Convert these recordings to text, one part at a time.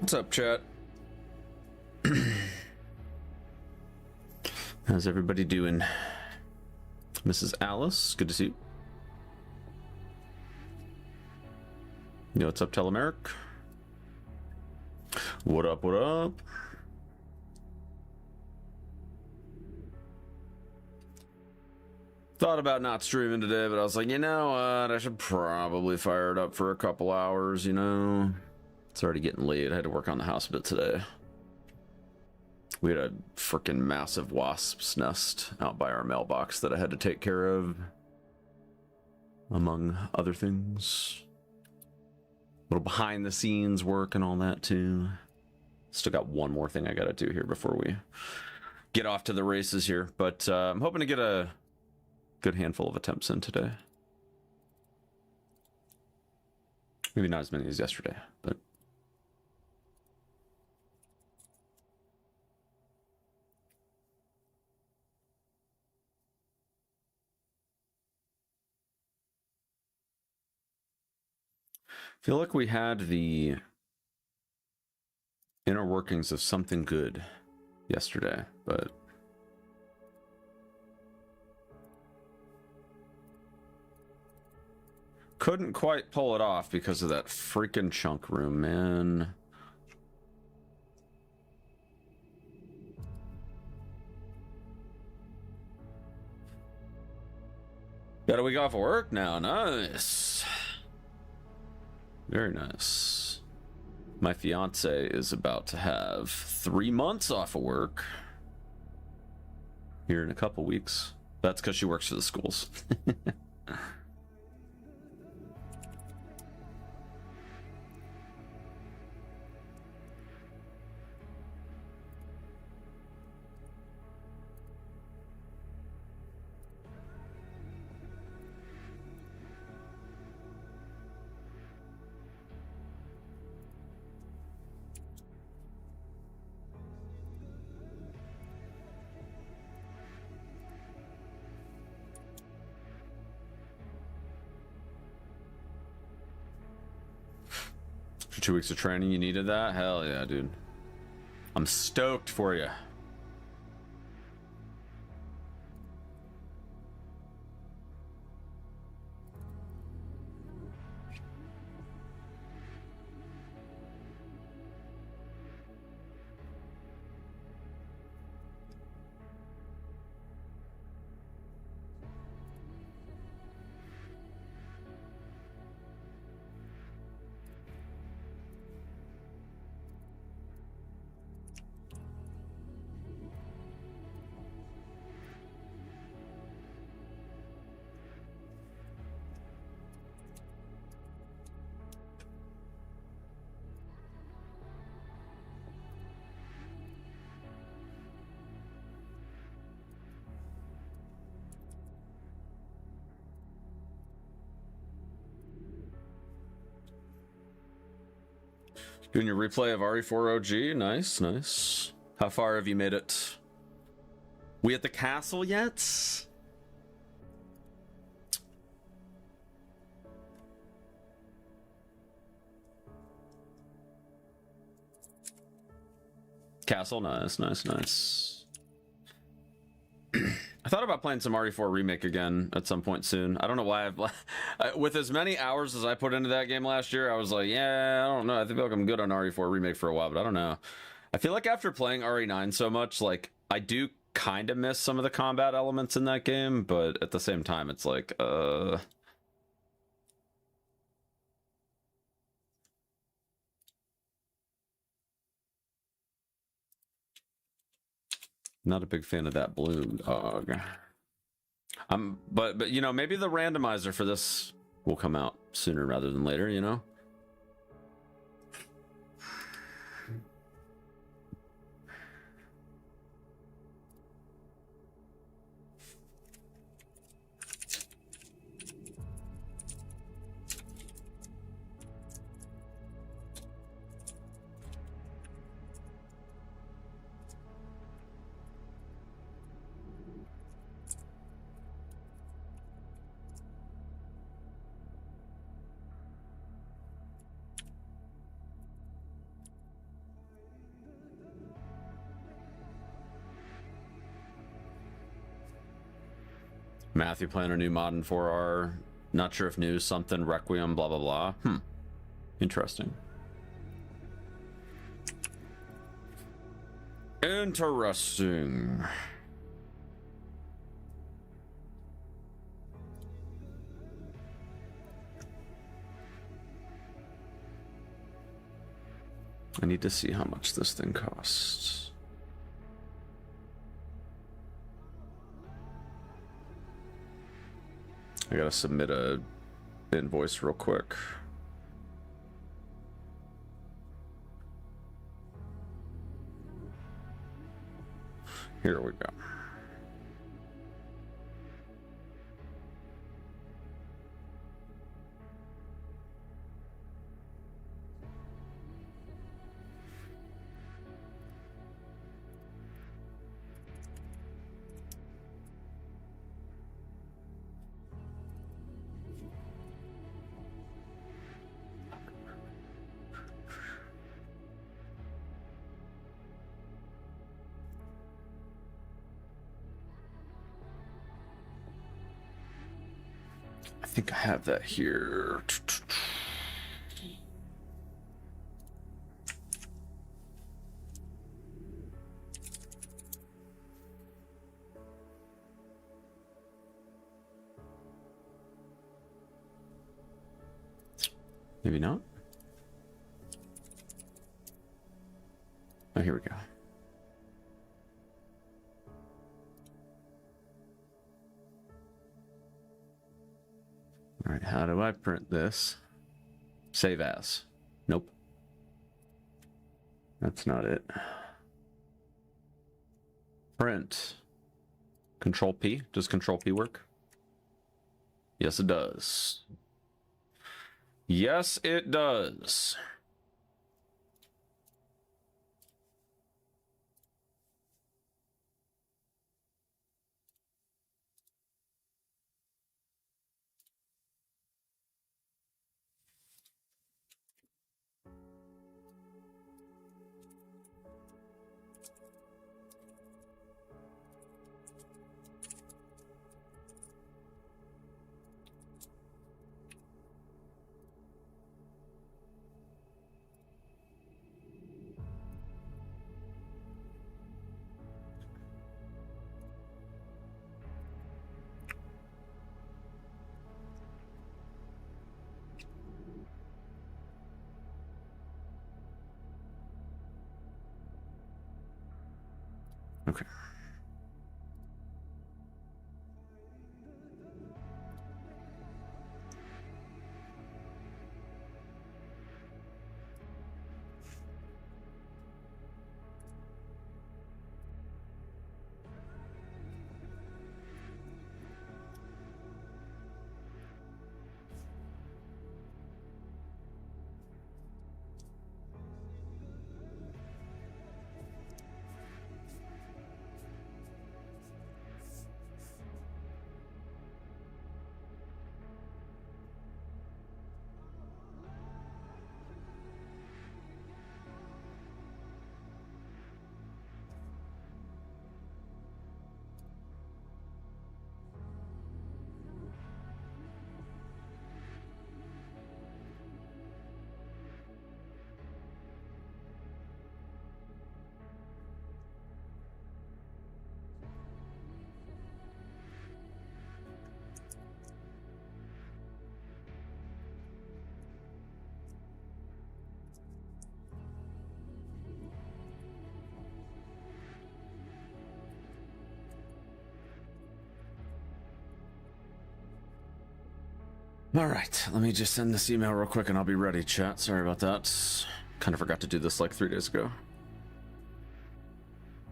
What's up, chat? How's everybody doing? Mrs. Alice, good to see you. Yo, what's up, Telemeric? What up, what up? Thought about not streaming today, but I was like, you know what? I should probably fire it up for a couple hours, you know? It's already getting late. I had to work on the house a bit today. We had a freaking massive wasp's nest out by our mailbox that I had to take care of, among other things. A little behind the scenes work and all that too. Still got one more thing I gotta do here before we get off to the races here, but I'm hoping to get a good handful of attempts in today. Maybe not as many as yesterday, but I feel like we had the inner workings of something good yesterday, but couldn't quite pull it off because of that freaking chunk room, man. Got a week off of work now. Nice. Very nice. My fiance is about to have 3 months off of work here in a couple weeks. That's because she works for the schools. For 2 weeks of training, you needed that? Hell yeah, dude. I'm stoked for you. Doing your replay of RE4 OG. Nice, nice. How far have you made it? We at the castle yet? Castle, nice, nice, nice. I thought about playing some RE4 Remake again at some point soon. I don't know why with as many hours as I put into that game last year, I was like, yeah, I don't know. I feel like I'm good on RE4 Remake for a while, but I don't know. I feel like after playing RE9 so much, like, I do kind of miss some of the combat elements in that game, but at the same time, it's like, not a big fan of that blue dog. But you know, maybe the randomizer for this will come out sooner rather than later, you know? Matthew playing a new mod in 4R. Not sure if new something, Requiem, blah, blah, blah. Interesting. Interesting. I need to see how much this thing costs. I gotta submit a invoice real quick. Here we go. I think I have that here. Maybe not. Oh, here we go. All right, how do I print this? Save as. Nope. That's not it. Print. Control P. Does Control P work? Yes, it does. Yes, it does. Okay. All right, let me just send this email real quick and I'll be ready, chat. Sorry about that. Kind of forgot to do this like 3 days ago.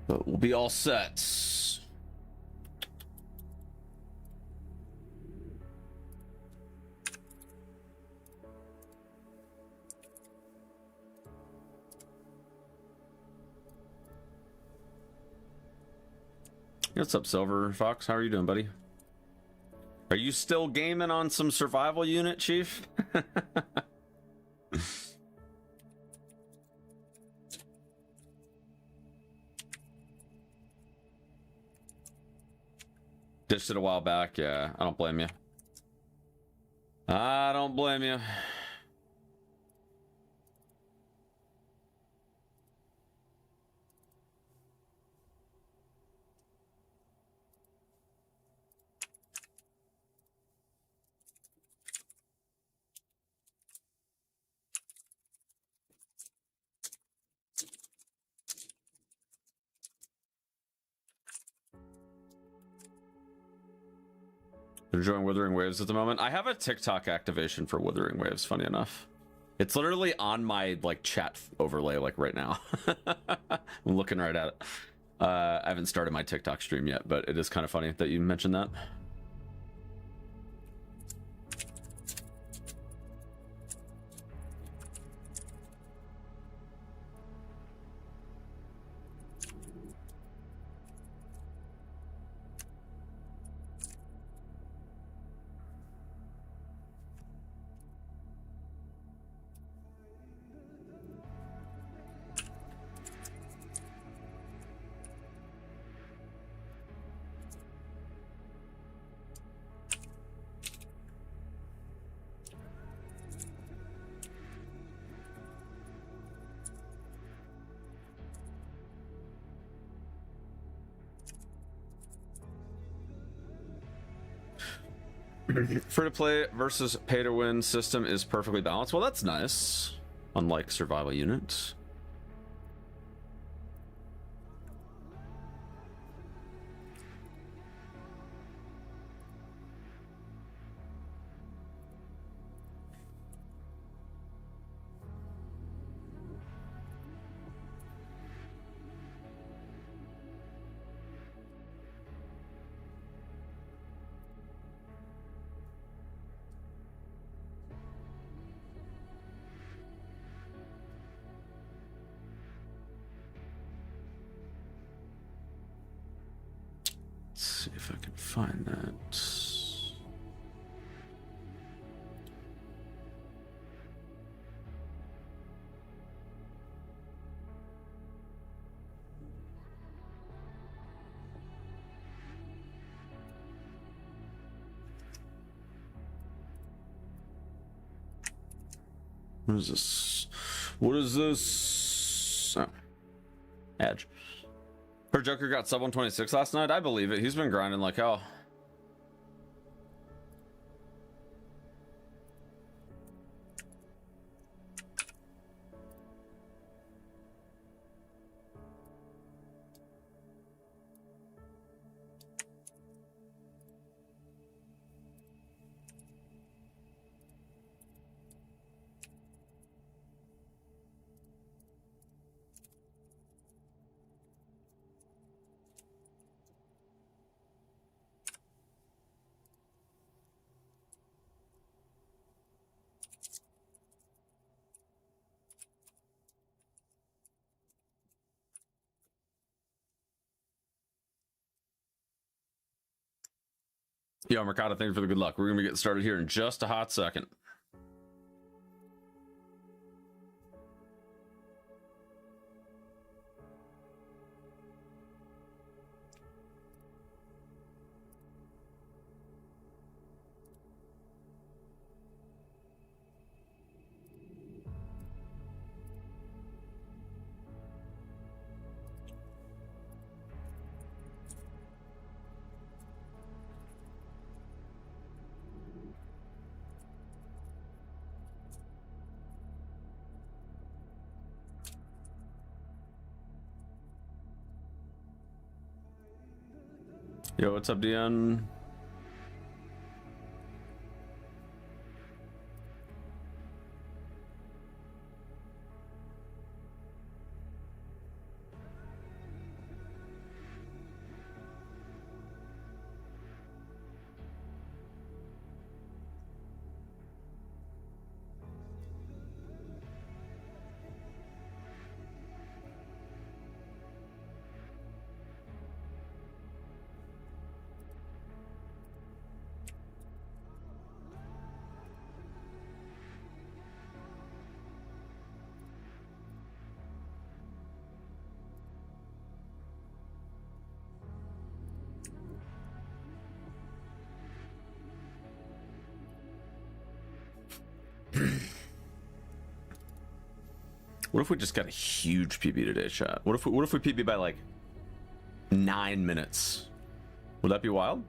But we'll be all set. What's up, Silver Fox? How are you doing, buddy? Are you still gaming on some survival unit, Chief? Dished it a while back. Yeah, I don't blame you. I don't blame you. Enjoying Wuthering Waves at the moment. I have a TikTok activation for Wuthering Waves, funny enough. It's literally on my like chat overlay like right now. I'm looking right at it. I haven't started my TikTok stream yet, but it is kind of funny that you mentioned that. Free to play versus pay to win system is perfectly balanced. Well, that's nice. Unlike survival units. See if I can find that. What is this? What is this? Oh. Edge. Her Joker got sub 126 last night. I believe it. He's been grinding like hell. Yo, Mercado, thank you for the good luck. We're going to get started here in just a hot second. Yo, what's up, Dion? What if we just got a huge PB today, chat? What if we PB by like 9 minutes? Would that be wild?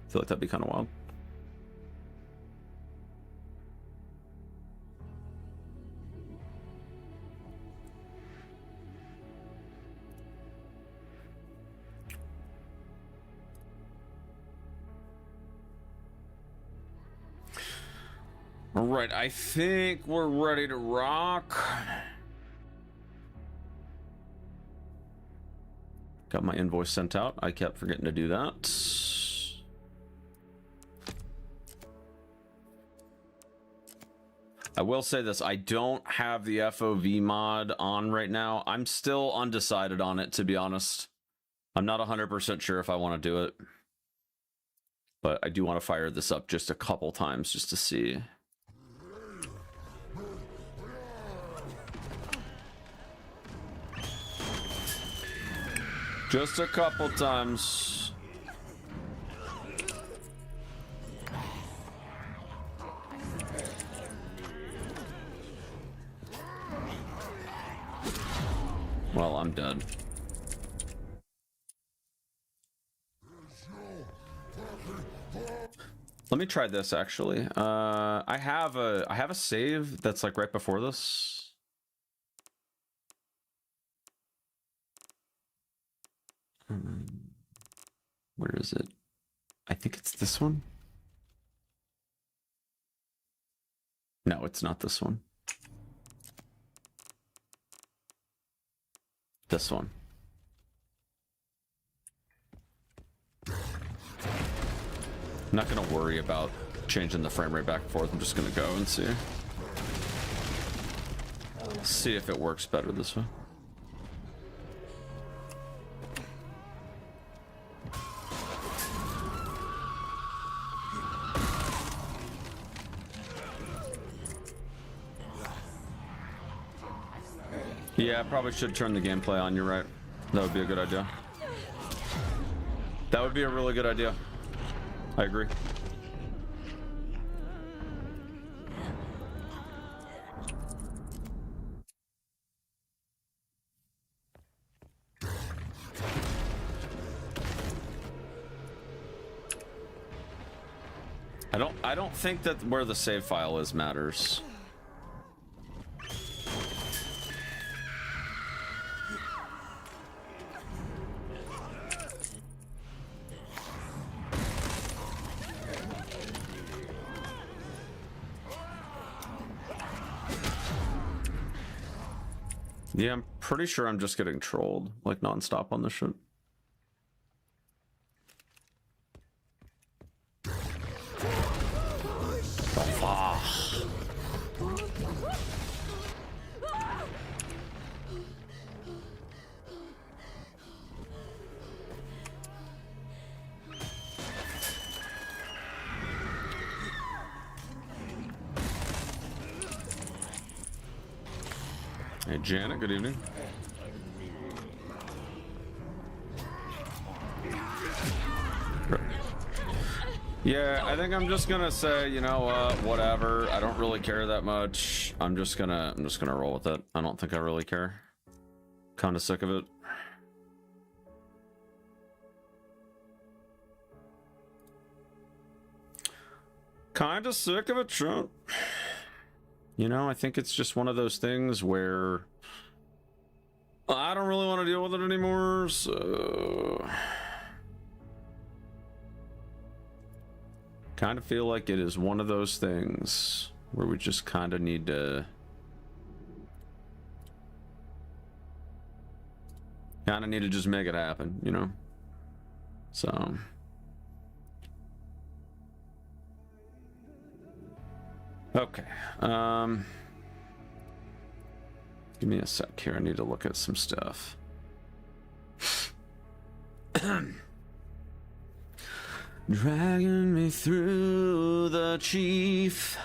I feel like that'd be kind of wild. All right, I think we're ready to rock. Got my invoice sent out. I kept forgetting to do that. I will say this, I don't have the FOV mod on right now. I'm still undecided on it, to be honest. I'm not 100% sure if I want to do it. But I do want to fire this up just a couple times just to see. Just a couple times. Well, I'm dead. Let me try this actually. I have a save that's like right before this. Where is it? I think it's this one. No, it's not this one. This one. I'm not gonna worry about changing the frame rate back and forth. I'm just gonna go and see. See if it works better this way. Yeah, I probably should turn the gameplay on, you're right. That would be a good idea. That would be a really good idea. I agree. I don't think that where the save file is matters. Yeah, I'm pretty sure I'm just getting trolled, like, nonstop on this shit. Hey, Janet, good evening. Yeah, I think I'm just gonna say, you know what, whatever. I don't really care that much. I'm just gonna roll with it. I don't think I really care. Kinda sick of it. Kinda sick of it, Trump. You know, I think it's just one of those things where I don't really want to deal with it anymore, so kind of feel like it is one of those things where we just kind of need to just make it happen, you know? So okay, give me a sec here. I need to look at some stuff. Dragging me through the chief.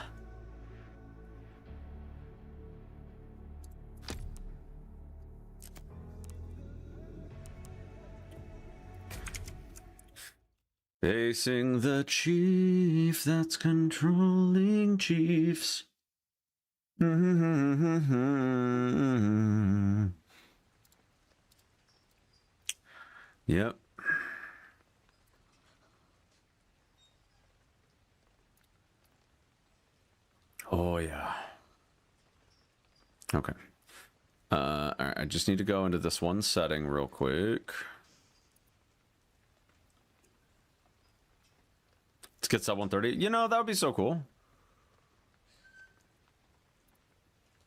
Facing the chief that's controlling chiefs. Yep. Oh yeah. Okay. All right, I just need to go into this one setting real quick. Let's get sub 130. You know, that would be so cool.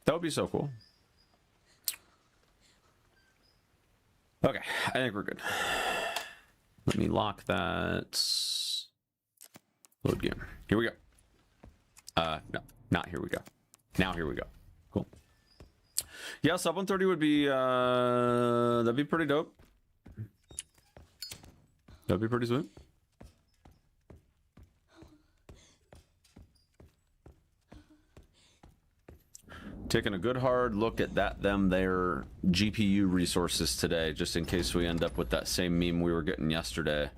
That would be so cool. Okay, I think we're good. Let me lock that. Load game. Here we go. No, not here we go. Now here we go. Cool. Yeah, sub 130 would be, that'd be pretty dope. That'd be pretty sweet. Taking a good hard look at their GPU resources today, just in case we end up with that same meme we were getting yesterday.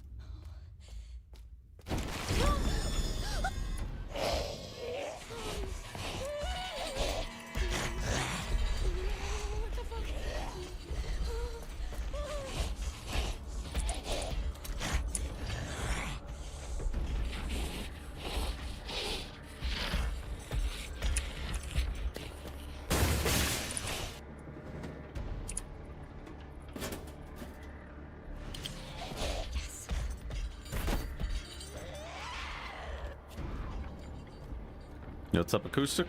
What's up, acoustic?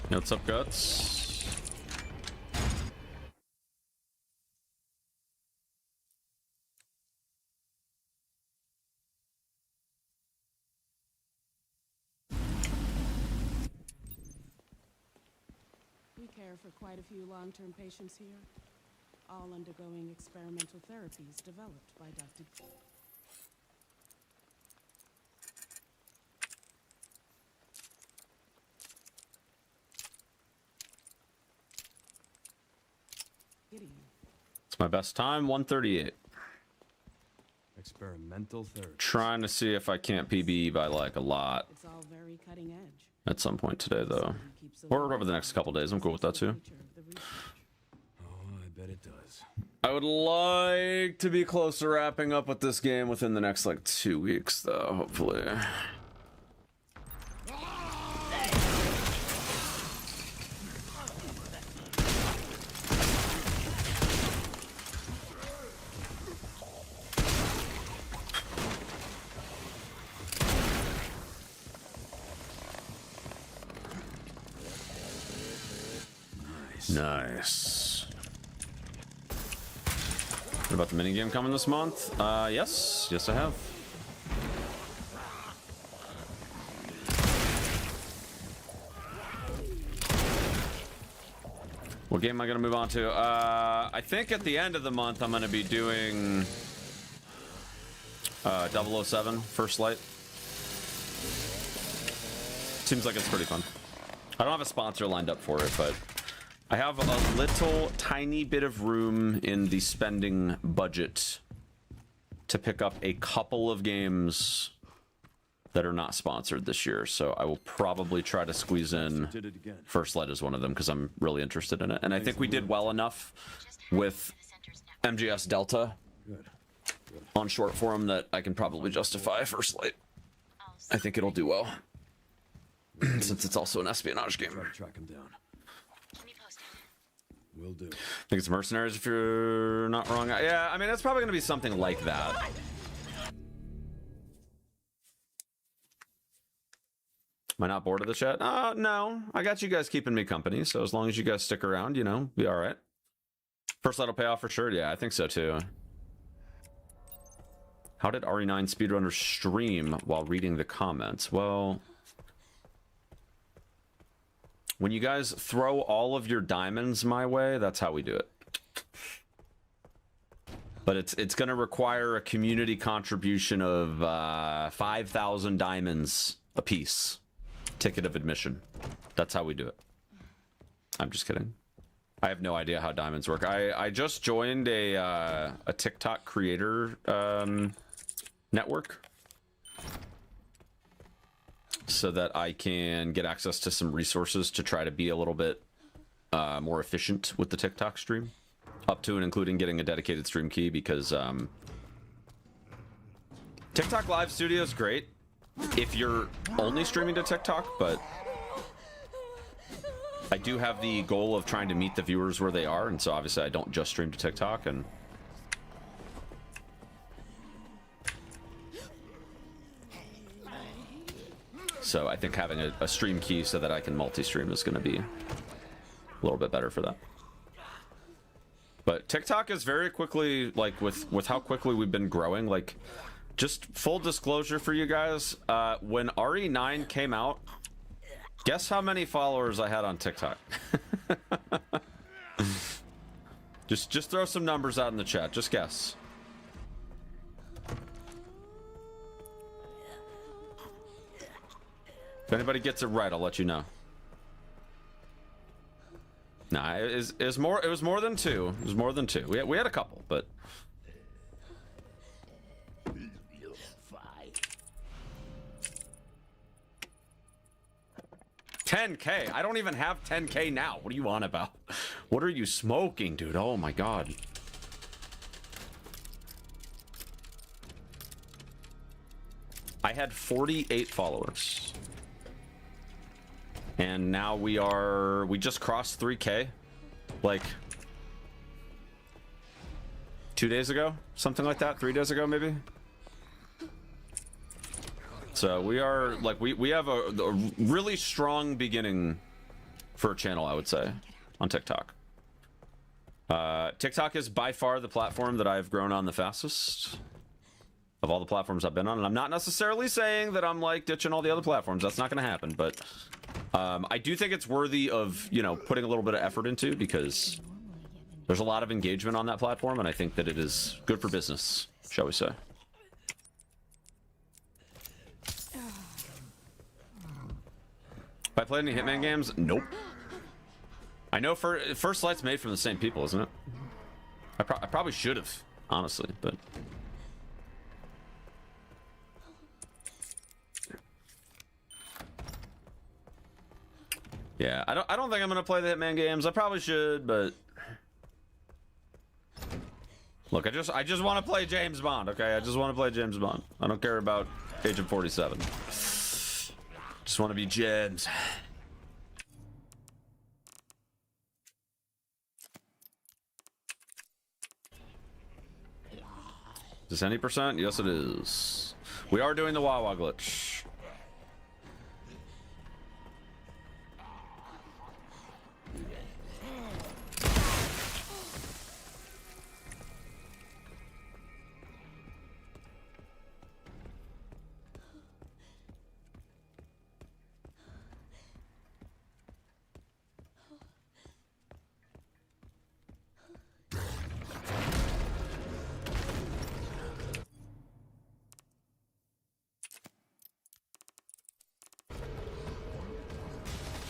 What's up, Guts? We care for quite a few long-term patients here, all undergoing experimental therapies developed by Dr. Gideon. It's my best time, 138. Experimental therapy. Trying to see if I can't PB by like a lot It's all very cutting edge. at some point today, though. Or over the next couple days. I'm cool with that, too. Oh, I bet it does. I would like to be close to wrapping up with this game within the next, like, 2 weeks, though, hopefully. Nice. What about the minigame coming this month? Yes. Yes, I have. What game am I going to move on to? I think at the end of the month, I'm going to be doing 007 First Light. Seems like it's pretty fun. I don't have a sponsor lined up for it, but I have a little tiny bit of room in the spending budget to pick up a couple of games that are not sponsored this year. So I will probably try to squeeze in First Light as one of them because I'm really interested in it. And I think we did well enough with MGS Delta on short form that I can probably justify First Light. I think it'll do well since it's also an espionage game. Try to track him down. Will do. I think it's Mercenaries if you're not wrong. Yeah, I mean, it's probably going to be something like that. Am I not bored of the chat? No. I got you guys keeping me company, so as long as you guys stick around, you know, be all right. First light will pay off for sure. Yeah, I think so too. How did RE9 speedrunners stream while reading the comments? Well, when you guys throw all of your diamonds my way, that's how we do it. But it's going to require a community contribution of 5,000 diamonds a piece. Ticket of admission. That's how we do it. I'm just kidding. I have no idea how diamonds work. I just joined a TikTok creator network so that I can get access to some resources to try to be a little bit more efficient with the TikTok stream, up to and including getting a dedicated stream key, because TikTok Live Studio is great if you're only streaming to TikTok, but I do have the goal of trying to meet the viewers where they are, and so obviously I don't just stream to TikTok, and so I think having a stream key so that I can multi-stream is going to be a little bit better for that. But TikTok is very quickly, like, with how quickly we've been growing, like, just full disclosure for you guys, when RE9 came out, guess how many followers I had on TikTok? just throw some numbers out in the chat, just guess. If anybody gets it right, I'll let you know. Nah, it was more than two. It was more than two. We had a couple, but 10K. I don't even have 10K now. What are you on about? What are you smoking, dude? Oh my god. I had 48 followers. And now we just crossed 3K. Like 2 days ago? Something like that? 3 days ago, maybe? So we are, like, we have a really strong beginning for a channel, I would say, on TikTok. TikTok is by far the platform that I've grown on the fastest of all the platforms I've been on. And I'm not necessarily saying that I'm, like, ditching all the other platforms. That's not going to happen. But I do think it's worthy of, you know, putting a little bit of effort into, because there's a lot of engagement on that platform. And I think that it is good for business, shall we say. Have I played any Hitman games? Nope. I know First Light's made from the same people, isn't it? I probably should have, honestly, but yeah, I don't think I'm gonna play the Hitman games. I probably should, but look, I just want to play James Bond. Okay, I just want to play James Bond. I don't care about Agent 47. Just want to be James. Is this any percent? Yes, it is. We are doing the Wawa glitch.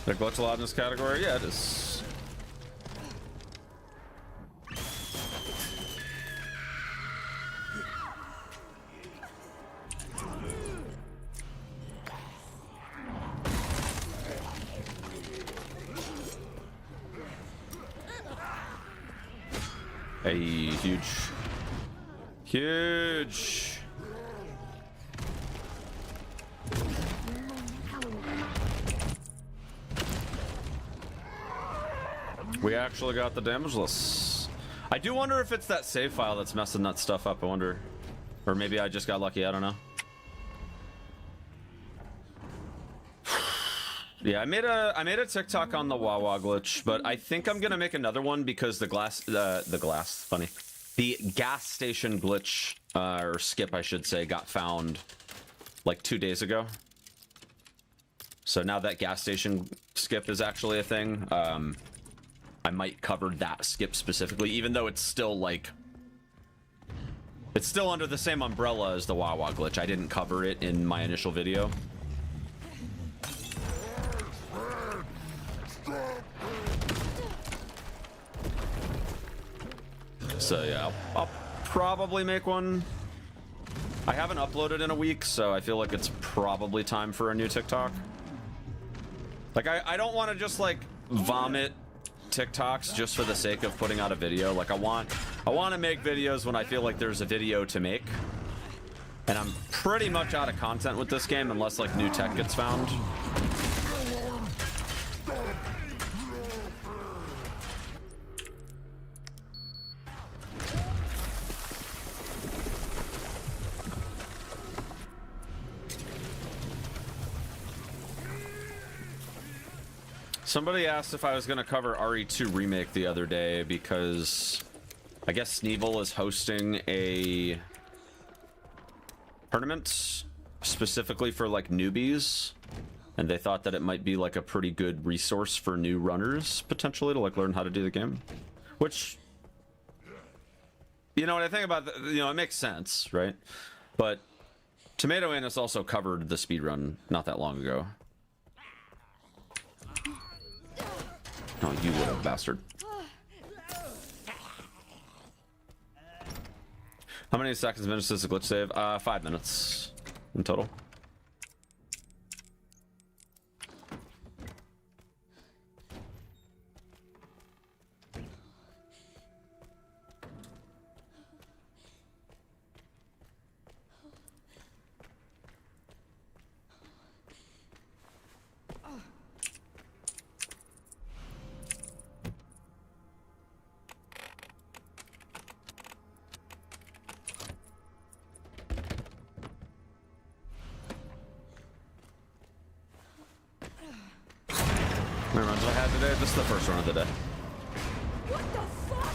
Did I glitch a lot in this category? Yeah, it is. Hey, huge. Huge. We actually got the damageless. I do wonder if it's that save file that's messing that stuff up. I wonder. Or maybe I just got lucky. I don't know. Yeah, I made a TikTok on the Wawa glitch, but I think I'm gonna make another one because the gas station glitch, or skip I should say, got found like 2 days ago. So now that gas station skip is actually a thing, I might cover that skip specifically, even though it's still like, it's still under the same umbrella as the Wawa glitch. I didn't cover it in my initial video. So yeah, I'll probably make one. I haven't uploaded in a week, so I feel like it's probably time for a new TikTok. Like, I don't want to just like vomit TikToks just for the sake of putting out a video. Like, I want to make videos when I feel like there's a video to make. And I'm pretty much out of content with this game unless like new tech gets found. Somebody asked if I was going to cover RE2 Remake the other day because I guess Sneevil is hosting a tournament specifically for like newbies, and they thought that it might be like a pretty good resource for new runners potentially to like learn how to do the game, which, you know, what I think about, you know, it makes sense, right? But Tomato Anus also covered the speedrun not that long ago. Oh, you little bastard. How many seconds, minutes does the glitch save? 5 minutes in total. How many runs have I had today? This is the first run of the day. What the fuck?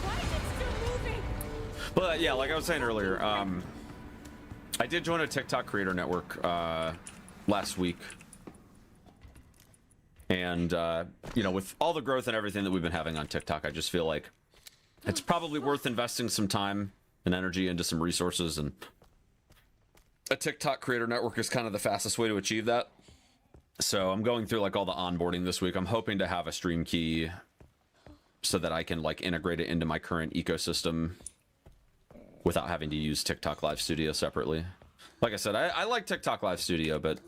Why is it still moving? But yeah, like I was saying earlier, I did join a TikTok creator network last week. And, you know, with all the growth and everything that we've been having on TikTok, I just feel like it's probably worth investing some time and energy into some resources. And a TikTok creator network is kind of the fastest way to achieve that. So I'm going through like all the onboarding this week. I'm hoping to have a stream key so that I can like integrate it into my current ecosystem without having to use TikTok Live Studio separately. Like I said, I like TikTok Live Studio, but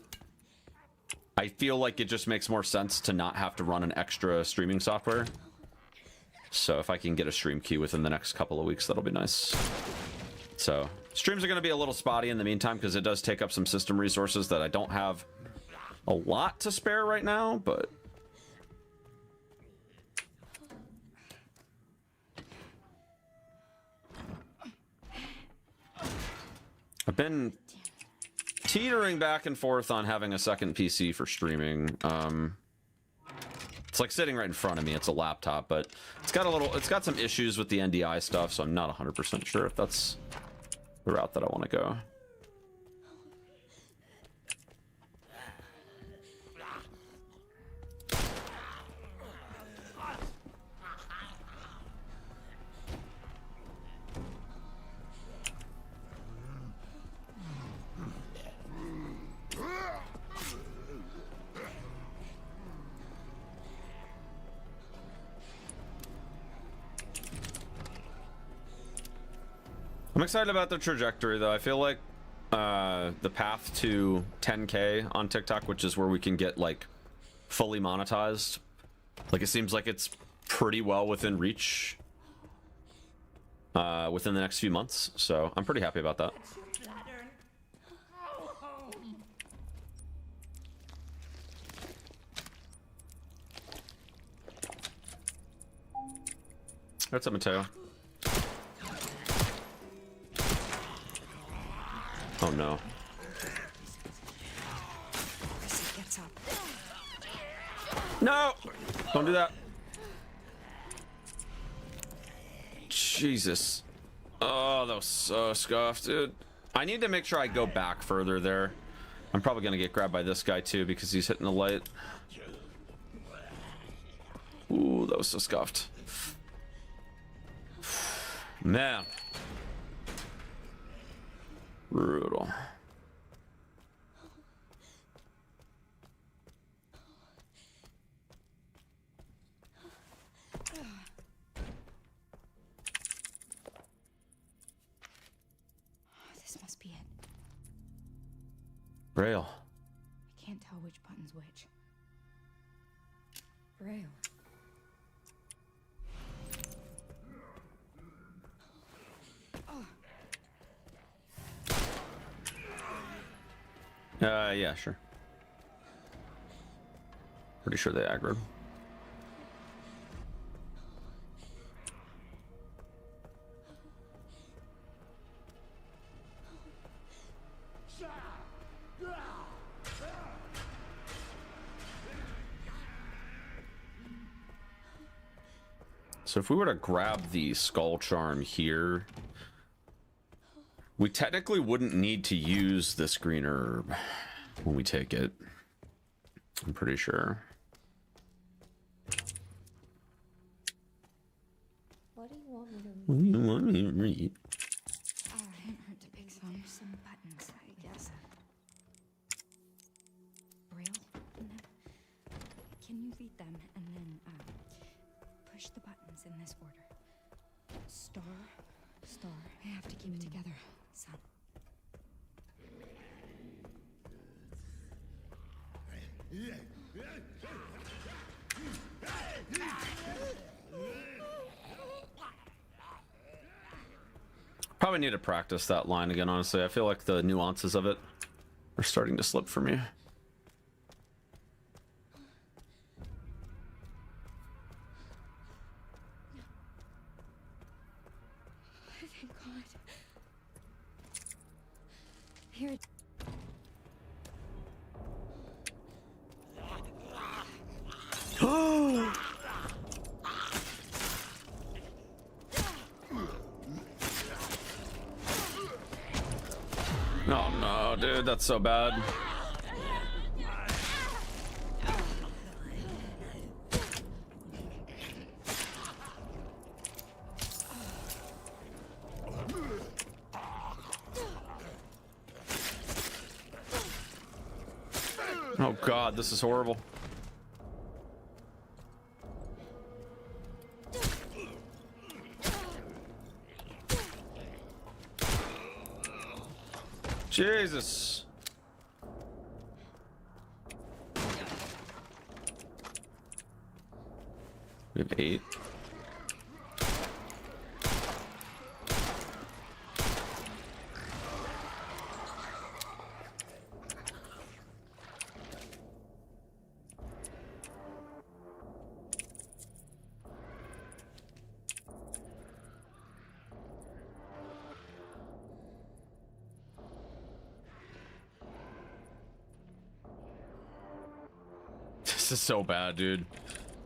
I feel like it just makes more sense to not have to run an extra streaming software. So if I can get a stream key within the next couple of weeks, that'll be nice. So streams are going to be a little spotty in the meantime because it does take up some system resources that I don't have a lot to spare right now, but I've been teetering back and forth on having a second PC for streaming. It's like sitting right in front of me. It's a laptop, but it's got some issues with the NDI stuff, so I'm not 100% sure if that's the route that I want to go. I'm excited about the trajectory, though. I feel like the path to 10K on TikTok, which is where we can get like fully monetized, like it seems like it's pretty well within reach. within the next few months. So I'm pretty happy about that. What's up, Mateo? Oh no. No! Don't do that. Jesus. Oh, that was so scuffed, dude. I need to make sure I go back further there. I'm probably gonna get grabbed by this guy too because he's hitting the light. Ooh, that was so scuffed. Man. Brutal. This must be it. Braille. I can't tell which button's which. Braille. Yeah, sure. Pretty sure they aggroed. So if we were to grab the skull charm here, we technically wouldn't need to use this green herb when we take it. I'm pretty sure. What do you want me to read? What do you want me to read? Oh, it didn't hurt to pick some buttons, I guess. Braille? Can you read them and then push the buttons in this order? Star, star. I have to keep it together, son. Probably need to practice that line again, honestly. I feel like the nuances of it are starting to slip for me. Thank God. Here. Oh no, dude, that's so bad. Oh god, this is horrible. Jesus. We have 8. This is so bad, dude.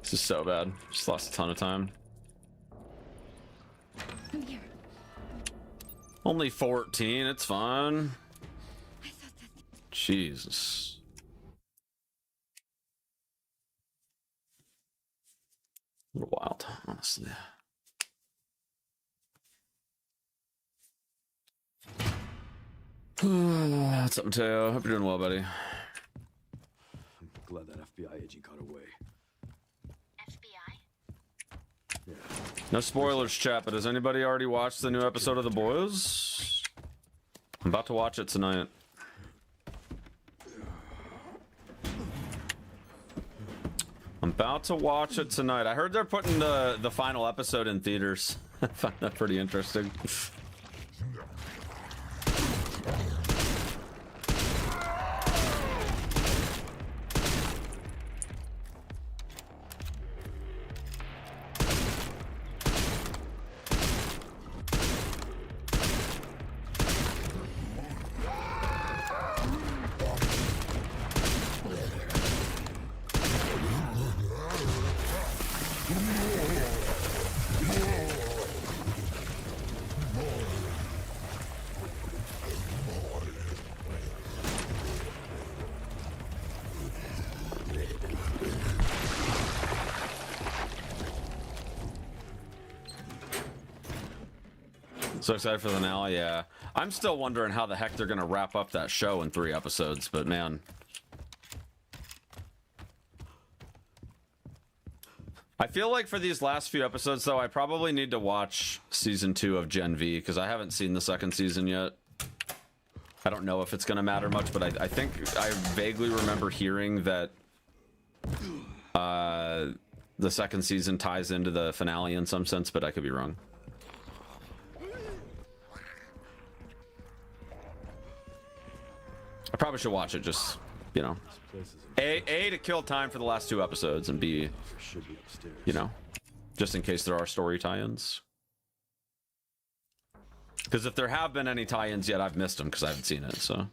This is so bad. Just lost a ton of time. I'm here. Only 14, it's fine. I thought that. Jesus. A little wild, honestly. What's up, Mateo? Hope you're doing well, buddy. I'm glad that FBI agent got away. FBI? Yeah. No spoilers, chat, but has anybody already watched the new episode of The Boys? I'm about to watch it tonight. I'm about to watch it tonight. I heard they're putting the final episode in theaters. I find that pretty interesting. So excited for the finale, yeah. I'm still wondering how the heck they're gonna wrap up that show in 3 episodes, but man. I feel like for these last few episodes, though, I probably need to watch season 2 of Gen V, because I haven't seen the 2nd season yet. I don't know if it's gonna matter much, but I think I vaguely remember hearing that the 2nd season ties into the finale in some sense, but I could be wrong. I probably should watch it, just, you know, A, to kill time for the last 2 episodes, and B, you know, just in case there are story tie-ins. Because if there have been any tie-ins yet, I've missed them because I haven't seen it, so.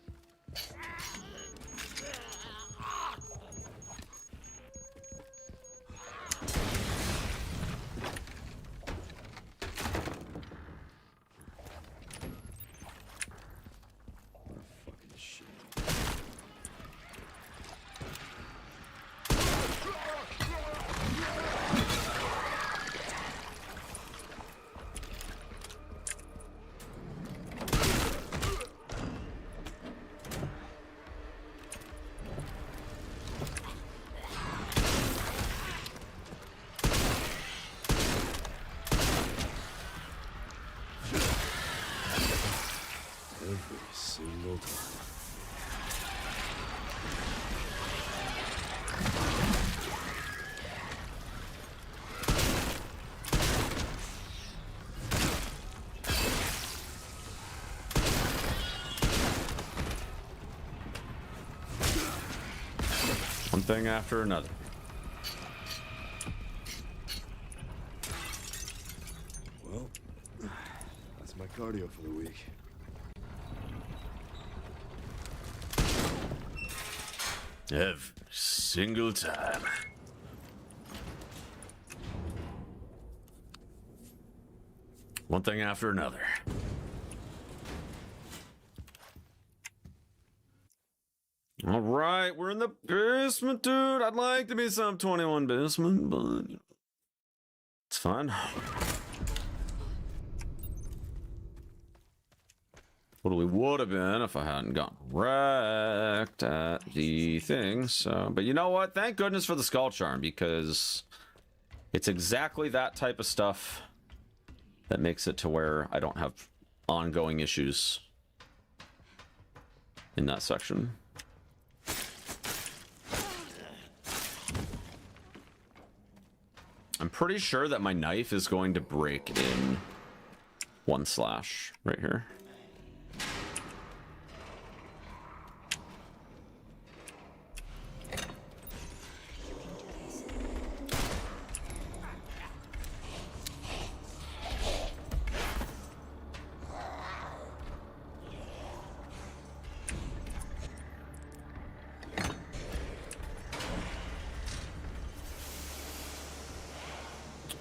One thing after another. Well, that's my cardio for the week. Every single time. One thing after another. All right, we're in the basement, dude. I'd like to be some 21 basement, but it's fine. What we would have been if I hadn't gotten wrecked at the thing. So, but you know what? Thank goodness for the skull charm, because it's exactly that type of stuff that makes it to where I don't have ongoing issues in that section. I'm pretty sure that my knife is going to break in 1 slash right here.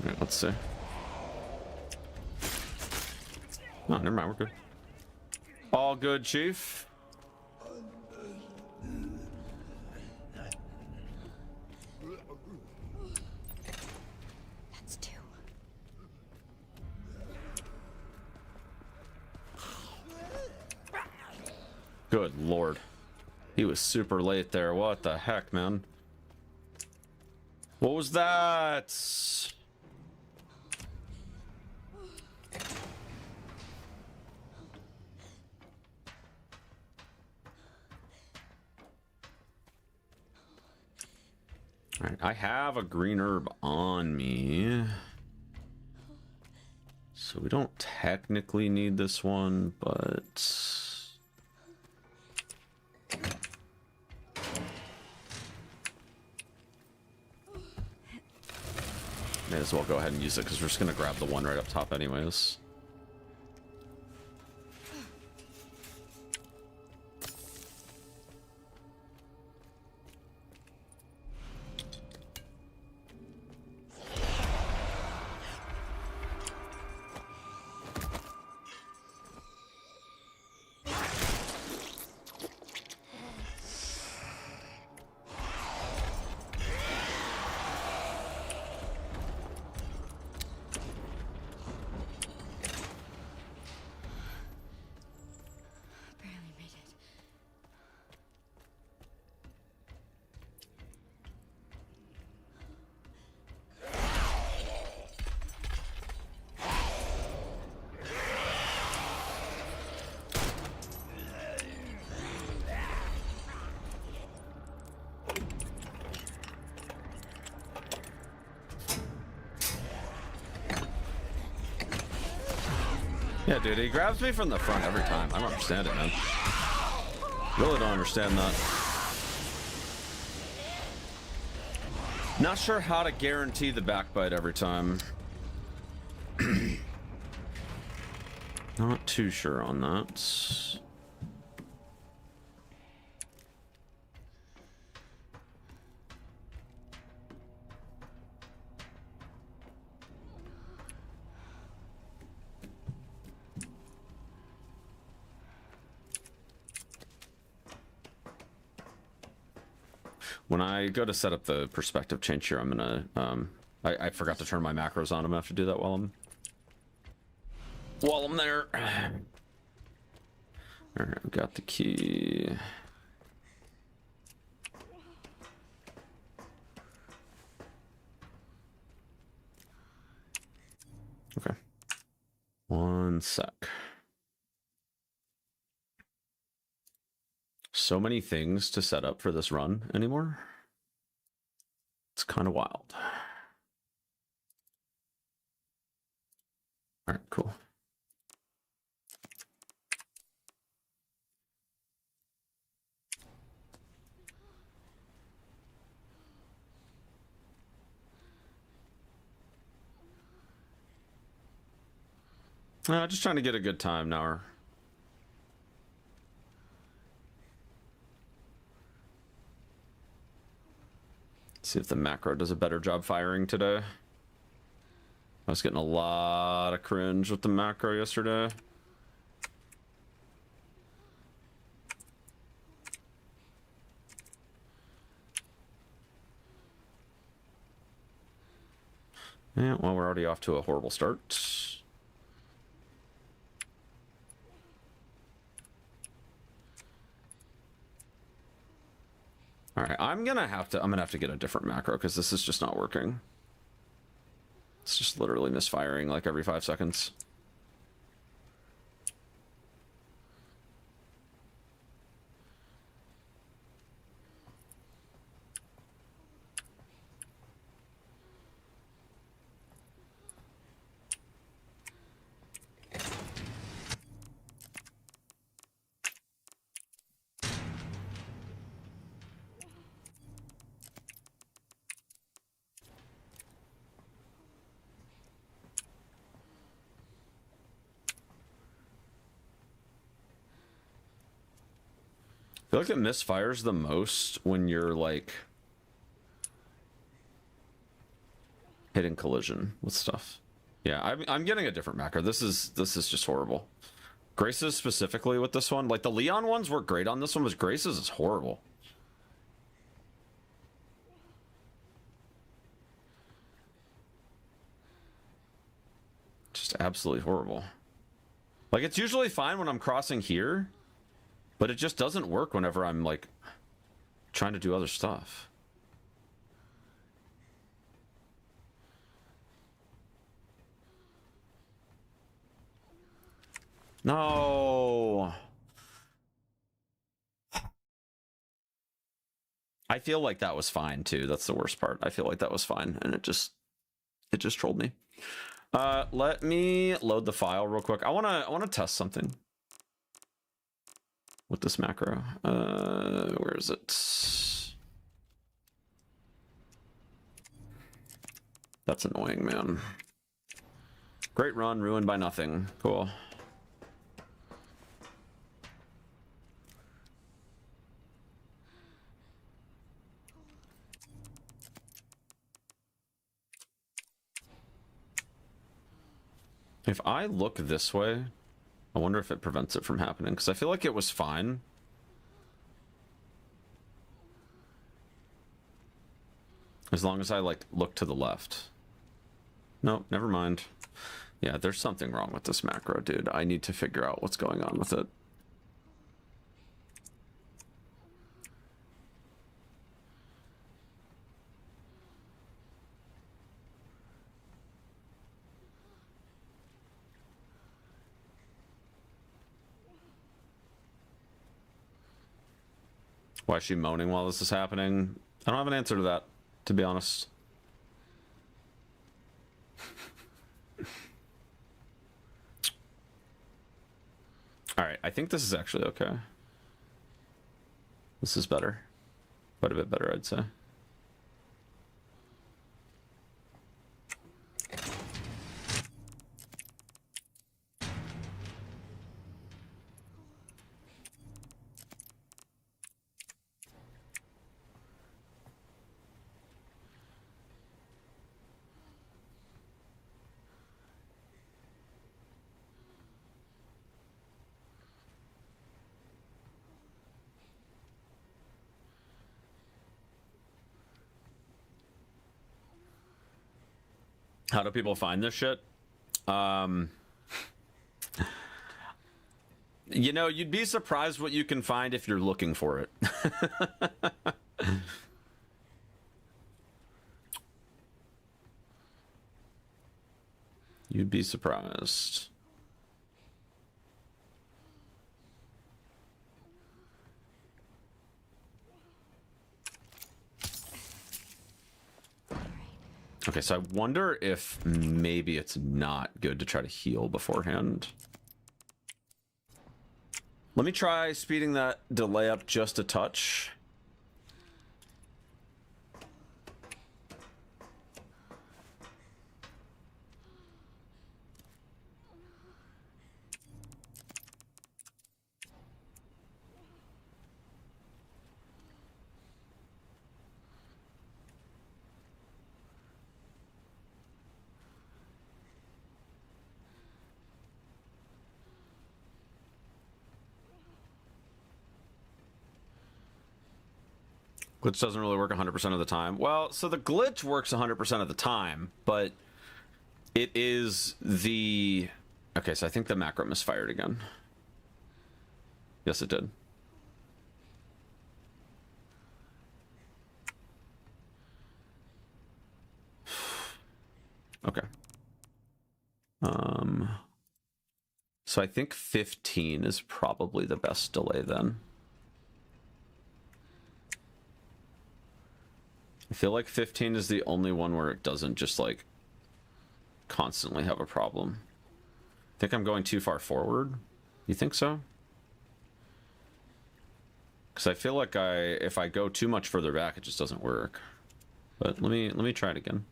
Alright, let's see. Oh, never mind, we're good. All good, Chief. That's 2. Good lord. He was super late there. What the heck, man? What was that? Alright, I have a green herb on me. So we don't technically need this one, but may as well go ahead and use it because we're just gonna grab the one right up top anyways. Barely made it. Yeah, dude, he grabs me from the front every time. I don't understand it, man. Really don't understand that. Not sure how to guarantee the backbite every time. Not too sure on that. When I go to set up the perspective change here, I'm gonna, I forgot to turn my macros on. I'm gonna have to do that while I'm there. All right, we got the key. Okay. One sec. So many things to set up for this run anymore. It's kind of wild. All right, cool. Just trying to get a good time now. See if the macro does a better job firing today. I was getting a lot of cringe with the macro yesterday. Yeah, well, we're already off to a horrible start. All right, I'm gonna have to get a different macro because this is just not working. It's just literally misfiring like every 5 seconds. I feel like it misfires the most when you're like hitting collision with stuff. Yeah, I'm getting a different macro. This is just horrible. Grace's specifically with this one, like the Leon ones work great on this one, but Grace's is horrible. Just absolutely horrible. Like it's usually fine when I'm crossing here. But it just doesn't work whenever I'm like trying to do other stuff. No. I feel like that was fine too. That's the worst part. I feel like that was fine and it just trolled me. Let me load the file real quick. I wanna test something with this macro. Where is it? That's annoying, man. Great run, ruined by nothing. Cool. If I look this way, I wonder if it prevents it from happening, because I feel like it was fine. As long as I, like, look to the left. No, never mind. Yeah, there's something wrong with this macro, dude. I need to figure out what's going on with it. Why is she moaning while this is happening? I don't have an answer to that, to be honest. All right, I think this is actually okay. This is better. Quite a bit better, I'd say. How do people find this shit? You know, you'd be surprised what you can find if you're looking for it. You'd be surprised. Okay, so I wonder if maybe it's not good to try to heal beforehand. Let me try speeding that delay up just a touch. Glitch doesn't really work 100% of the time. Well, so the glitch works 100% of the time, but it is the... Okay, so I think the macro misfired again. Yes, it did. Okay. So I think 15 is probably the best delay then. I feel like 15 is the only one where it doesn't just, like, constantly have a problem. Think I'm going too far forward? You think so? Because I feel like if I go too much further back, it just doesn't work. But let me try it again.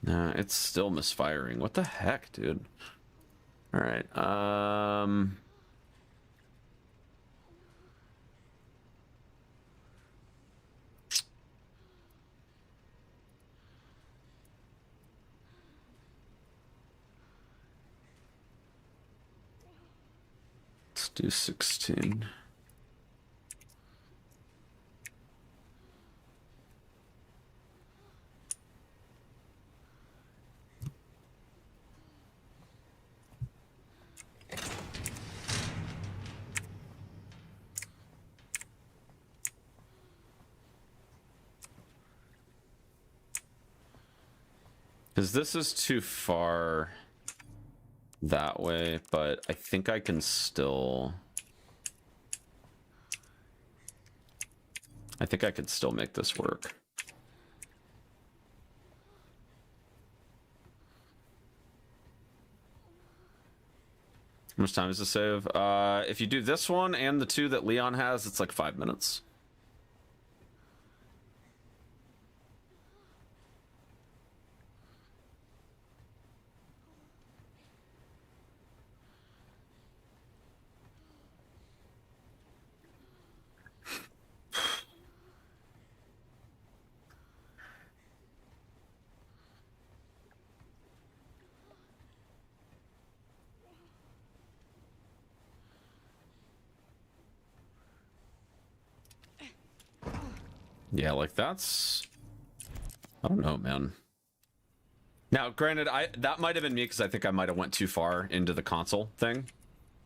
Nah, it's still misfiring. What the heck, dude? All right. Let's do 16. Because this is too far that way, but I think I can still... I think I could still make this work. How much time is to save? If you do this one and the 2 that Leon has, it's like 5 minutes. Yeah, like that's... I don't know, man. Now, granted, that might have been me because I think I might have went too far into the console thing.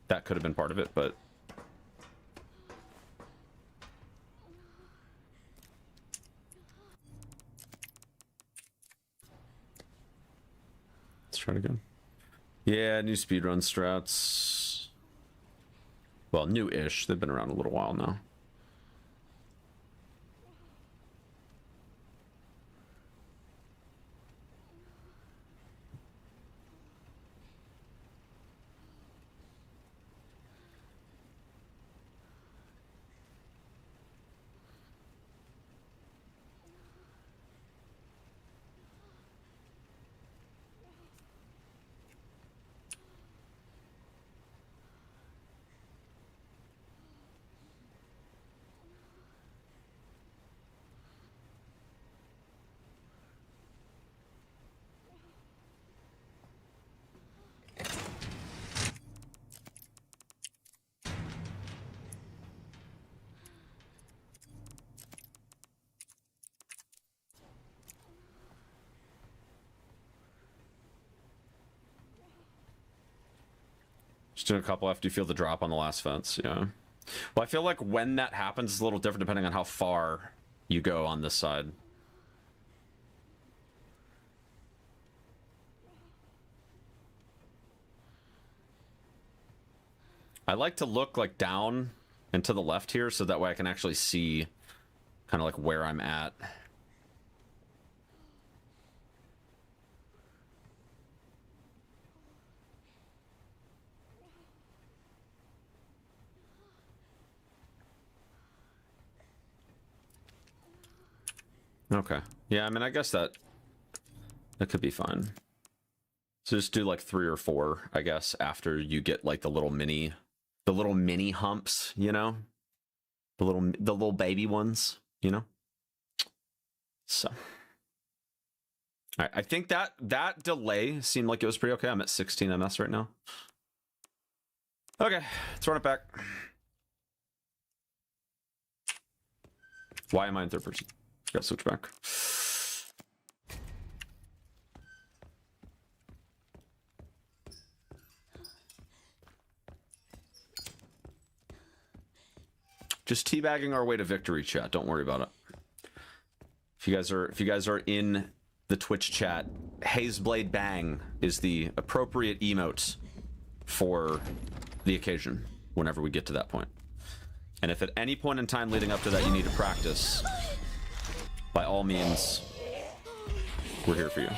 That could have been part of it, but... Let's try it again. Yeah, new speedrun strats. Well, new-ish. They've been around a little while now. Just doing a couple after you feel the drop on the last fence, yeah. Well, I feel like when that happens is a little different depending on how far you go on this side. I like to look like down and to the left here so that way I can actually see kind of like where I'm at. Okay. Yeah, I mean, I guess that could be fine. So just do like 3 or 4, I guess, after you get like the little mini humps, you know? The little baby ones, you know? So. All right, I think that delay seemed like it was pretty okay. I'm at 16 ms right now. Okay, let's run it back. Why am I in third person? Gotta switch back. Just teabagging our way to victory, chat. Don't worry about it. If you guys are in the Twitch chat, Hazeblade Bang is the appropriate emote for the occasion whenever we get to that point. And if at any point in time leading up to that you need to practice, by all means, we're here for you.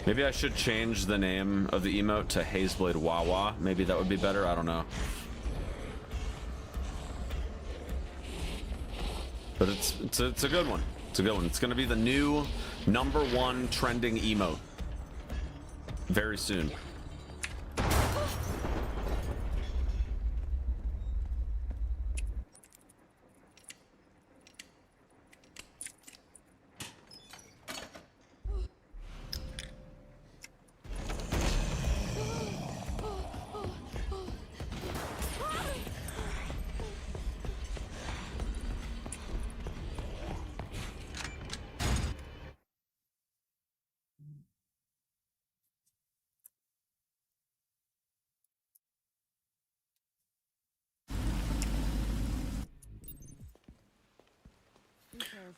Maybe I should change the name of the emote to Hazeblade Wawa. Maybe that would be better. I don't know. But it's a good one. It's a good one. It's going to be the new #1 trending emote very soon.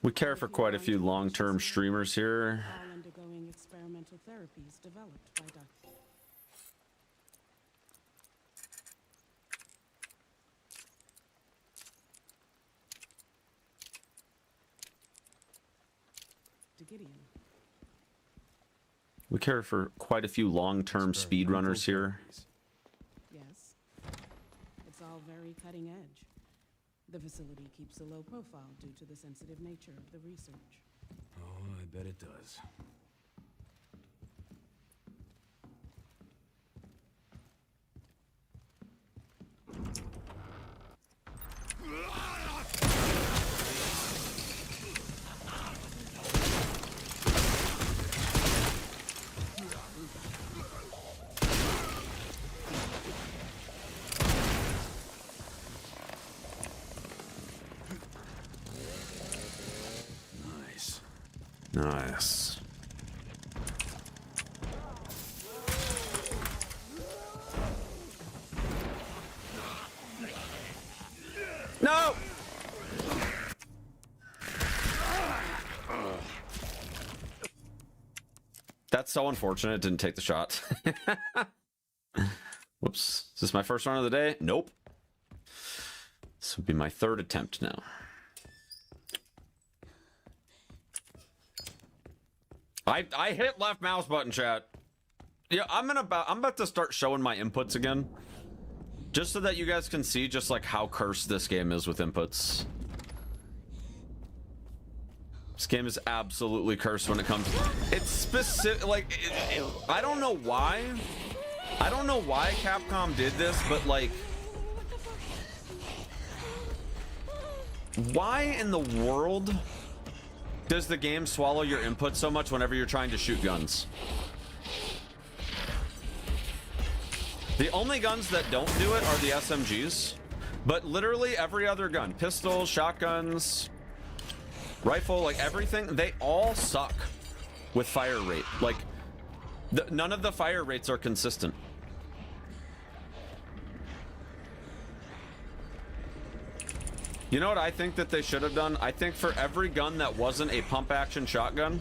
We care for quite a few long-term streamers here. All undergoing experimental therapies developed by Dr. Gideon. We care for quite a few long-term speedrunners here. Yes. It's all very cutting edge. The facility keeps a low profile due to the sensitive nature of the research. Oh, I bet it does. Nice. No! That's so unfortunate. It didn't take the shot. Whoops. Is this my first run of the day? Nope. This would be my third attempt now. I hit left mouse button, chat. Yeah, I'm about to start showing my inputs again. Just so that you guys can see just like how cursed this game is with inputs. This game is absolutely cursed when it comes to... It's specific, like, I don't know why. I don't know why Capcom did this, but like... Why in the world does the game swallow your input so much whenever you're trying to shoot guns? The only guns that don't do it are the SMGs, but literally every other gun, pistols, shotguns, rifle, like everything, they all suck with fire rate. Like, none of the fire rates are consistent. You know what I think that they should have done? I think for every gun that wasn't a pump action shotgun,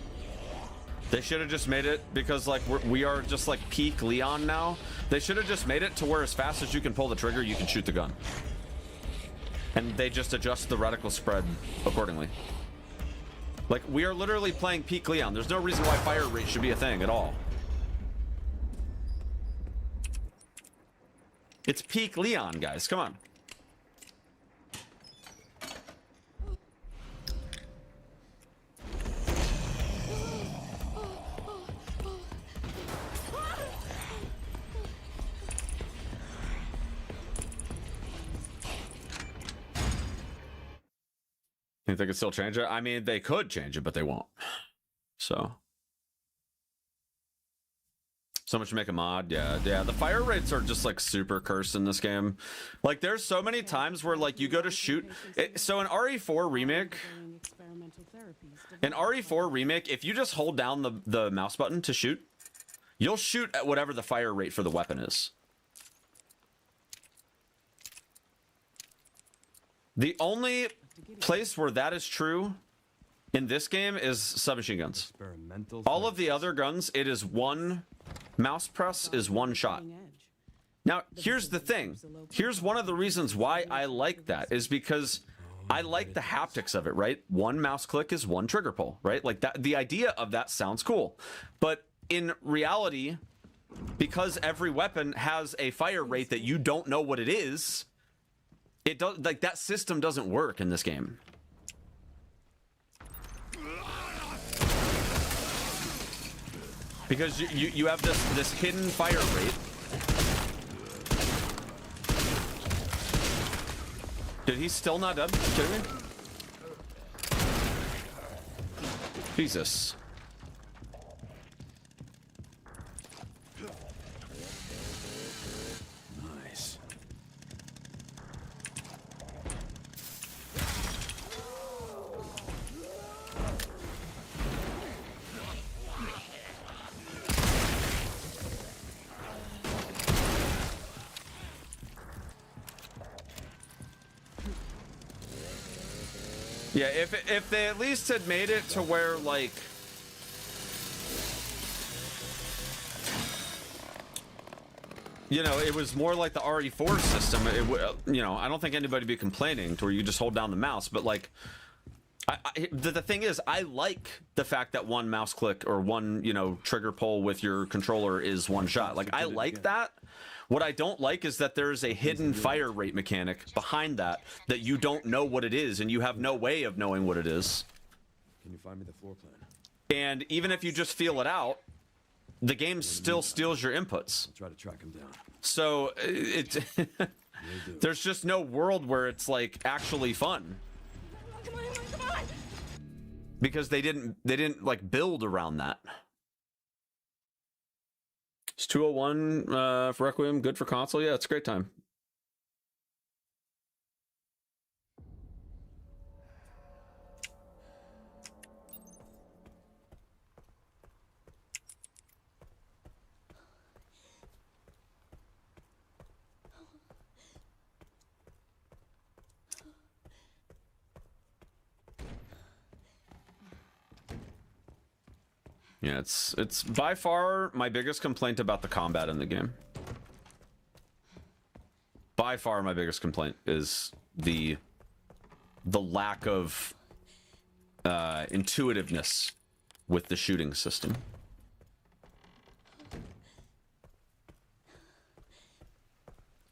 they should have just made it, because like we are just like peak Leon now. They should have just made it to where as fast as you can pull the trigger, you can shoot the gun. And they just adjust the reticle spread accordingly. Like, we are literally playing peak Leon. There's no reason why fire rate should be a thing at all. It's peak Leon, guys. Come on. Think they could still change it? I mean, they could change it, but they won't. So much to make a mod. Yeah, the fire rates are just like super cursed in this game. Like, there's so many times where like you go to shoot it. So in RE4 remake, if you just hold down the mouse button to shoot, you'll shoot at whatever the fire rate for the weapon is. The only place where that is true in this game is submachine guns. All of the other guns, it is one mouse press is one shot. Now, here's the thing. Here's one of the reasons why I like that, is because I like the haptics of it, right? One mouse click is one trigger pull, right? Like that, the idea of that sounds cool. But in reality, because every weapon has a fire rate that you don't know what it is, it does, like, that system doesn't work in this game. Because you have this hidden fire rate. Dude, he's still not dead? Are you kidding me? Jesus. Nice. Yeah, if they at least had made it to where, like, you know, it was more like the RE4 system. You know, I don't think anybody'd be complaining to where you just hold down the mouse. But like, the thing is, I like the fact that one mouse click or one, you know, trigger pull with your controller is one shot. Like, I like that. What I don't like is that there's a hidden fire rate mechanic behind that you don't know what it is, and you have no way of knowing what it is. Can you find me the floor plan? And even if you just feel it out, the game still steals your inputs. I'll try to track him down. So there's just no world where it's like actually fun. Come on, come on! Because they didn't like build around that. It's 201 for Requiem, good for console. Yeah, it's a great time. Yeah, it's by far my biggest complaint about the combat in the game. By far my biggest complaint is the lack of intuitiveness with the shooting system.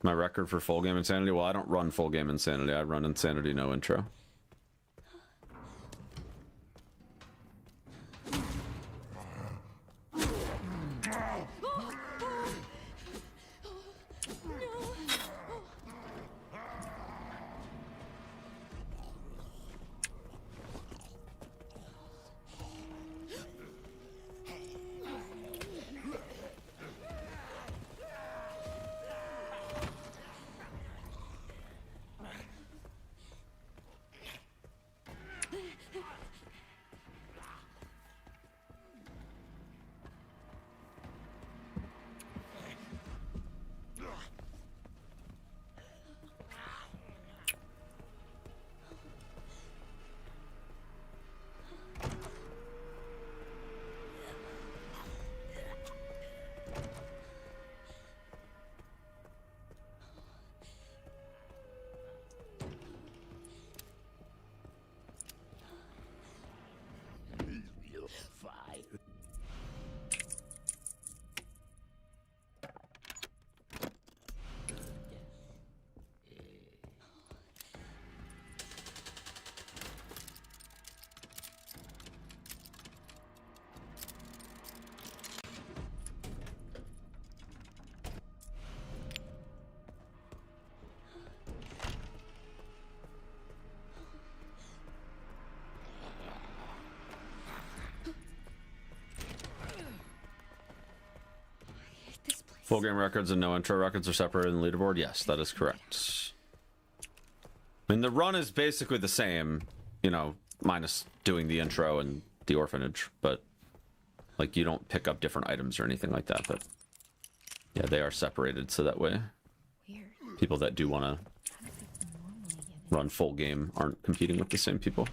My record for full game insanity? Well, I don't run full game insanity. I run insanity no intro. Full game records and no intro records are separated in the leaderboard? Yes, that is correct. I mean, the run is basically the same, you know, minus doing the intro and the orphanage, but like you don't pick up different items or anything like that, but yeah, they are separated so that way people that do want to run full game aren't competing with the same people.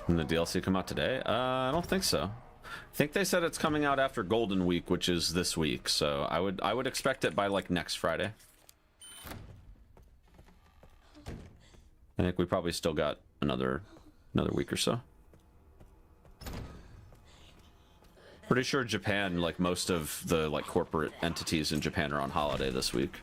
When the DLC come out today? I don't think so. I think they said it's coming out after Golden Week, which is this week. So I would expect it by like next Friday. I think we probably still got another week or so. Pretty sure Japan, like most of the like corporate entities in Japan, are on holiday this week.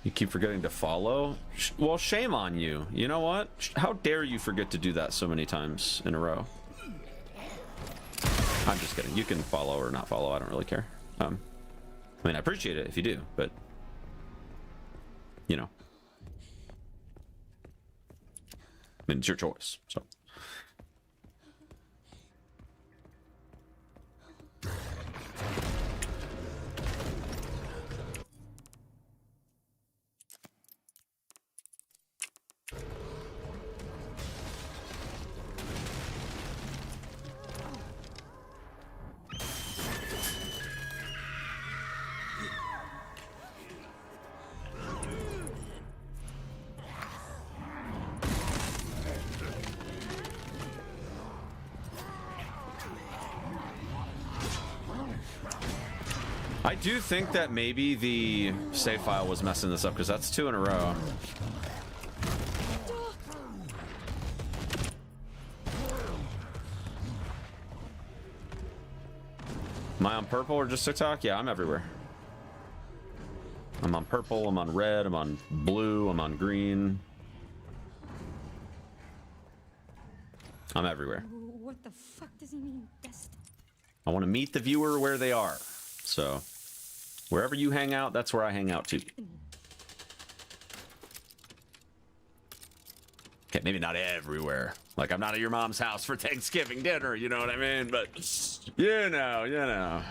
You keep forgetting to follow? Well, shame on you. You know what? How dare you forget to do that so many times in a row? I'm just kidding. You can follow or not follow. I don't really care. I mean, I appreciate it if you do, but you know, I mean, it's your choice. So. I do think that maybe the save file was messing this up because that's 2 in a row. Am I on purple or just TikTok? Yeah, I'm everywhere. I'm on purple, I'm on red, I'm on blue, I'm on green. I'm everywhere. What the fuck does he mean, best? I want to meet the viewer where they are. So, wherever you hang out, that's where I hang out too. Okay, maybe not everywhere. Like, I'm not at your mom's house for Thanksgiving dinner, you know what I mean? But, you know, you know.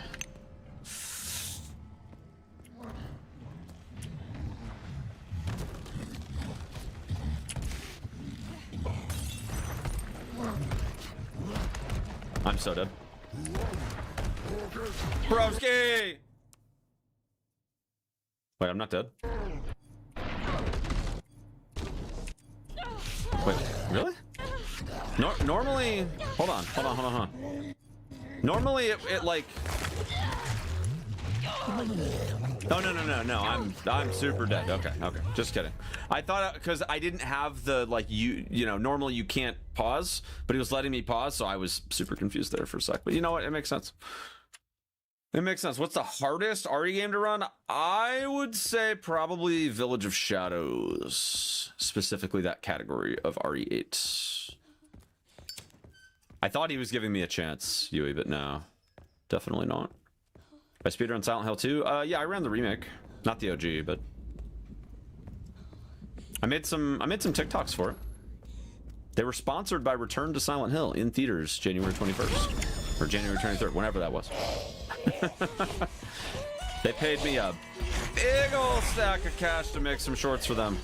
I'm so dead. Broski! Wait, I'm not dead. Wait, really? Normally, hold on. Normally, it like. No. I'm super dead. Okay. Just kidding. I thought because I didn't have the like you know normally you can't pause, but he was letting me pause, so I was super confused there for a sec. But you know what? It makes sense. It makes sense. What's the hardest RE game to run? I would say probably Village of Shadows, specifically that category of RE8. I thought he was giving me a chance, Yui, but no, definitely not. I speedrun Silent Hill 2. Yeah, I ran the remake, not the OG, but I made some TikToks for it. They were sponsored by Return to Silent Hill in theaters January 21st or January 23rd, whenever that was. They paid me a big old stack of cash to make some shorts for them.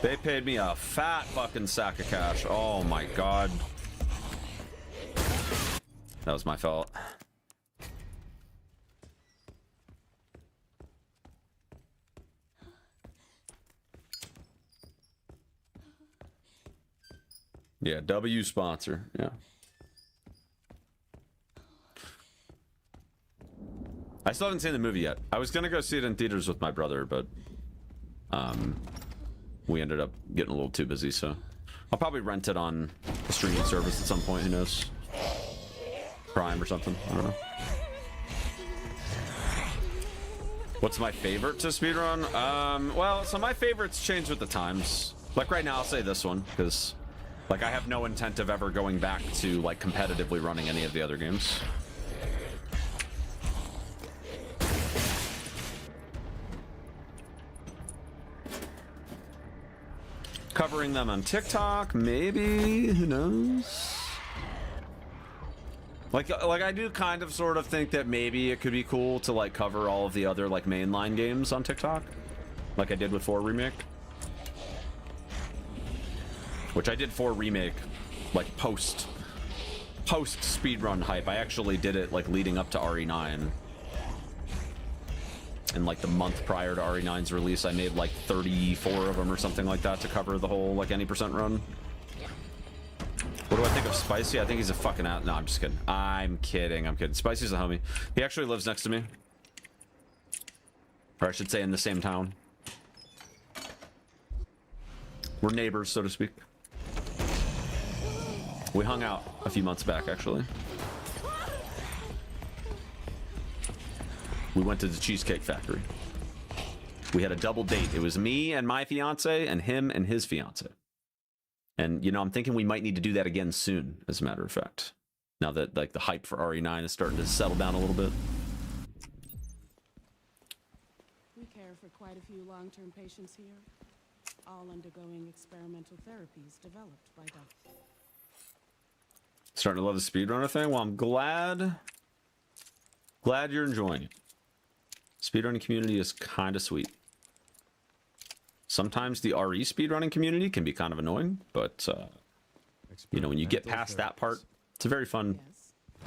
They paid me a fat fucking sack of cash. Oh my god. That was my fault. Yeah, W sponsor. Yeah. I still haven't seen the movie yet. I was gonna go see it in theaters with my brother, but we ended up getting a little too busy, so I'll probably rent it on a streaming service at some point. Who knows? Prime or something. I don't know. What's my favorite to speedrun? Well, so my favorites change with the times. Like right now, I'll say this one because, like, I have no intent of ever going back to like competitively running any of the other games. Covering them on TikTok, maybe, who knows? Like I do kind of sort of think that maybe it could be cool to like cover all of the other like mainline games on TikTok, like I did with 4 Remake. Which I did 4 Remake, like post speedrun hype. I actually did it like leading up to RE9. And like the month prior to RE9's release, I made like 34 of them or something like that to cover the whole like any percent run. What do I think of Spicy? I think he's a fucking out. No, I'm just kidding. I'm kidding. Spicy's a homie. He actually lives next to me. Or I should say in the same town. We're neighbors, so to speak. We hung out a few months back, actually. We went to the Cheesecake Factory. We had a double date. It was me and my fiance and him and his fiance. And, you know, I'm thinking we might need to do that again soon, as a matter of fact. Now that, like, the hype for RE9 is starting to settle down a little bit. We care for quite a few long-term patients here, all undergoing experimental therapies developed by doctors. Starting to love the speedrunner thing? Well, I'm glad you're enjoying it. Speedrunning community is kind of sweet. Sometimes the RE speedrunning community can be kind of annoying, but you know, when you get past that part, it's a very fun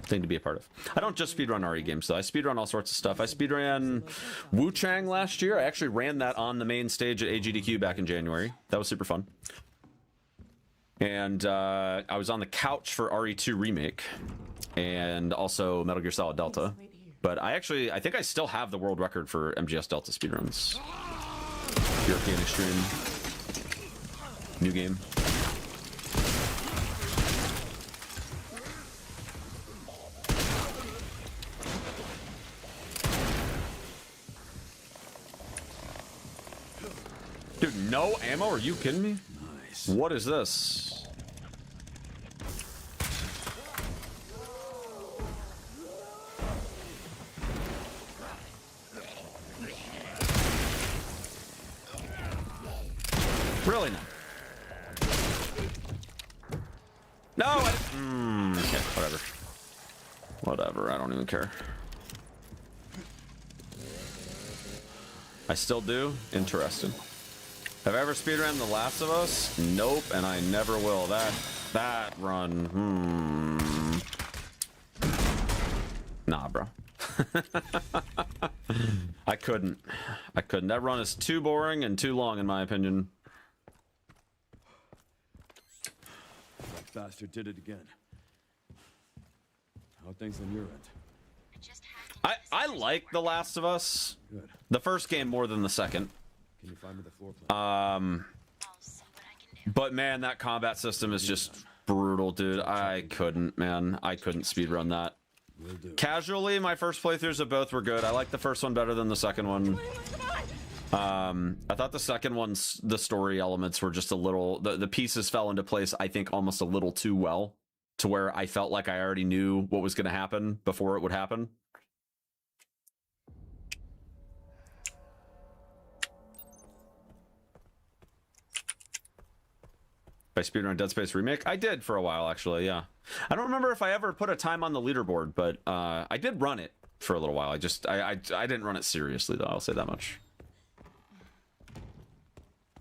thing to be a part of. I don't just speedrun RE games though. I speedrun all sorts of stuff. I speedran Wu Chang last year. I actually ran that on the main stage at AGDQ back in January. That was super fun. And I was on the couch for RE2 Remake and also Metal Gear Solid Delta. But I think I still have the world record for MGS Delta speedruns. European Extreme. New game. Dude, no ammo? Are you kidding me? Nice. What is this? Really not. No, okay, whatever. Whatever, I don't even care. I still do? Interesting. Have I ever speedrun The Last of Us? Nope, and I never will. That run, Nah, bro. I couldn't. That run is too boring and too long, in my opinion. That bastard did it again. How are things on your end? I like The Last of Us. Good. The first game more than the second. Can you find me the floor plan? But man, that combat system is just brutal, dude. I couldn't speedrun that. Will do. Casually, my first playthroughs of both were good. I like the first one better than the second one. I thought the second one's the story elements were just a little, the pieces fell into place, I think, almost a little too well, to where I felt like I already knew what was going to happen before it would happen. I speedrun Dead Space Remake? I did for a while, actually, yeah. I don't remember if I ever put a time on the leaderboard, but I did run it for a little while. I didn't run it seriously, though, I'll say that much.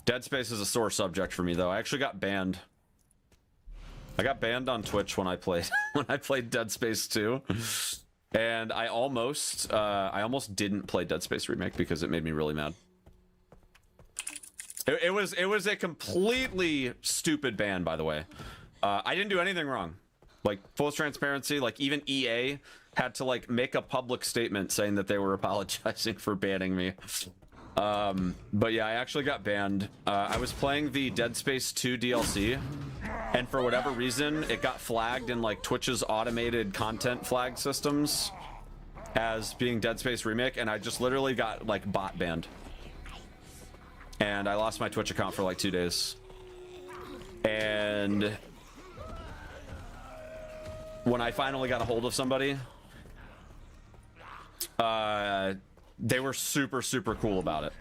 Dead Space is a sore subject for me, though. I actually got banned. I got banned on Twitch when I played Dead Space 2. And I almost didn't play Dead Space Remake because it made me really mad. It was a completely stupid ban, by the way. I didn't do anything wrong. Like, full transparency, like, even EA had to, like, make a public statement saying that they were apologizing for banning me. But yeah, I actually got banned. I was playing the Dead Space 2 DLC, and for whatever reason, it got flagged in, like, Twitch's automated content flag systems as being Dead Space Remake, and I just literally got, like, bot banned. And I lost my Twitch account for like 2 days. And when I finally got a hold of somebody, they were super, super cool about it.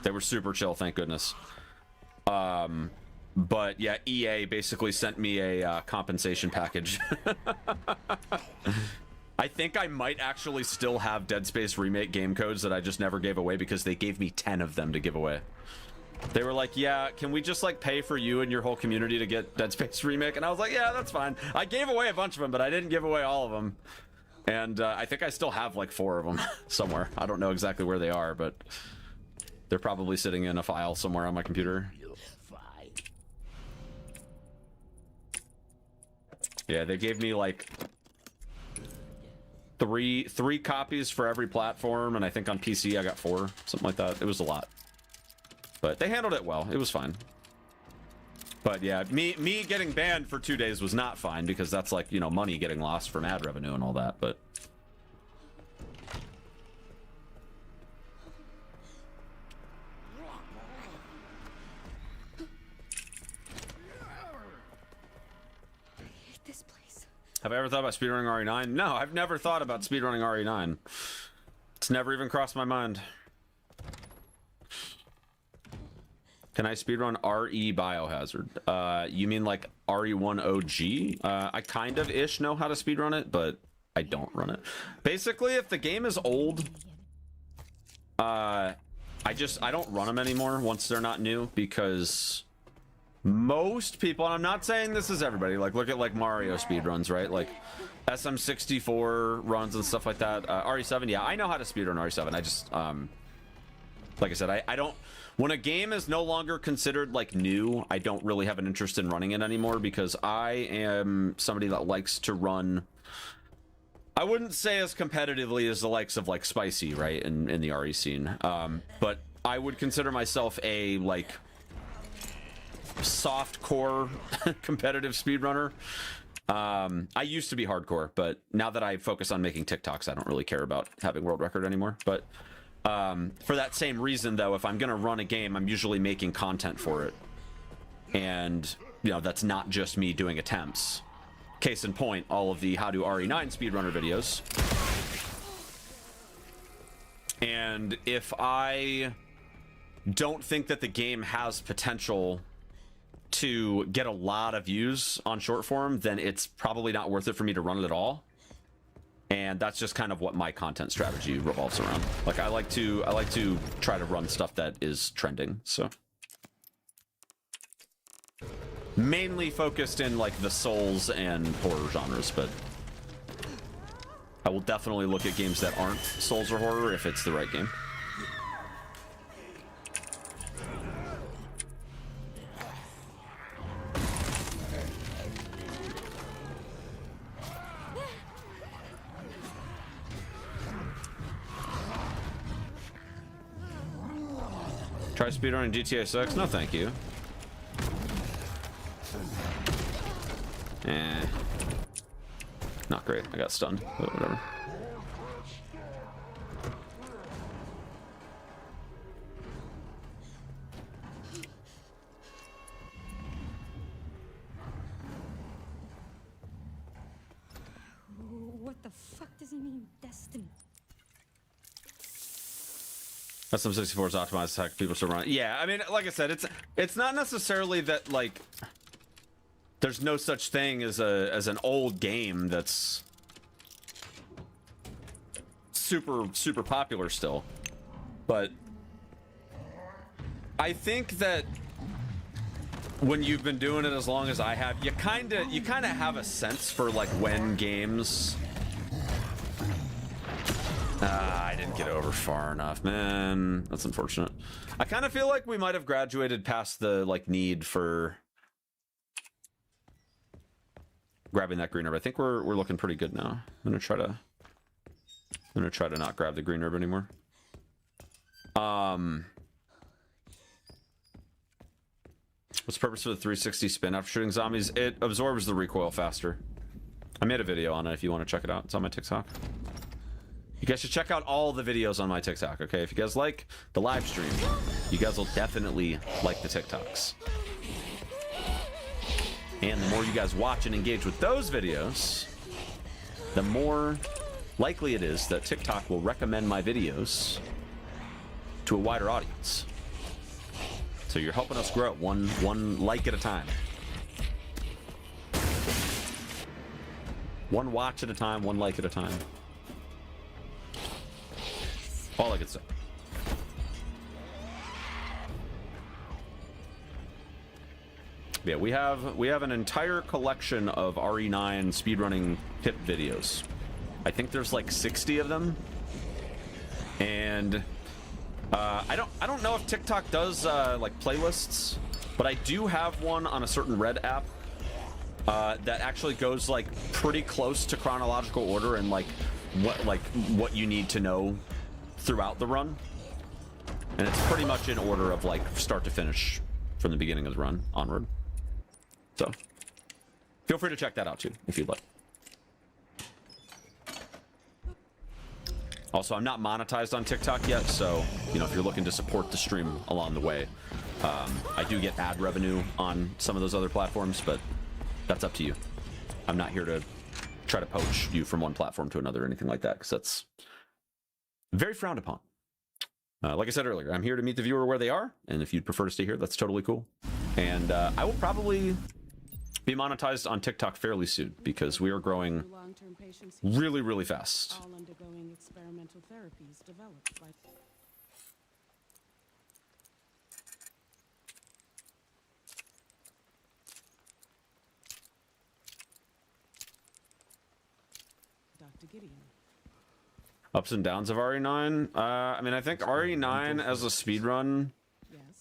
They were super chill, thank goodness. But yeah, EA basically sent me a compensation package. I think I might actually still have Dead Space Remake game codes that I just never gave away because they gave me 10 of them to give away. They were like, yeah, can we just like pay for you and your whole community to get Dead Space Remake? And I was like, yeah, that's fine. I gave away a bunch of them, but I didn't give away all of them. And I think I still have like 4 of them somewhere. I don't know exactly where they are, but they're probably sitting in a file somewhere on my computer. Yeah, they gave me like three copies for every platform, and I think on PC I got 4, something like that. It was a lot. But they handled it well. It was fine. But yeah, me getting banned for 2 days was not fine because that's like, you know, money getting lost from ad revenue and all that, but... I hate this place. Have I ever thought about speedrunning RE9? No, I've never thought about speedrunning RE9. It's never even crossed my mind. Can I speedrun RE Biohazard? You mean like RE1OG? I kind of ish know how to speedrun it, but I don't run it. Basically, if the game is old, I don't run them anymore once they're not new, because most people, and I'm not saying this is everybody, like look at like Mario speedruns, right? Like SM64 runs and stuff like that. RE7, yeah, I know how to speedrun RE7. I just, like I said, I don't... when a game is no longer considered like new, I don't really have an interest in running it anymore, because I am somebody that likes to run, I wouldn't say as competitively as the likes of like Spicy, right, in the RE scene, but I would consider myself a like soft core competitive speedrunner. I used to be hardcore, but now that I focus on making TikToks, I don't really care about having world record anymore. But for that same reason, though, if I'm gonna run a game, I'm usually making content for it, and you know, that's not just me doing attempts. Case in point, all of the how to RE9 speedrunner videos. And if I don't think that the game has potential to get a lot of views on short form, then it's probably not worth it for me to run it at all. And that's just kind of what my content strategy revolves around. Like I like to try to run stuff that is trending. So mainly focused in like the Souls and horror genres, but I will definitely look at games that aren't Souls or horror if it's the right game. Try speedrunning GTA 6? No, thank you. Not great. I got stunned, but whatever. What the fuck does he mean, Destiny? SM64 is optimized to hack people still run. Yeah, I mean, like I said, it's not necessarily that like there's no such thing as an old game that's super popular still, but I think that when you've been doing it as long as I have, you kind of have a sense for like when games. I didn't get over far enough, man. That's unfortunate. I kind of feel like we might have graduated past the like need for grabbing that green herb. I think we're looking pretty good now. I'm gonna try to not grab the green herb anymore. What's the purpose for the 360 spin after shooting zombies? It absorbs the recoil faster. I made a video on it if you want to check it out. It's on my TikTok. You guys should check out all the videos on my TikTok, okay? If you guys like the live stream, you guys will definitely like the TikToks. And the more you guys watch and engage with those videos, the more likely it is that TikTok will recommend my videos to a wider audience. So you're helping us grow one like at a time. One watch at a time, one like at a time. All I could say. Yeah, we have an entire collection of RE9 speedrunning tip videos. I think there's like 60 of them, and I don't know if TikTok does like playlists, but I do have one on a certain Red app that actually goes like pretty close to chronological order and like what you need to know throughout the run, and it's pretty much in order of like start to finish from the beginning of the run onward. So feel free to check that out too if you'd like. Also, I'm not monetized on TikTok yet, so you know, if you're looking to support the stream along the way, I do get ad revenue on some of those other platforms, but that's up to you. I'm not here to try to poach you from one platform to another or anything like that, because that's very frowned upon. Like I said earlier, I'm here to meet the viewer where they are, and if you'd prefer to stay here, that's totally cool. And I will probably be monetized on TikTok fairly soon, because we are growing really fast. All undergoing experimental therapies developed by Dr. Gideon. Ups and downs of RE9. I mean, I think RE9 as a speedrun Yes.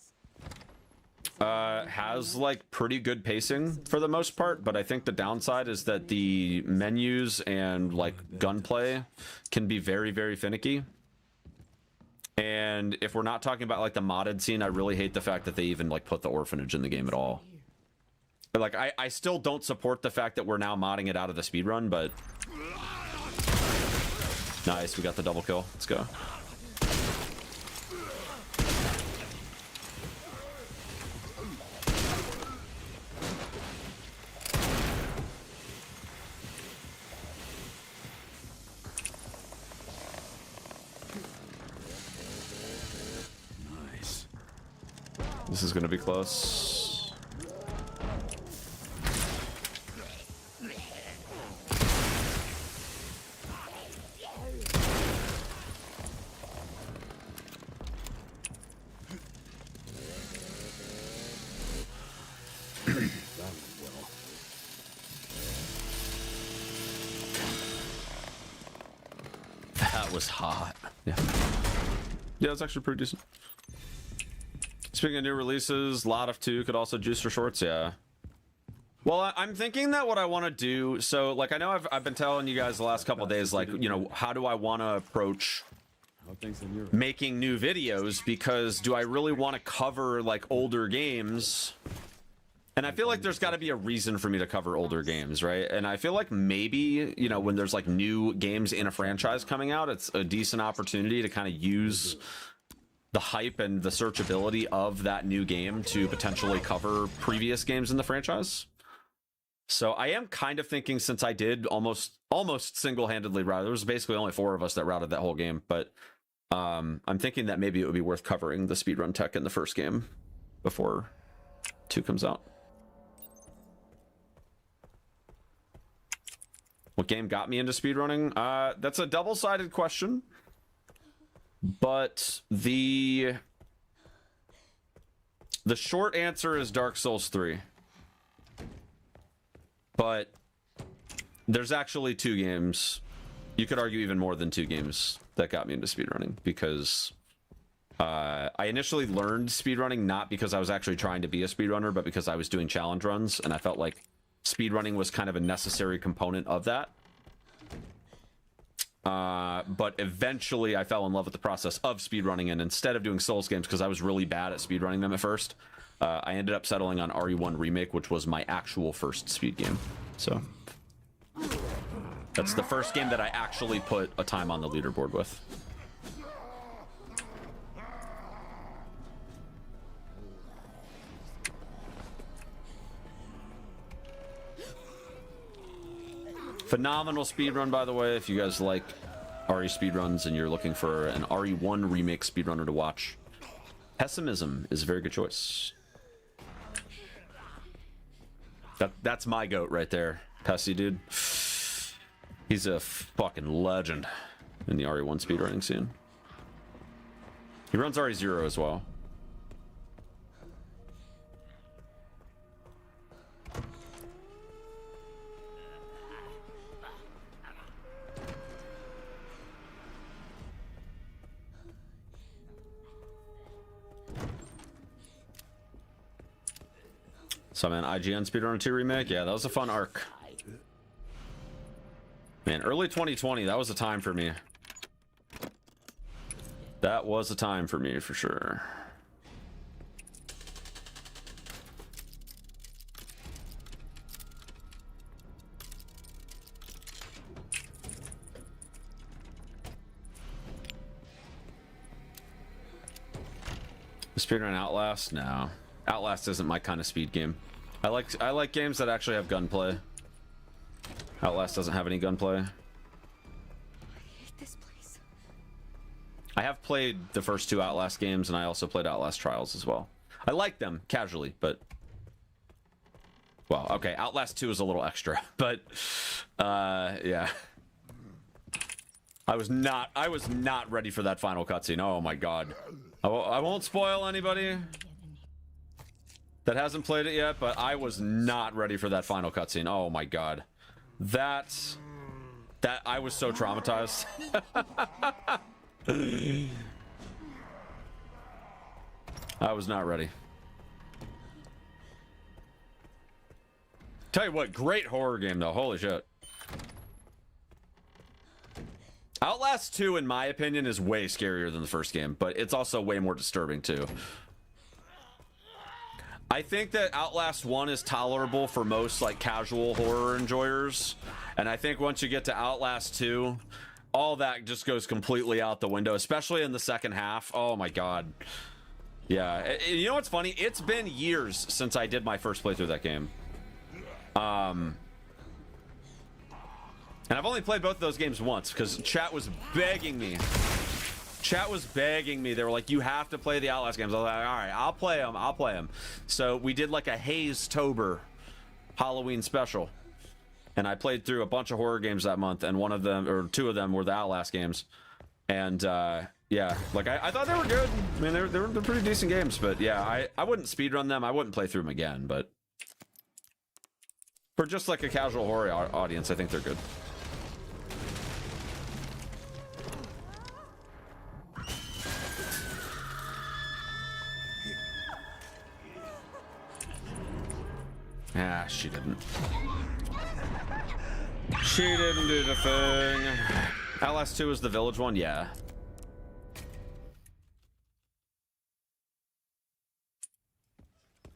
has like pretty good pacing for the most part, but I think the downside is that the menus and like gunplay can be very, very finicky. And if we're not talking about like the modded scene, I really hate the fact that they even like put the orphanage in the game at all. But, like I still don't support the fact that we're now modding it out of the speedrun, but nice, we got the double kill. Let's go. This is going to be close. That was hot. Yeah. Yeah, it's actually pretty decent. Speaking of new releases, Lot of 2 could also juice for shorts, yeah. Well, I'm thinking that what I want to do, so, like, I know I've been telling you guys the last couple of days, like, you know, how do I want to approach making new videos, because do I really want to cover, like, older games? And I feel like there's got to be a reason for me to cover older games, right? And I feel like maybe, you know, when there's, like, new games in a franchise coming out, it's a decent opportunity to kind of use the hype and the searchability of that new game to potentially cover previous games in the franchise. So I am kind of thinking, since I did almost single-handedly route, there was basically only 4 of us that routed that whole game, but I'm thinking that maybe it would be worth covering the speedrun tech in the first game before 2 comes out. What game got me into speedrunning? That's a double-sided question. But the short answer is Dark Souls 3. But there's actually 2 games. You could argue even more than 2 games that got me into speedrunning, because I initially learned speedrunning not because I was actually trying to be a speedrunner, but because I was doing challenge runs, and I felt like speedrunning was kind of a necessary component of that. But eventually I fell in love with the process of speedrunning, and instead of doing Souls games, because I was really bad at speedrunning them at first, I ended up settling on RE1 Remake, which was my actual first speed game. So that's the first game that I actually put a time on the leaderboard with. Phenomenal speedrun, by the way, if you guys like RE speedruns and you're looking for an RE1 Remake speedrunner to watch. Pessimism is a very good choice. That's my goat right there. Pessy, dude. He's a fucking legend in the RE1 speedrunning scene. He runs RE0 as well. So, man, IGN Speedrunner 2 Remake? Yeah, that was a fun arc. Man, early 2020, that was a time for me. That was a time for me, for sure. Speedrun Outlast? No. Outlast isn't my kind of speed game. I like games that actually have gunplay. Outlast doesn't have any gunplay. I hate this place. I have played the first 2 Outlast games, and I also played Outlast Trials as well. I like them casually, but well, okay, Outlast 2 is a little extra, but yeah. I was not ready for that final cutscene. Oh my god. I won't spoil anybody that hasn't played it yet, but I was not ready for that final cutscene. Oh my god. That I was so traumatized. I was not ready. Tell you what, great horror game though. Holy shit. Outlast 2, in my opinion, is way scarier than the first game, but it's also way more disturbing too. I think that Outlast 1 is tolerable for most like casual horror enjoyers, and I think once you get to Outlast 2, all that just goes completely out the window, especially in the second half. Oh my god. Yeah, you know what's funny? It's been years since I did my first playthrough of that game. And I've only played both of those games once because chat was begging me. Chat was begging me. They were like, you have to play the Outlast games. I was like, all right, I'll play them. I'll play them. So we did like a Haze-tober Halloween special. And I played through a bunch of horror games that month. And one of them, or two of them, were the Outlast games. And yeah, like I thought they were good. I mean, they're pretty decent games. But yeah, I wouldn't speedrun them. I wouldn't play through them again. But for just like a casual horror audience, I think they're good. Ah, she didn't. She didn't do the thing. Outlast 2 is the village one? Yeah.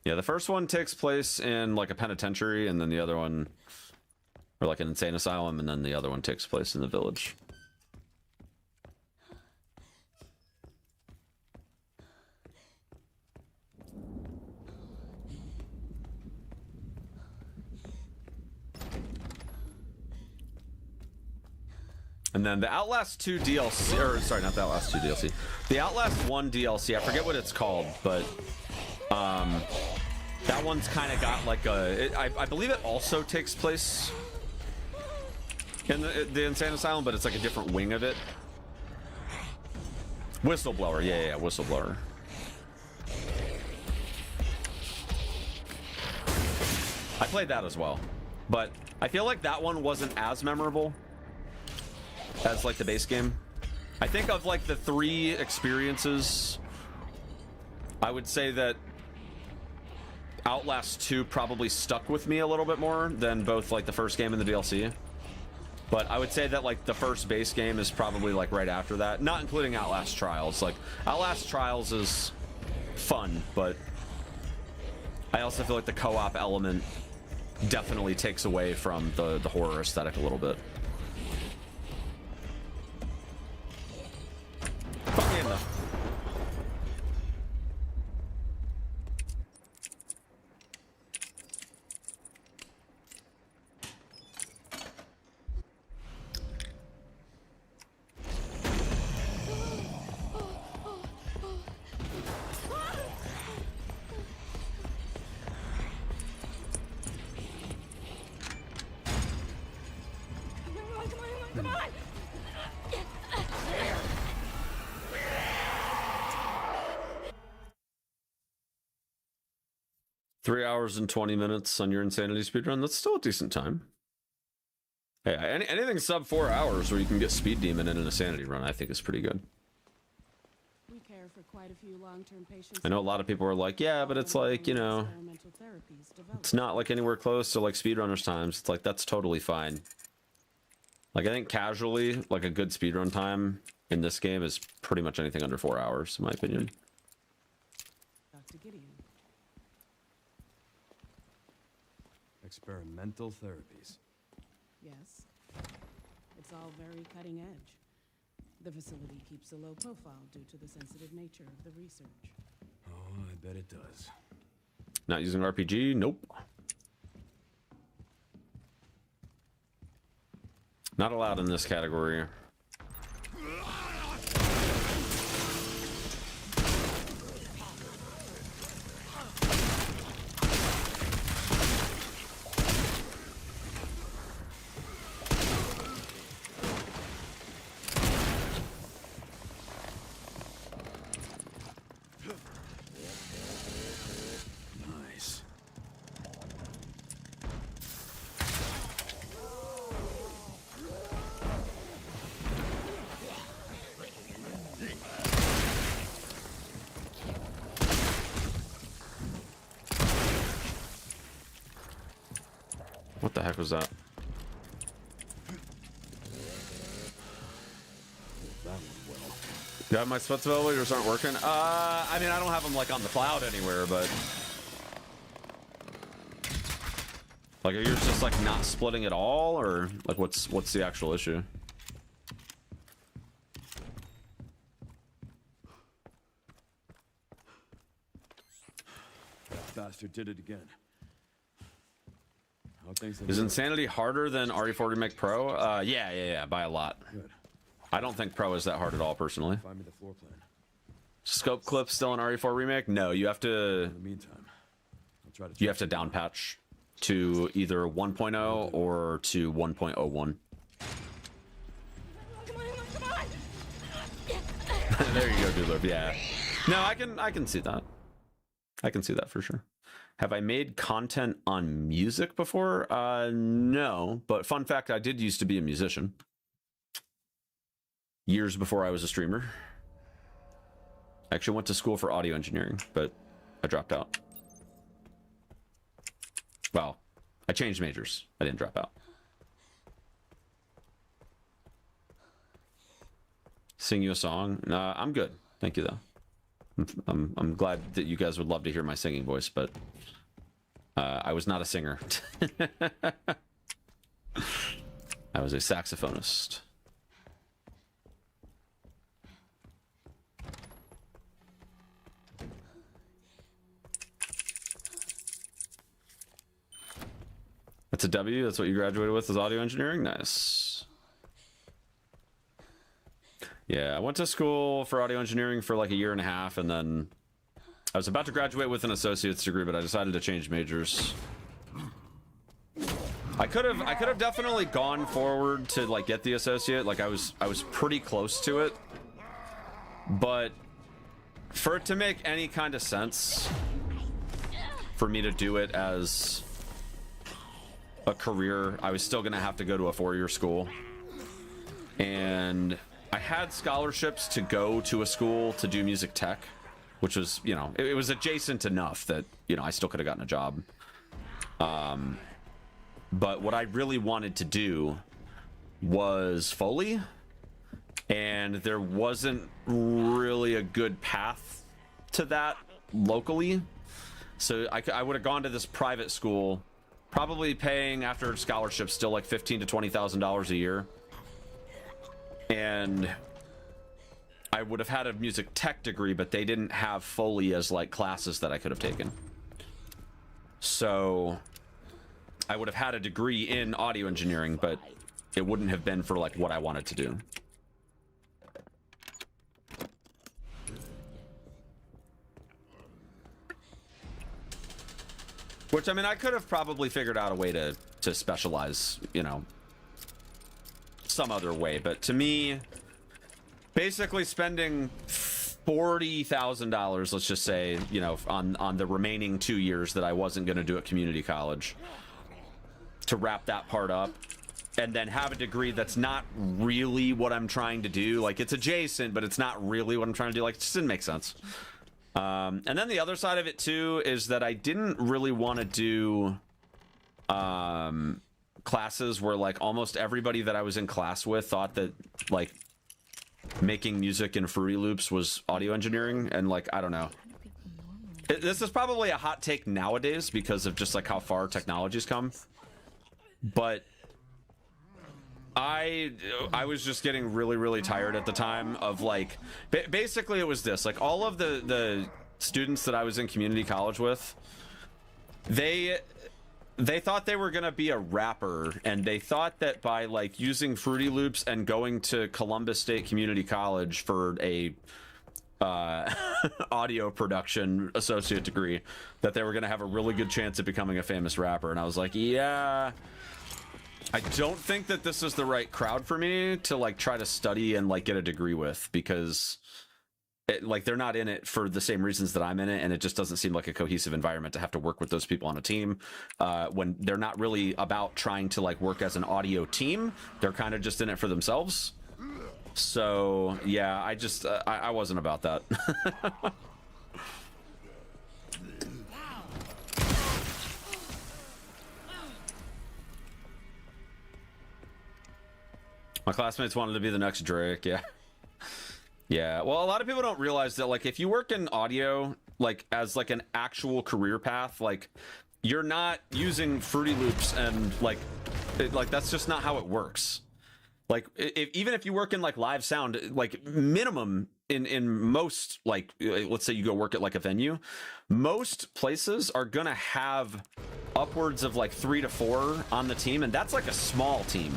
Yeah, the first one takes place in like a penitentiary, and then the other one, or like an insane asylum, and then the other one takes place in the village. And then the Outlast 2 DLC, or sorry, not the Outlast 2 DLC. The Outlast 1 DLC, I forget what it's called, but that one's kind of got like a, I believe it also takes place in the insane asylum, but it's like a different wing of it. Whistleblower, yeah, Whistleblower. I played that as well, but I feel like that one wasn't as memorable as like the base game. I think of like the 3 experiences, I would say that Outlast 2 probably stuck with me a little bit more than both like the first game and the DLC. But I would say that like the first base game is probably like right after that, not including Outlast Trials. Like Outlast Trials is fun, but I also feel like the co-op element definitely takes away from the horror aesthetic a little bit. Fun game though. Come on! 3 hours and 20 minutes on your insanity speedrun. That's still a decent time. Hey, anything sub 4 hours where you can get Speed Demon in an insanity run, I think is pretty good. We care for quite a few long-term patients. I know a lot of people are like, yeah, but it's like, you know, it's not like anywhere close to like speedrunners times. It's like, that's totally fine. Like, I think casually, like a good speedrun time in this game is pretty much anything under 4 hours, in my opinion. Dr. Gideon. Experimental therapies. Yes. It's all very cutting edge. The facility keeps a low profile due to the sensitive nature of the research. Oh, I bet it does. Not using RPG? Nope. Not allowed in this category. Nice. heck was that? That one well. Do I have my sweat ventilators aren't working? I mean, I don't have them like on the cloud anywhere, but like, are yours just like not splitting at all, or like what's the actual issue? That bastard did it again. How things Is Insanity harder than RE4 Remake Pro? Yeah, by a lot. Good. I don't think Pro is that hard at all, personally. Find me the floor plan. Scope clip still in RE4 Remake? No, you have to. In the meantime, I'll try to. You have to down patch to either 1.0 or to 1.01. Come on, come on! There you go, Doodler. Yeah. No, I can see that. I can see that for sure. Have I made content on music before? No, but fun fact, I did used to be a musician. Years before I was a streamer. I actually went to school for audio engineering, but I dropped out. Well, I changed majors. I didn't drop out. Sing you a song? No, I'm good. Thank you, though. I'm glad that you guys would love to hear my singing voice, but I was not a singer. I was a saxophonist. That's a W? That's what you graduated with, is audio engineering? Nice. Yeah, I went to school for audio engineering for like a year and a half, and then I was about to graduate with an associate's degree, but I decided to change majors. I could have definitely gone forward to like get the associate. Like I was pretty close to it, but for it to make any kind of sense for me to do it as a career, I was still gonna have to go to a 4-year school, and I had scholarships to go to a school to do music tech, which was, you know, it was adjacent enough that, you know, I still could have gotten a job. But what I really wanted to do was Foley, and there wasn't really a good path to that locally. So I would have gone to this private school, probably paying after scholarships still like $15,000 to $20,000 a year. And I would have had a music tech degree, but they didn't have Foley as like classes that I could have taken. So I would have had a degree in audio engineering, but it wouldn't have been for like what I wanted to do. Which, I mean, I could have probably figured out a way to specialize, you know, some other way. But to me, basically spending $40,000, let's just say, you know, on the remaining 2 years that I wasn't going to do at community college, to wrap that part up, and then have a degree that's not really what I'm trying to do. Like, it's adjacent, but it's not really what I'm trying to do. Like, it just didn't make sense. And then the other side of it too is that I didn't really want to do classes where like almost everybody that I was in class with thought that like making music in Fruity Loops was audio engineering, and like, I don't know. This is probably a hot take nowadays because of just like how far technology's come, but I was just getting really tired at the time of like, basically it was this, like all of the students that I was in community college with, they thought they were gonna be a rapper, and they thought that by like using Fruity Loops and going to Columbus State Community College for a audio production associate degree, that they were gonna have a really good chance at becoming a famous rapper. And I was like, yeah, I don't think that this is the right crowd for me to like try to study and like get a degree with, because like they're not in it for the same reasons that I'm in it, and it just doesn't seem like a cohesive environment to have to work with those people on a team when they're not really about trying to like work as an audio team. They're kind of just in it for themselves. So yeah, I just I wasn't about that. My classmates wanted to be the next Drake. Yeah. Yeah. Well, a lot of people don't realize that, like, if you work in audio, like, as like an actual career path, like, you're not using Fruity Loops and like that's just not how it works. Like, even if you work in like live sound, like minimum in most, like, let's say you go work at like a venue, most places are gonna have upwards of like 3 to 4 on the team, and that's like a small team.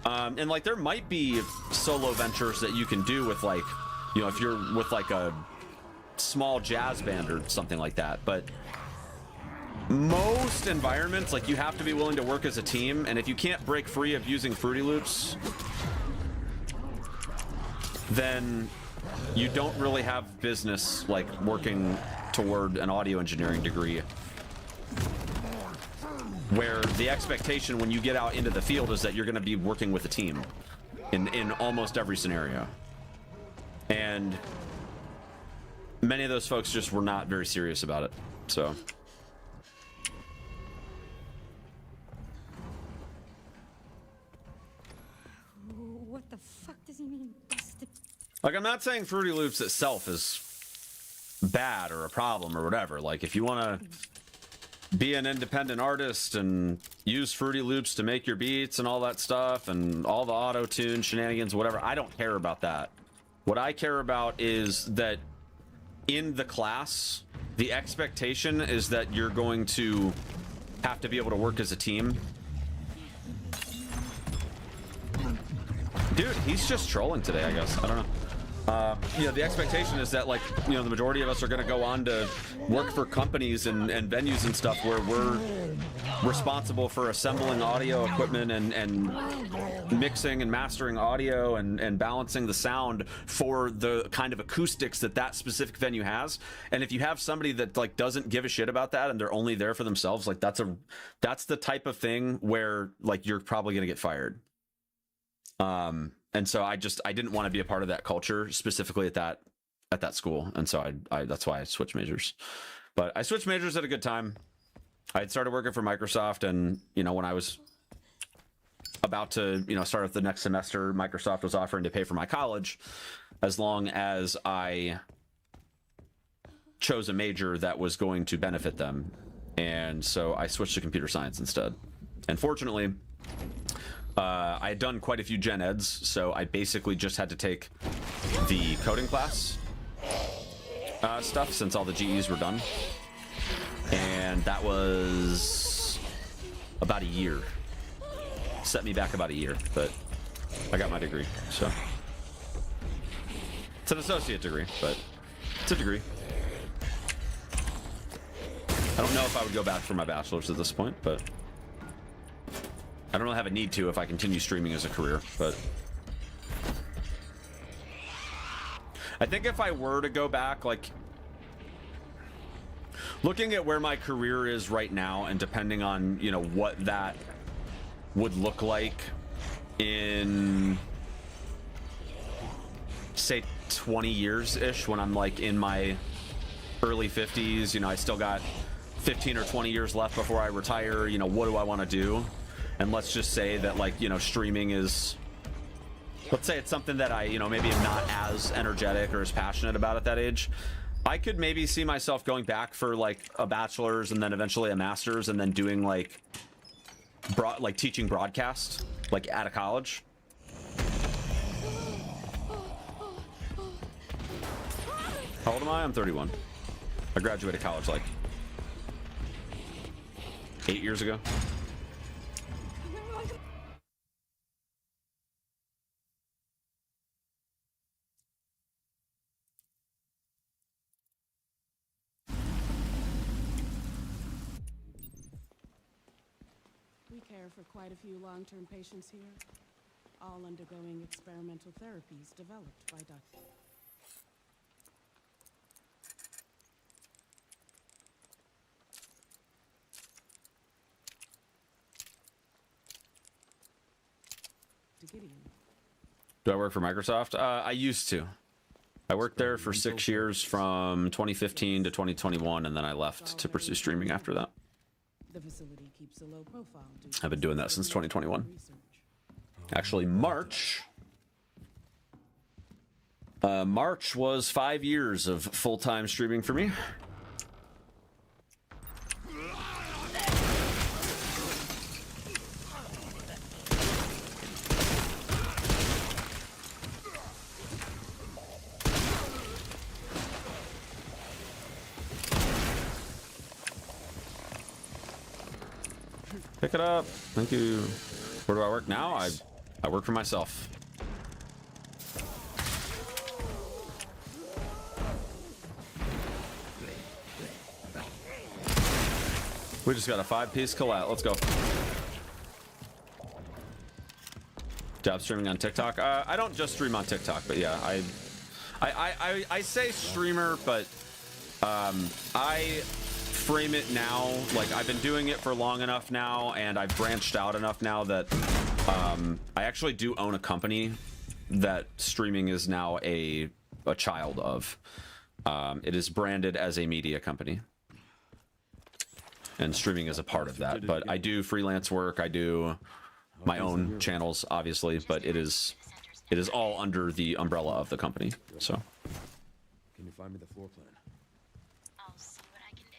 And like there might be solo ventures that you can do with, like, you know, if you're with like a small jazz band or something like that, but most environments, like, you have to be willing to work as a team, and if you can't break free of using Fruity Loops, then you don't really have business like working toward an audio engineering degree, where the expectation when you get out into the field is that you're going to be working with a team in almost every scenario. And many of those folks just were not very serious about it. So What the fuck does he mean, busted? like, I'm not saying Fruity Loops itself is bad or a problem or whatever. Like, if you want to be an independent artist and use Fruity Loops to make your beats and all that stuff and all the auto-tune shenanigans, whatever, I don't care about that. What I care about is that in the class, the expectation is that you're going to have to be able to work as a team. Dude, he's just trolling today, I guess. I don't know. You know, the expectation is that, like, you know, the majority of us are going to go on to work for companies and venues and stuff where we're responsible for assembling audio equipment and mixing and mastering audio and balancing the sound for the kind of acoustics that that specific venue has. And if you have somebody that, like, doesn't give a shit about that and they're only there for themselves, like, that's the type of thing where, like, you're probably going to get fired. And so I didn't want to be a part of that culture, specifically at that school. And so I that's why I switched majors. But I switched majors at a good time. I had started working for Microsoft, and, you know, when I was about to, you know, start the next semester, Microsoft was offering to pay for my college as long as I chose a major that was going to benefit them. And so I switched to computer science instead. And fortunately, I had done quite a few gen eds, so I basically just had to take the coding class stuff since all the GEs were done. And that was about a year. Set me back about a year, but I got my degree, so. It's an associate degree, but it's a degree. I don't know if I would go back for my bachelor's at this point, but I don't really have a need to if I continue streaming as a career, but I think if I were to go back, like, looking at where my career is right now and depending on, you know, what that would look like in, say, 20 years-ish, when I'm, like, in my early 50s, you know, I still got 15 or 20 years left before I retire, you know, what do I want to do? And let's just say that, like, you know, streaming is, let's say it's something that I, you know, maybe am not as energetic or as passionate about at that age. I could maybe see myself going back for, like, a bachelor's and then eventually a master's and then doing, like, teaching broadcast, like, at a college. How old am I? I'm 31. I graduated college, like, 8 years ago. We care for quite a few long-term patients here, all undergoing experimental therapies developed by Dr. Gideon. Do I work for Microsoft? I used to. I worked there for 6 years from 2015 to 2021, and then I left to pursue streaming after that. The facility keeps a low profile due I've been doing that since 2021. research. Actually, March. March was 5 years of full-time streaming for me. Pick it up. Thank you. Where do I work now? I work for myself. We just got a 5-piece collat. Let's go. Job streaming on TikTok. I don't just stream on TikTok, but yeah, I say streamer, but I frame it now like I've been doing it for long enough now, and I've branched out enough now that I actually do own a company that streaming is now a child of. It is branded as a media company, and streaming is a part of that. But I do freelance work. I do my own channels, obviously, but it is all under the umbrella of the company. So, Can you find me the floor plan? I'll see what I can do.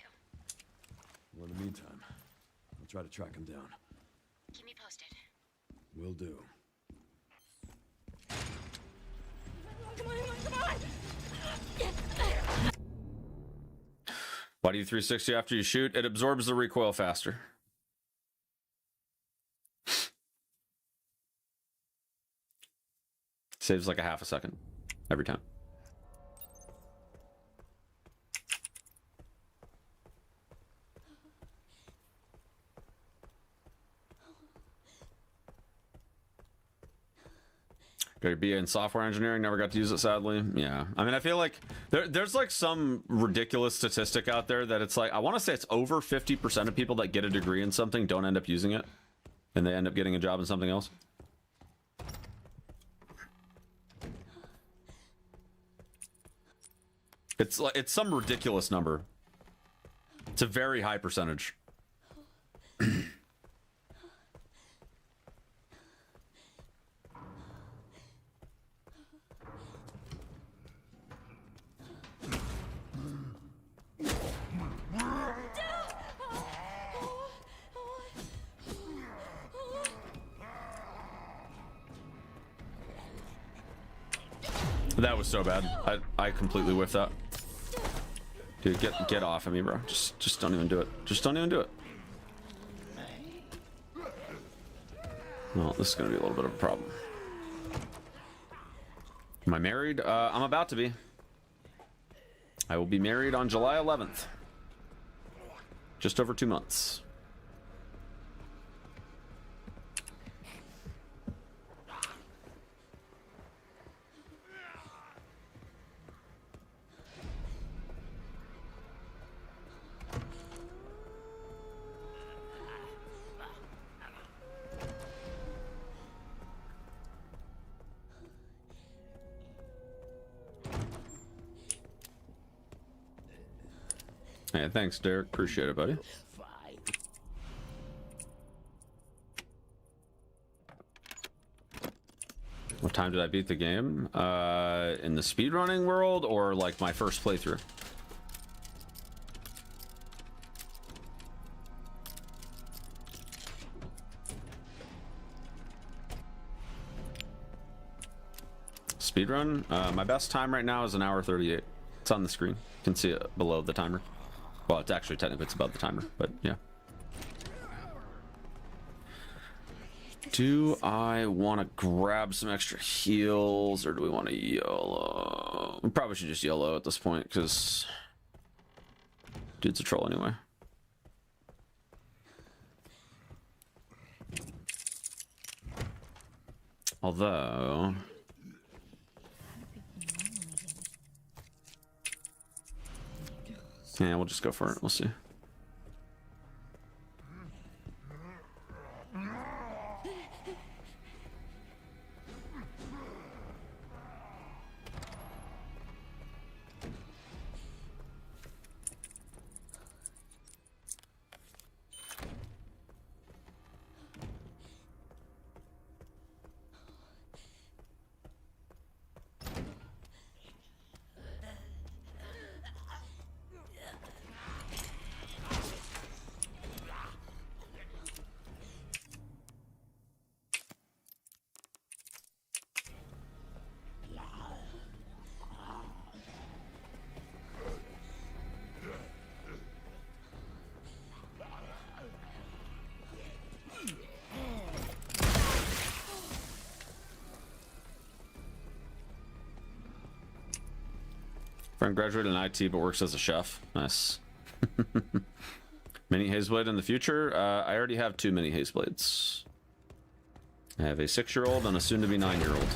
Well, in the meantime, I'll try to track him down. Keep me posted. Will do. Come on, come on! why do you 360 after you shoot? It absorbs the recoil faster. Saves like a half a second every time. Got your BA in software engineering, never got to use it, sadly. Yeah, I mean, I feel like there's like some ridiculous statistic out there that it's like, I want to say it's over 50% of people that get a degree in something don't end up using it, and they end up getting a job in something else. It's like, it's some ridiculous number. It's a very high percentage. That was so bad. I completely whiffed that. Dude, get off of me, bro. Just don't even do it. Just don't even do it. Well, this is gonna be a little bit of a problem. Am I married? I'm about to be. I will be married on July 11th. Just over 2 months. Hey, thanks, Derek. Appreciate it, buddy. What time did I beat the game? In the speedrunning world, or like my first playthrough? Speedrun? My best time right now is 1:38. It's on the screen. You can see it below the timer. Well, it's actually technically it's above the timer, but yeah. Do I want to grab some extra heals, or do we want to YOLO? We probably should just YOLO at this point, because dude's a troll anyway. Although... yeah, we'll just go for it. We'll see. Friend graduated in IT but works as a chef. Nice. Mini Hazeblade in the future? I already have 2 mini Hazeblades. I have a 6-year-old and a soon-to-be 9-year-old.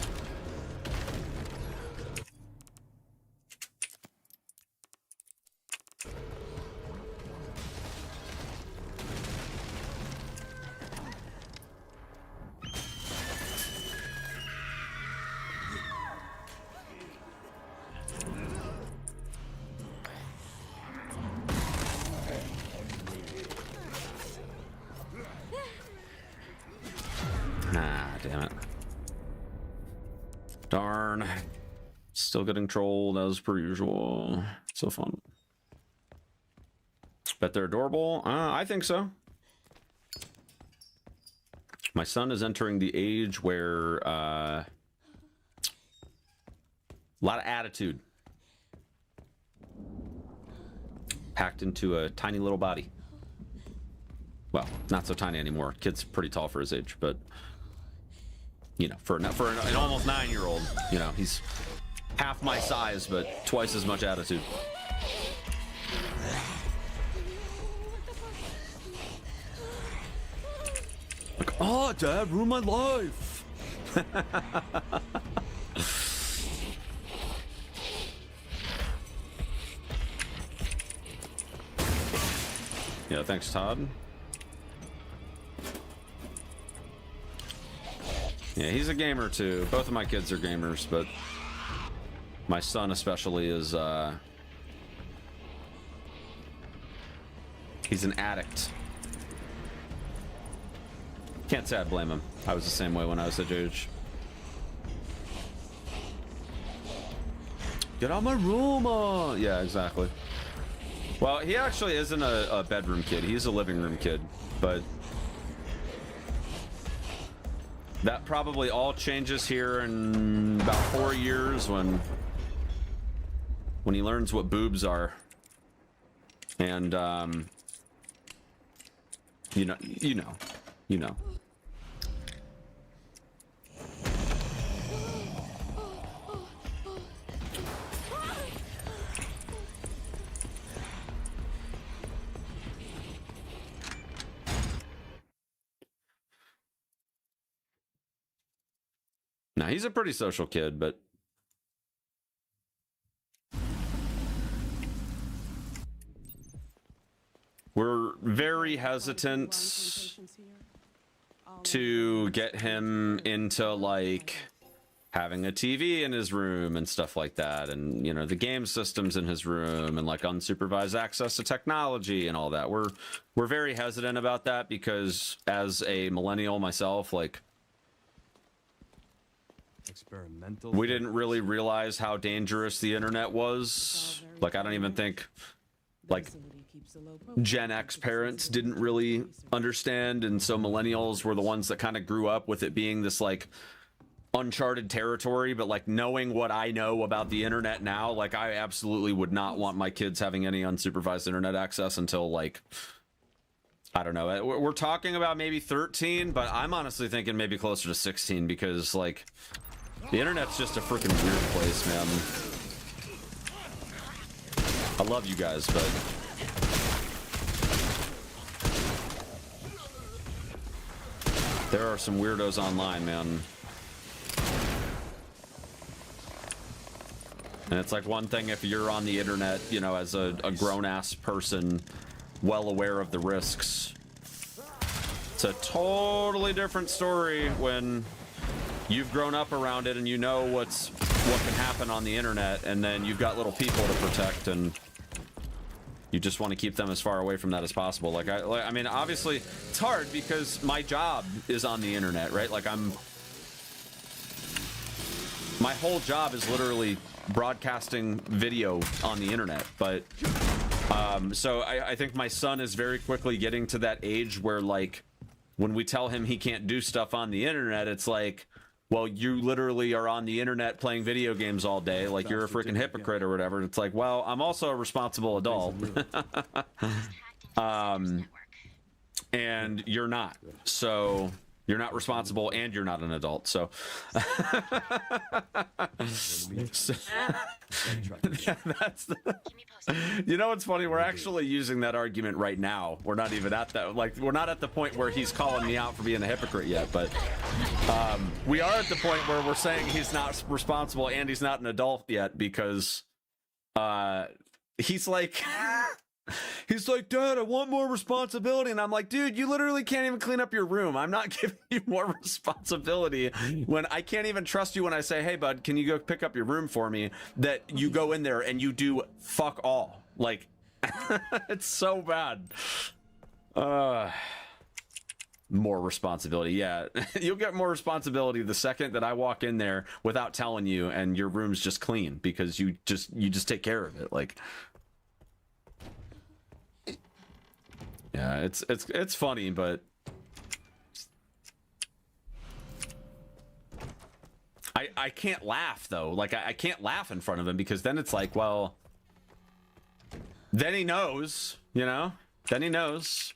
Damn it. Darn. Still getting trolled as per usual. So fun. Bet they're adorable? I think so. My son is entering the age where a lot of attitude packed into a tiny little body. Well, not so tiny anymore. Kid's pretty tall for his age, but you know, for an almost 9-year-old, you know, he's half my size, but twice as much attitude. Like, oh, Dad, ruined my life. Yeah, thanks, Todd. Yeah, he's a gamer too. Both of my kids are gamers, but my son especially is, he's an addict. Can't say I blame him. I was the same way when I was that age. Get out of my room! Yeah, exactly. Well, he actually isn't a bedroom kid. He's a living room kid, but that probably all changes here in about 4 years when he learns what boobs are. And you know. Now, he's a pretty social kid, but we're very hesitant to get him into, like, having a TV in his room and stuff like that, and, you know, the game systems in his room and, like, unsupervised access to technology and all that. We're very hesitant about that because as a millennial myself, like, Experimental. we didn't really realize how dangerous the internet was. Like, I don't even think, like, Gen X parents didn't really understand, and so millennials were the ones that kind of grew up with it being this, like, uncharted territory. But, like, knowing what I know about the internet now, like, I absolutely would not want my kids having any unsupervised internet access until, like, I don't know. We're talking about maybe 13, but I'm honestly thinking maybe closer to 16 because, like, the internet's just a freaking weird place, man. I love you guys, but there are some weirdos online, man. And it's like one thing if you're on the internet, you know, as a grown-ass person, well aware of the risks. It's a totally different story when you've grown up around it and you know what can happen on the internet, and then you've got little people to protect, and you just want to keep them as far away from that as possible. Like I mean, obviously it's hard because my job is on the internet, right? Like my whole job is literally broadcasting video on the internet, but so I think my son is very quickly getting to that age where, like, when we tell him he can't do stuff on the internet, it's like, well, you literally are on the internet playing video games all day, like you're a freaking hypocrite or whatever. It's like, well, I'm also a responsible adult. And you're not. So You're not responsible, and you're not an adult. So, that's the. Keep me posted. You know what's funny? We're actually using that argument right now. We're not even at that. Like, we're not at the point where he's calling me out for being a hypocrite yet, but we are at the point where we're saying he's not responsible and he's not an adult yet because he's like. He's like, Dad, I want more responsibility. And I'm like, dude, you literally can't even clean up your room. I'm not giving you more responsibility when I can't even trust you when I say, hey, bud, can you go pick up your room for me? That you go in there and you do fuck all. Like, it's so bad. More responsibility. Yeah, you'll get more responsibility the second that I walk in there without telling you and your room's just clean because you just take care of it. Like, yeah, it's funny, but I can't laugh though. Like I can't laugh in front of him because then it's like, well, then he knows, you know? Then he knows.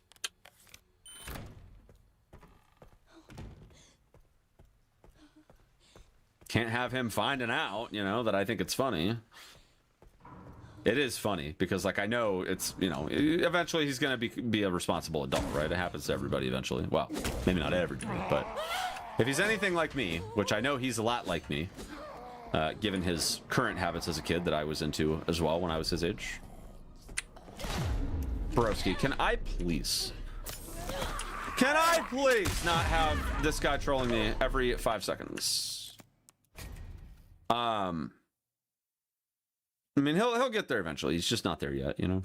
Can't have him finding out, you know, that I think it's funny. It is funny because, like, I know it's, you know, eventually he's going to be a responsible adult, right? It happens to everybody eventually. Well, maybe not everybody, but if he's anything like me, which I know he's a lot like me, given his current habits as a kid that I was into as well when I was his age. Broski, can I please not have this guy trolling me every 5 seconds? I mean, he'll get there eventually. He's just not there yet, you know?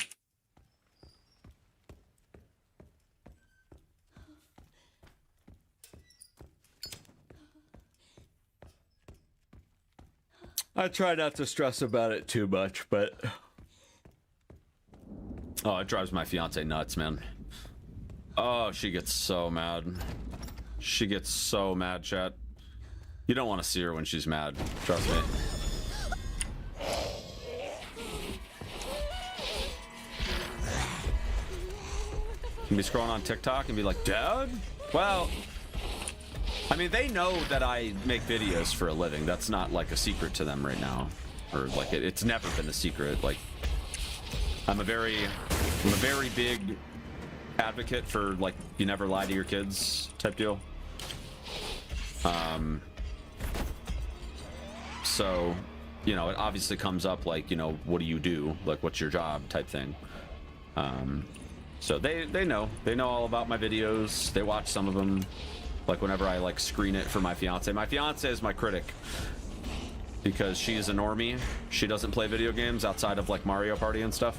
I try not to stress about it too much, but... Oh, it drives my fiance nuts, man. Oh, she gets so mad. She gets so mad, chat. You don't want to see her when she's mad. Trust me. You can be scrolling on TikTok and be like, Dad? Well, I mean, they know that I make videos for a living. That's not like a secret to them right now. Or like, it's never been a secret. Like, I'm a very big advocate for, like, you never lie to your kids type deal. So, you know, it obviously comes up like, you know, what do you do? Like, what's your job type thing. So they know all about my videos. They watch some of them. Like whenever I like screen it for my fiance. My fiance is my critic because she is a normie. She doesn't play video games outside of like Mario Party and stuff.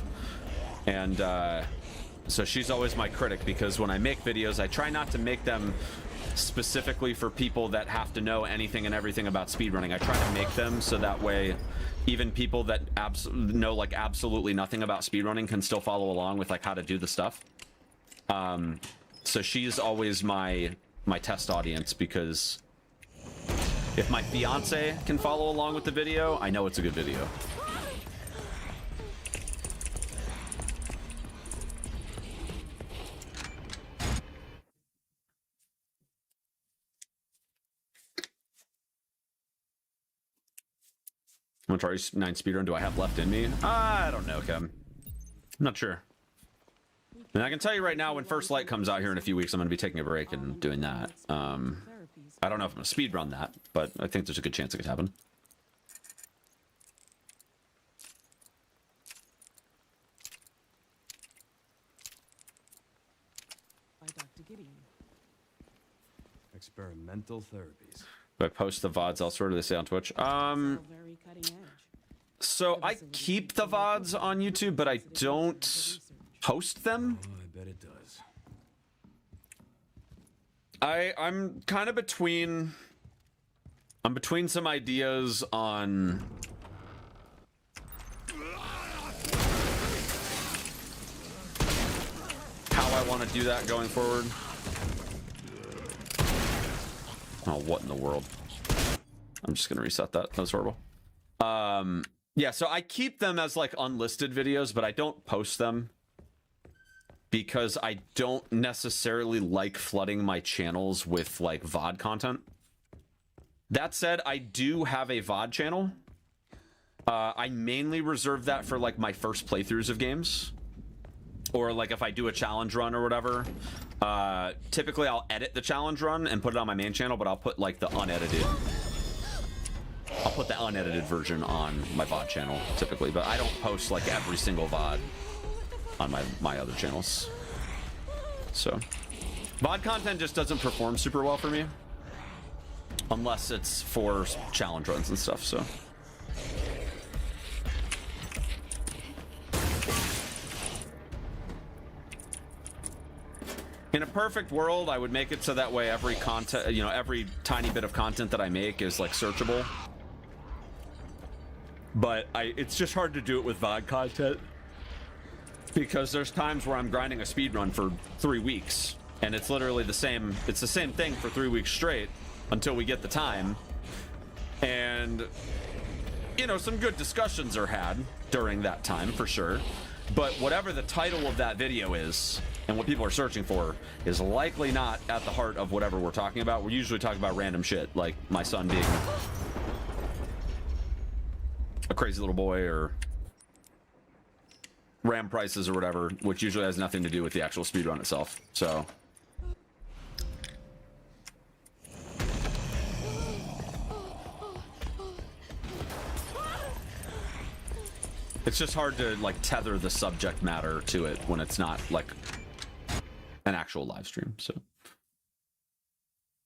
And so she's always my critic because when I make videos, I try not to make them specifically for people that have to know anything and everything about speedrunning. I try to make them so that way even people that know like absolutely nothing about speedrunning can still follow along with like how to do the stuff. So she's always my test audience because if my fiance can follow along with the video, I know it's a good video. How much RE9 speedrun do I have left in me? I don't know, Kevin. I'm not sure. And I can tell you right now, when First Light comes out here in a few weeks, I'm going to be taking a break and doing that. I don't know if I'm going to speedrun that, but I think there's a good chance it could happen. By Dr. Gideon. Experimental therapies. Do I post the VODs elsewhere? Do they say on Twitch? Very cutting edge. So I keep the VODs on YouTube, but I don't post them. Oh, I bet it does. I'm kind of between... I'm between some ideas on... how I want to do that going forward. Oh, what in the world? I'm just gonna reset that. That was horrible. Yeah, so I keep them as like unlisted videos, but I don't post them. because I don't necessarily like flooding my channels with like VOD content. That said, I do have a VOD channel. I mainly reserve that for like my first playthroughs of games, or like if I do a challenge run or whatever. Typically I'll edit the challenge run and put it on my main channel, but I'll put like the unedited version on my VOD channel typically, but I don't post like every single VOD on my other channels. So VOD content just doesn't perform super well for me unless it's for challenge runs and stuff. So in a perfect world, I would make it so that way every content, you know, every tiny bit of content that I make is like searchable. But it's just hard to do it with VOD content because there's times where I'm grinding a speed run for 3 weeks and it's literally the same. It's the same thing for 3 weeks straight until we get the time. And, you know, some good discussions are had during that time for sure. But whatever the title of that video is and what people are searching for is likely not at the heart of whatever we're talking about. We're usually talking about random shit, like my son being a crazy little boy or RAM prices or whatever, which usually has nothing to do with the actual speedrun itself. So it's just hard to like tether the subject matter to it when it's not like an actual live stream. So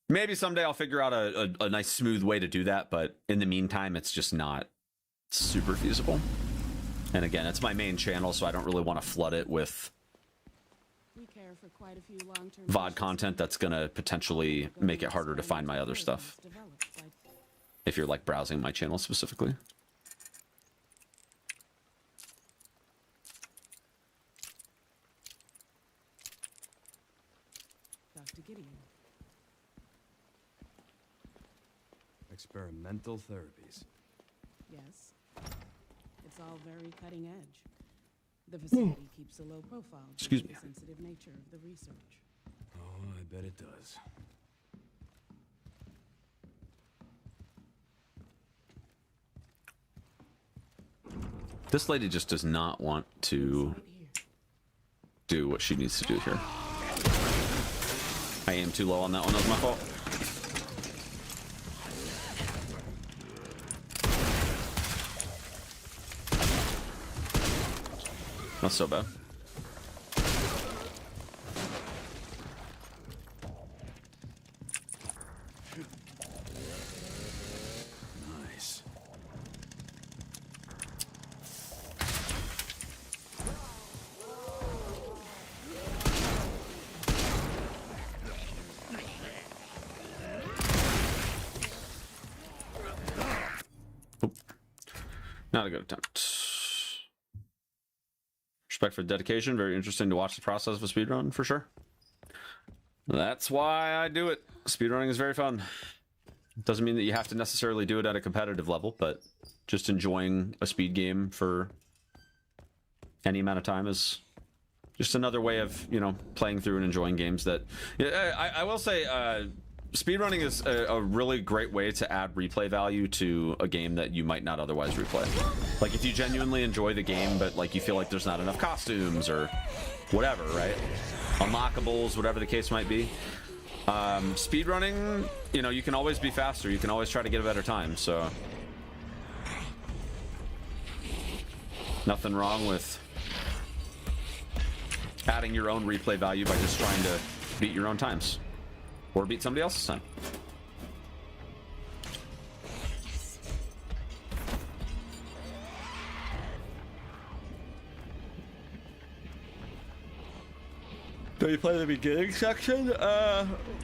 maybe someday I'll figure out a nice smooth way to do that, but in the meantime it's just not super feasible. And again, it's my main channel, so I don't really want to flood it with We care for quite a few long-term VOD content that's gonna potentially make it harder to find my other stuff if you're like browsing my channel specifically. Dr. Gideon. Experimental therapies. Yes. It's all very cutting edge. The facility keeps a low profile due Excuse to me. the sensitive nature of the research. Oh, I bet it does. This lady just does not want to do what she needs to do here. I aim too low on that one. That was my fault. Not so bad. Nice. Oop. Not a good attempt. Respect for dedication. Very interesting to watch the process of a speedrun, for sure. That's why I do it. Speedrunning is very fun. Doesn't mean that you have to necessarily do it at a competitive level, but just enjoying a speed game for any amount of time is just another way of, you know, playing through and enjoying games that... I will say, speedrunning is a really great way to add replay value to a game that you might not otherwise replay. Like, if you genuinely enjoy the game, but, like, you feel like there's not enough costumes or whatever, right? Unlockables, whatever the case might be. Speedrunning, you know, you can always be faster. You can always try to get a better time, so... Nothing wrong with adding your own replay value by just trying to beat your own times. Or beat somebody else's time. Do you play the beginning section?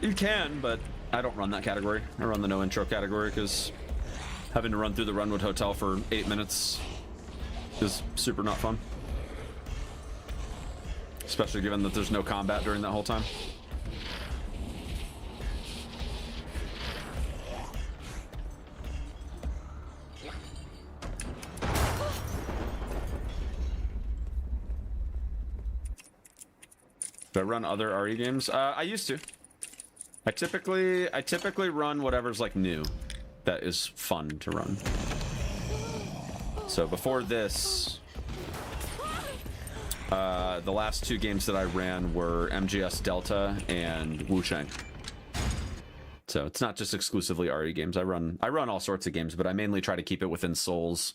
You can, but I don't run that category. I run the no intro category because having to run through the Runwood Hotel for 8 minutes is super not fun. Especially given that there's no combat during that whole time. Do I run other RE games? I used to. I typically run whatever's like new that is fun to run. So before this, the last 2 games that I ran were MGS Delta and Wusheng. So it's not just exclusively RE games. I run all sorts of games, but I mainly try to keep it within Souls,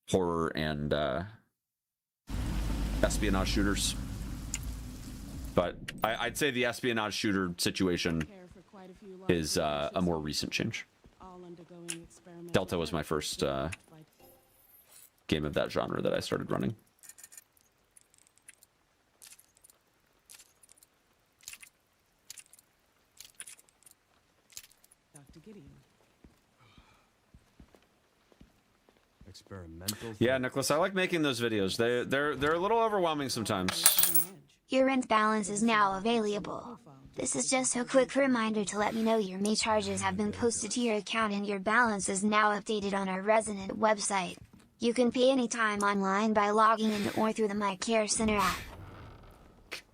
horror, and espionage shooters. But I'd say the espionage shooter situation is a more recent change. Delta was my first game of that genre that I started running. Dr. Gideon. Experimental. Yeah, Nicholas, I like making those videos. They're a little overwhelming sometimes. Your rent balance is now available. This is just a quick reminder to let me know your May charges have been posted to your account and your balance is now updated on our resident website. You can pay anytime online by logging in or through the My Care Center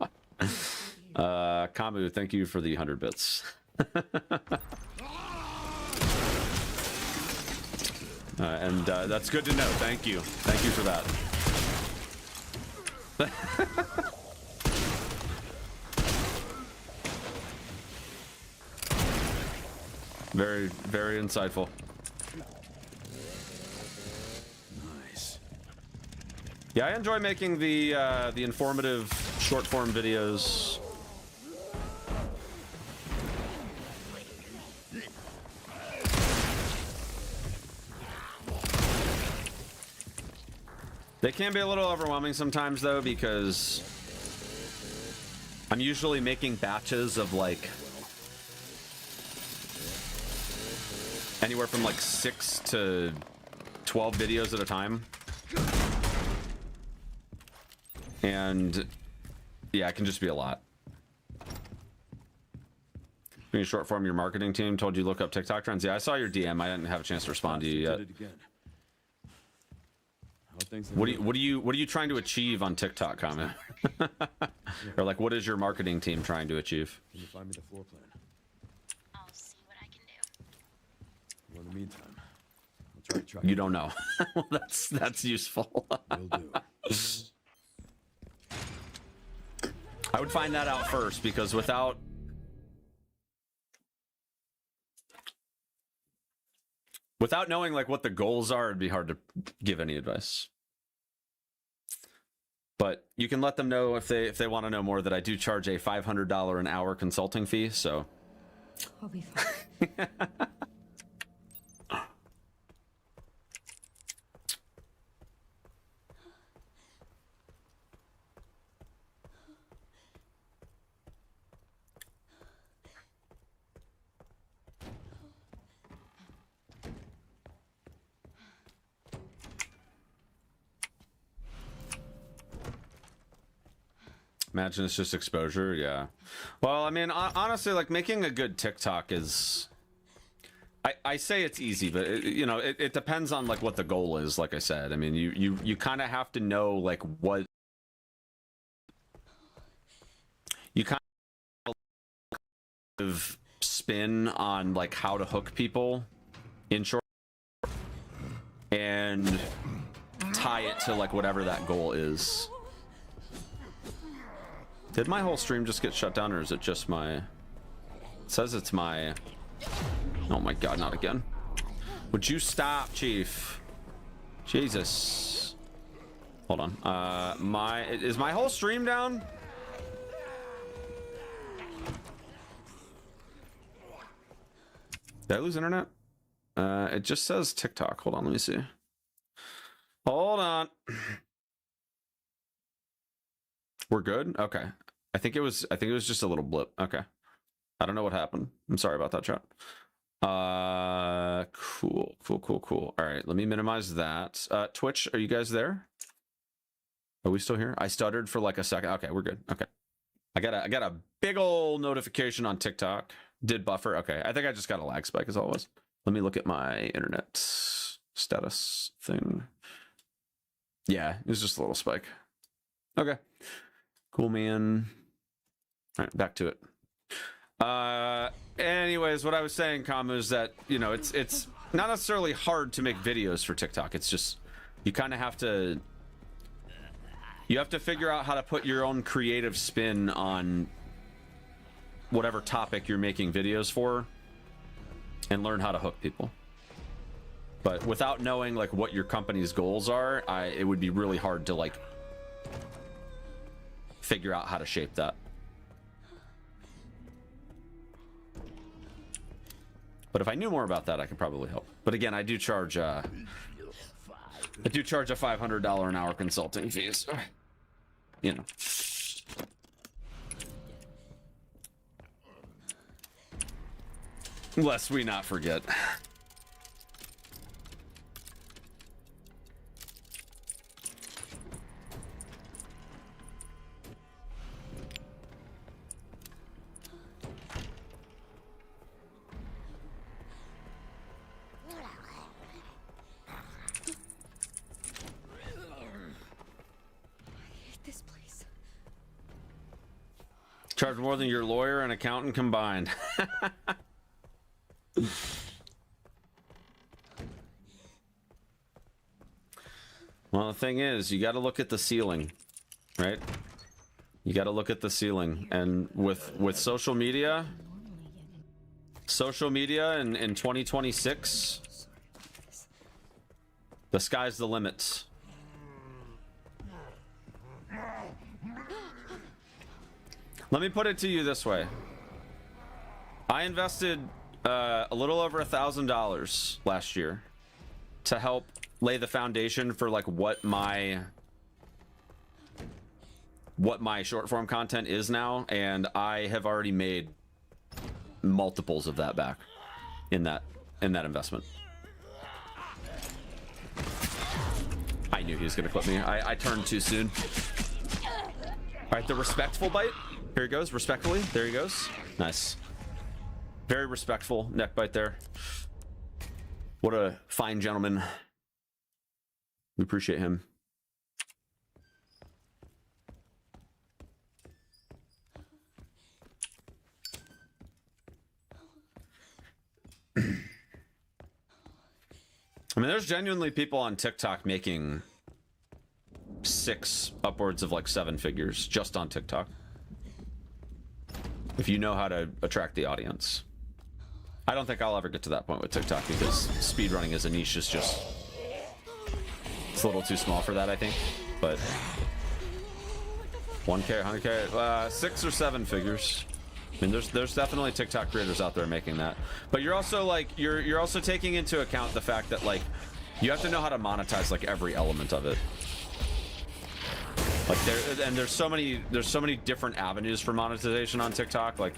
app. Kamu, thank you for the 100 bits. And that's good to know. Thank you. Thank you for that. Very, very insightful. Nice. Yeah, I enjoy making the informative short form videos. They can be a little overwhelming sometimes though, because I'm usually making batches of like anywhere from like 6 to 12 videos at a time. And yeah, it can just be a lot. Being short form, your marketing team told you look up TikTok trends. Yeah, I saw your DM. I didn't have a chance to respond to you yet. What are you trying to achieve on TikTok, comment? Or like, what is your marketing team trying to achieve? Can you find me the floor plan? I'll see what I can do. Well, in the meantime, I'll try. You don't know. Well, that's useful. Will do. I would find that out first, because without knowing like what the goals are, it'd be hard to give any advice. But you can let them know if they want to know more that I do charge a $500 an hour consulting fee, so I'll be fine. imagine it's just exposure. Yeah. Well, I mean, honestly, like making a good TikTok is, I say it's easy, but it depends on like what the goal is. Like I said, I mean, you kind of have to know like what you kind of spin on, like how to hook people in short and tie it to like whatever that goal is. Did my whole stream just get shut down, or is it just my... It says it's my... Oh my god, not again. Would you stop, Chief? Jesus. Hold on. Is my whole stream down? Did I lose internet? It just says TikTok. Hold on, let me see. Hold on. We're good? Okay. I think it was just a little blip. Okay. I don't know what happened. I'm sorry about that, chat. Cool. All right, let me minimize that. Twitch, are you guys there? Are we still here? I stuttered for like a second. Okay, we're good. Okay. I got a big old notification on TikTok. Did buffer. Okay. I think I just got a lag spike as always. Let me look at my internet status thing. Yeah, it was just a little spike. Okay. Cool, man. All right, back to it. Anyways, what I was saying, Kamu, is that, you know, it's not necessarily hard to make videos for TikTok. It's just you kind of have to figure out how to put your own creative spin on whatever topic you're making videos for and learn how to hook people. But without knowing like what your company's goals are, it would be really hard to like figure out how to shape that. But if I knew more about that, I could probably help. But again, I do charge a $500 an hour consulting fees. You know. Lest we not forget. Charge more than your lawyer and accountant combined. Well, the thing is, you got to look at the ceiling, right? You got to look at the ceiling, and with social media in 2026, the sky's the limit. Let me put it to you this way. I invested a little over $1,000 last year to help lay the foundation for like what my short form content is now, and I have already made multiples of that back in that investment. I knew he was gonna clip me. I turned too soon. All right, the respectful bite. Here he goes, respectfully. There he goes. Nice. Very respectful neck bite there. What a fine gentleman. We appreciate him. I mean, there's genuinely people on TikTok making 6 upwards of like 7 figures just on TikTok. If you know how to attract the audience. I don't think I'll ever get to that point with TikTok because speedrunning as a niche is just... It's a little too small for that, I think. But 1K, 100K, 6 or 7 figures. I mean, there's definitely TikTok creators out there making that. But you're also like you're also taking into account the fact that like you have to know how to monetize like every element of it. Like there's so many different avenues for monetization on TikTok. Like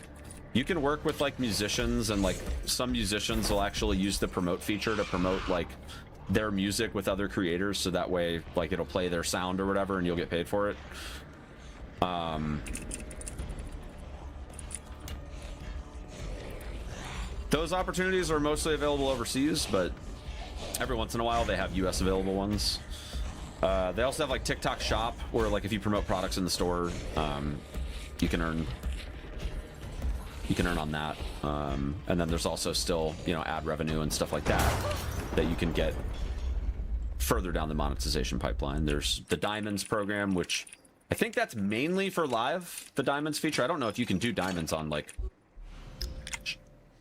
you can work with like musicians, and like some musicians will actually use the promote feature to promote like their music with other creators, so that way like it'll play their sound or whatever and you'll get paid for it. Those opportunities are mostly available overseas, but every once in a while they have US available ones. They also have like TikTok Shop, where like if you promote products in the store, you can earn on that. And then there's also still, you know, ad revenue and stuff like that you can get further down the monetization pipeline. There's the Diamonds program, which I think that's mainly for live, the Diamonds feature. I don't know if you can do Diamonds on like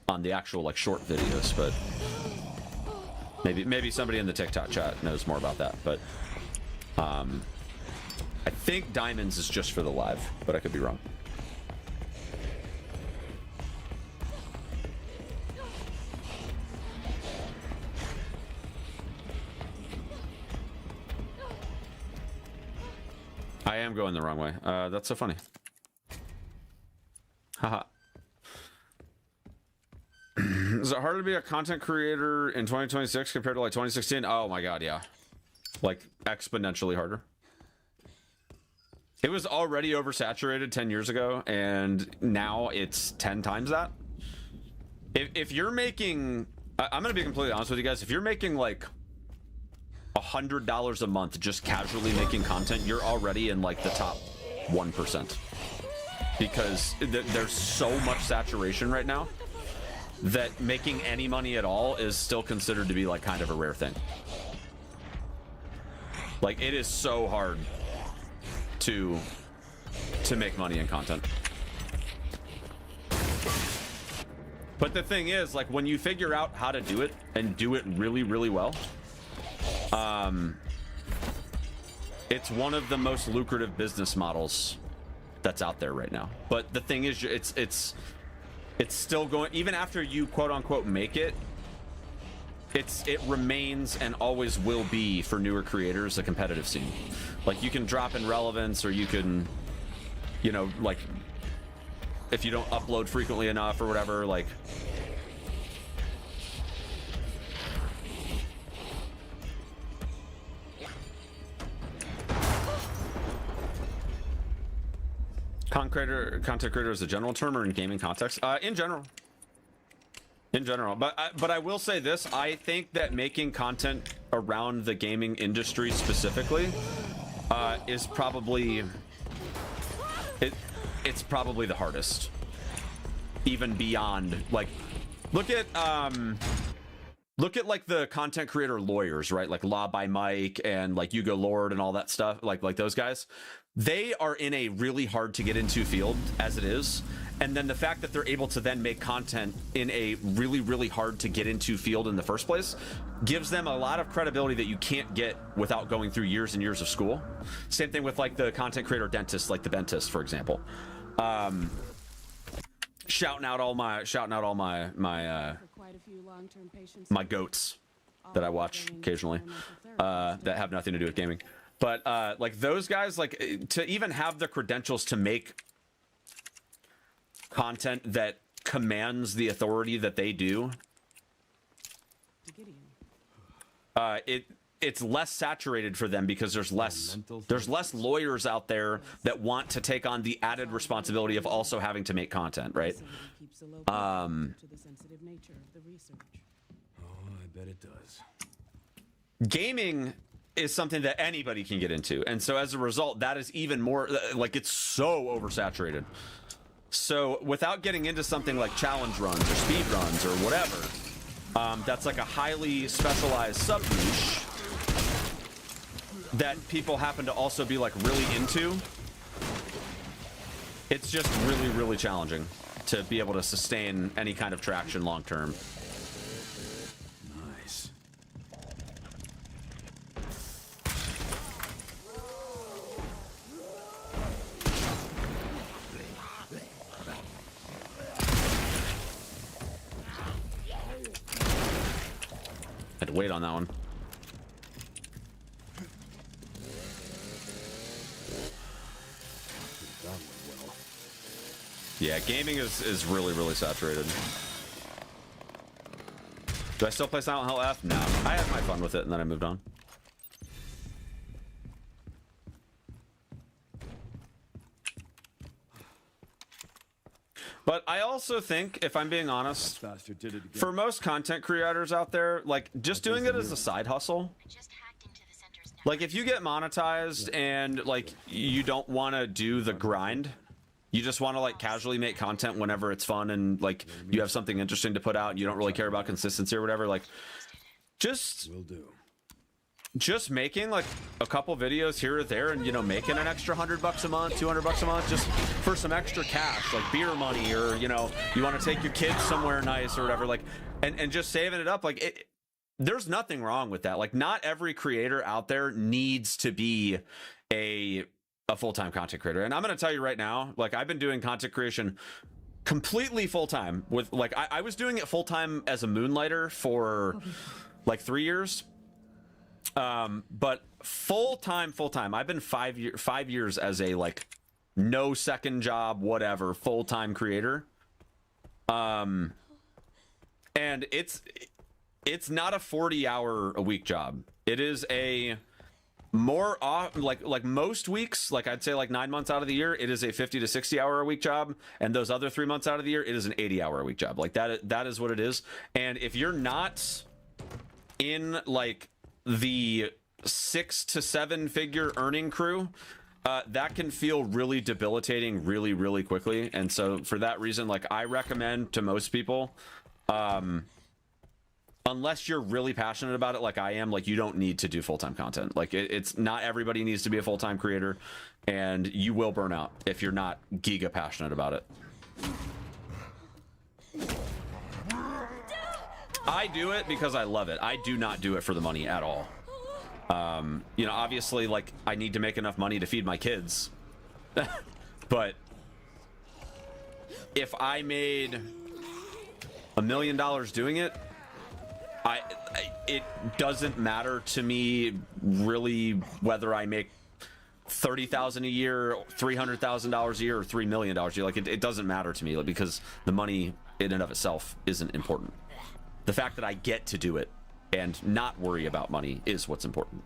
on the actual like short videos, but maybe somebody in the TikTok chat knows more about that. But I think Diamonds is just for the live, but I could be wrong. I am going the wrong way. That's so funny. Haha. Is it harder to be a content creator in 2026 compared to like 2016? Oh my god, yeah. Like exponentially harder. It was already oversaturated 10 years ago, and now it's 10 times that. If you're making... I'm gonna be completely honest with you guys. If you're making like $100 a month just casually making content, you're already in like the top 1%. because there's so much saturation right now that making any money at all is still considered to be like kind of a rare thing. Like, it is so hard to make money in content. But the thing is, like, when you figure out how to do it and do it really, really well, it's one of the most lucrative business models that's out there right now. But the thing is, it's still going, even after you quote unquote make it, it remains and always will be for newer creators a competitive scene. Like, you can drop in relevance, or you can, you know, like, if you don't upload frequently enough or whatever, like, content creator is a general term, or in gaming context? In general. In general. But I will say this, I think that making content around the gaming industry specifically is probably it's probably the hardest. Even beyond, like, look at like the content creator lawyers, right? Like Law by Mike and like Hugo Lord and all that stuff, like those guys. They are in a really hard to get into field as it is. And then the fact that they're able to then make content in a really, really hard to get into field in the first place gives them a lot of credibility that you can't get without going through years and years of school. Same thing with like the content creator dentist, like the Dentist, for example. Shouting out all my my goats that I watch occasionally that have nothing to do with gaming. But like those guys, like, to even have the credentials to make content that commands the authority that they do, it's less saturated for them because there's less lawyers out there that want to take on the added responsibility of also having to make content, right? Oh, I bet it does. Gaming is something that anybody can get into, and so as a result, that is even more, like, it's so oversaturated. So without getting into something like challenge runs or speed runs or whatever, that's like a highly specialized sub niche that people happen to also be like really into, it's just really, really challenging to be able to sustain any kind of traction long term. Nice. Had to wait on that one. Yeah, gaming is really, really saturated. Do I still play Silent Hill F? No. I had my fun with it and then I moved on. But I also think, if I'm being honest, for most content creators out there, like, just doing it as a side hustle, like, if you get monetized and, like, you don't want to do the grind, you just want to, like, casually make content whenever it's fun and, like, you have something interesting to put out and you don't really care about consistency or whatever, like, just making, like, a couple videos here or there and, you know, making an extra $100 a month, $200 a month, just for some extra cash, like beer money, or, you know, you want to take your kids somewhere nice or whatever, like, and just saving it up, like, there's nothing wrong with that. Like, not every creator out there needs to be a full-time content creator. And I'm going to tell you right now, like, I've been doing content creation completely full-time with, like, I was doing it full-time as a moonlighter for like 3 years. But full-time, I've been 5 years as a, like, no second job, whatever, full-time creator. And it's not a 40-hour a week job. It is a more off, like most weeks, like I'd say like 9 months out of the year, it is a 50 to 60 hour a week job. And those other 3 months out of the year, it is an 80-hour a week job. Like, that is what it is. And if you're not in, like, the 6 to 7 figure earning crew, that can feel really debilitating really, really quickly. And so for that reason, like, I recommend to most people, unless you're really passionate about it like I am, like, you don't need to do full-time content. Like, it's not everybody needs to be a full-time creator, and you will burn out if you're not giga passionate about it. I do it because I love it. I do not do it for the money at all. You know, obviously, like, I need to make enough money to feed my kids. But if I made $1 million doing it, it doesn't matter to me really whether I make $30,000 a year, $300,000 a year, or $3 million a year. Like, it doesn't matter to me, like, because the money in and of itself isn't important. The fact that I get to do it and not worry about money is what's important.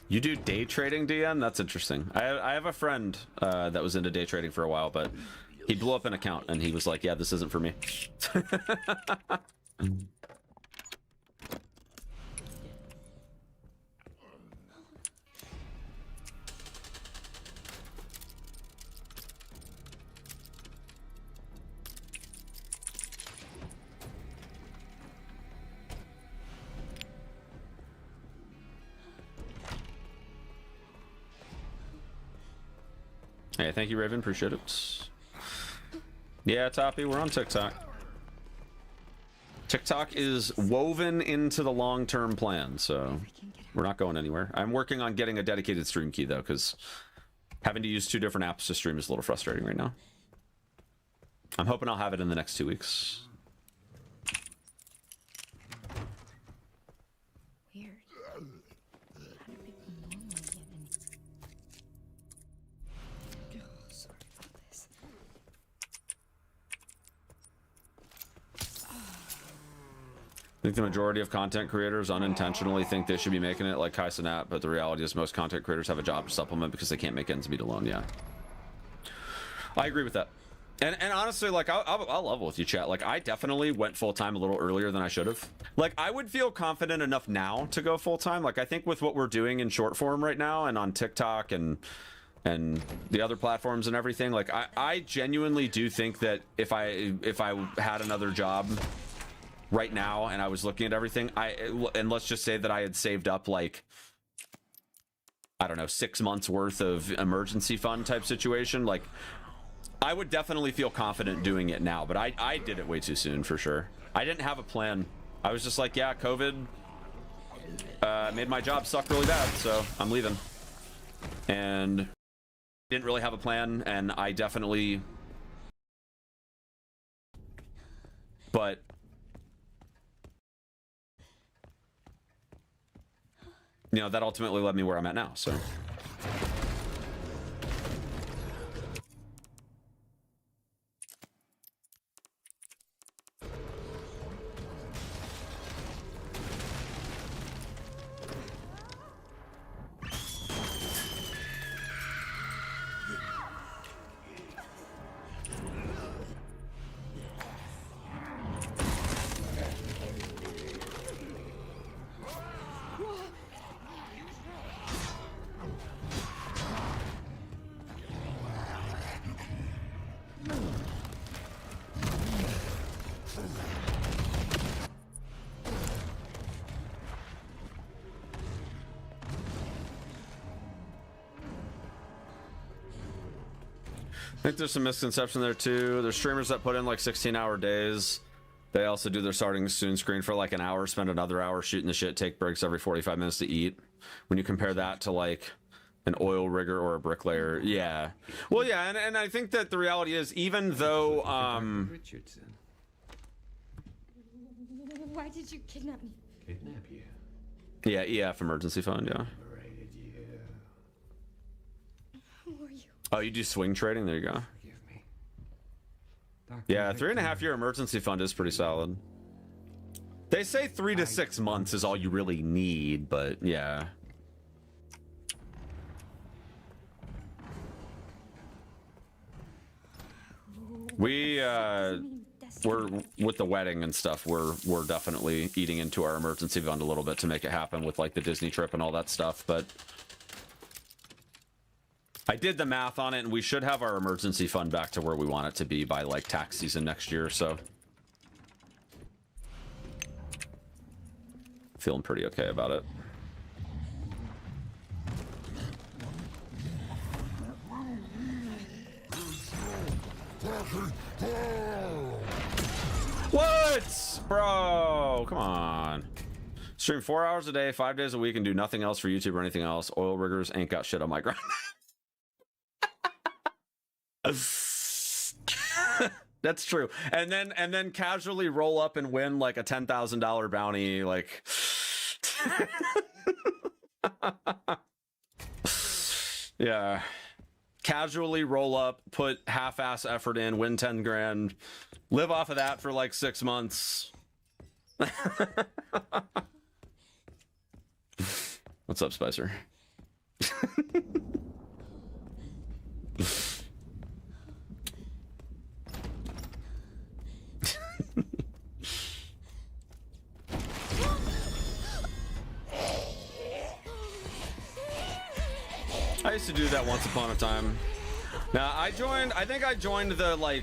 You do day trading, DM? That's interesting. I have a friend that was into day trading for a while, but he blew up an account and he was like, yeah, this isn't for me. Hey, thank you, Raven. Appreciate it. Yeah, Toppy, we're on TikTok. TikTok is woven into the long-term plan, so we're not going anywhere. I'm working on getting a dedicated stream key, though, because having to use 2 different apps to stream is a little frustrating right now. I'm hoping I'll have it in the next 2 weeks. Weird. How do people normally get in? Oh, sorry about this. I think the majority of content creators unintentionally think they should be making it like Kai Cenat, but the reality is most content creators have a job to supplement because they can't make ends meet alone. Yeah, I agree with that. And honestly, like, I'll level with you, chat. Like, I definitely went full-time a little earlier than I should have. Like, I would feel confident enough now to go full-time. Like, I think with what we're doing in short form right now and on TikTok and the other platforms and everything, like, I genuinely do think that if I had another job right now and I was looking at everything, and let's just say that I had saved up, like, I don't know, 6 months worth of emergency fund type situation, like, I would definitely feel confident doing it now. But I did it way too soon, for sure. I didn't have a plan. I was just like, yeah, COVID made my job suck really bad, so I'm leaving. And didn't really have a plan, and I definitely, but you know, that ultimately led me where I'm at now, so. I think there's some misconception there too. There's streamers that put in like 16-hour days. They also do their starting soon screen for like an hour, spend another hour shooting the shit, take breaks every 45 minutes to eat. When you compare that to like an oil rigger or a bricklayer, yeah. Well, yeah, and I think that the reality is, even though Richardson. Why did you kidnap me? Kidnap you. yeah, EF emergency fund, yeah. Liberated you. Who are you? Oh, you do swing trading? There you go. Forgive me. Dr. Yeah, 3.5 year emergency fund is pretty solid. They say 3 to 6 months is all you really need, but yeah. We we're with the wedding and stuff. We're definitely eating into our emergency fund a little bit to make it happen with like the Disney trip and all that stuff. But I did the math on it, and we should have our emergency fund back to where we want it to be by like tax season next year. So feeling pretty okay about it. What? Bro, come on. Stream 4 hours a day, 5 days a week, and do nothing else for YouTube or anything else. Oil riggers ain't got shit on my grind. That's true. And then casually roll up and win like a $10,000 bounty, like yeah. Casually roll up, put half-ass effort in, win 10 grand, live off of that for like 6 months. What's up, Spicer? I used to do that once upon a time. Now I think I joined the like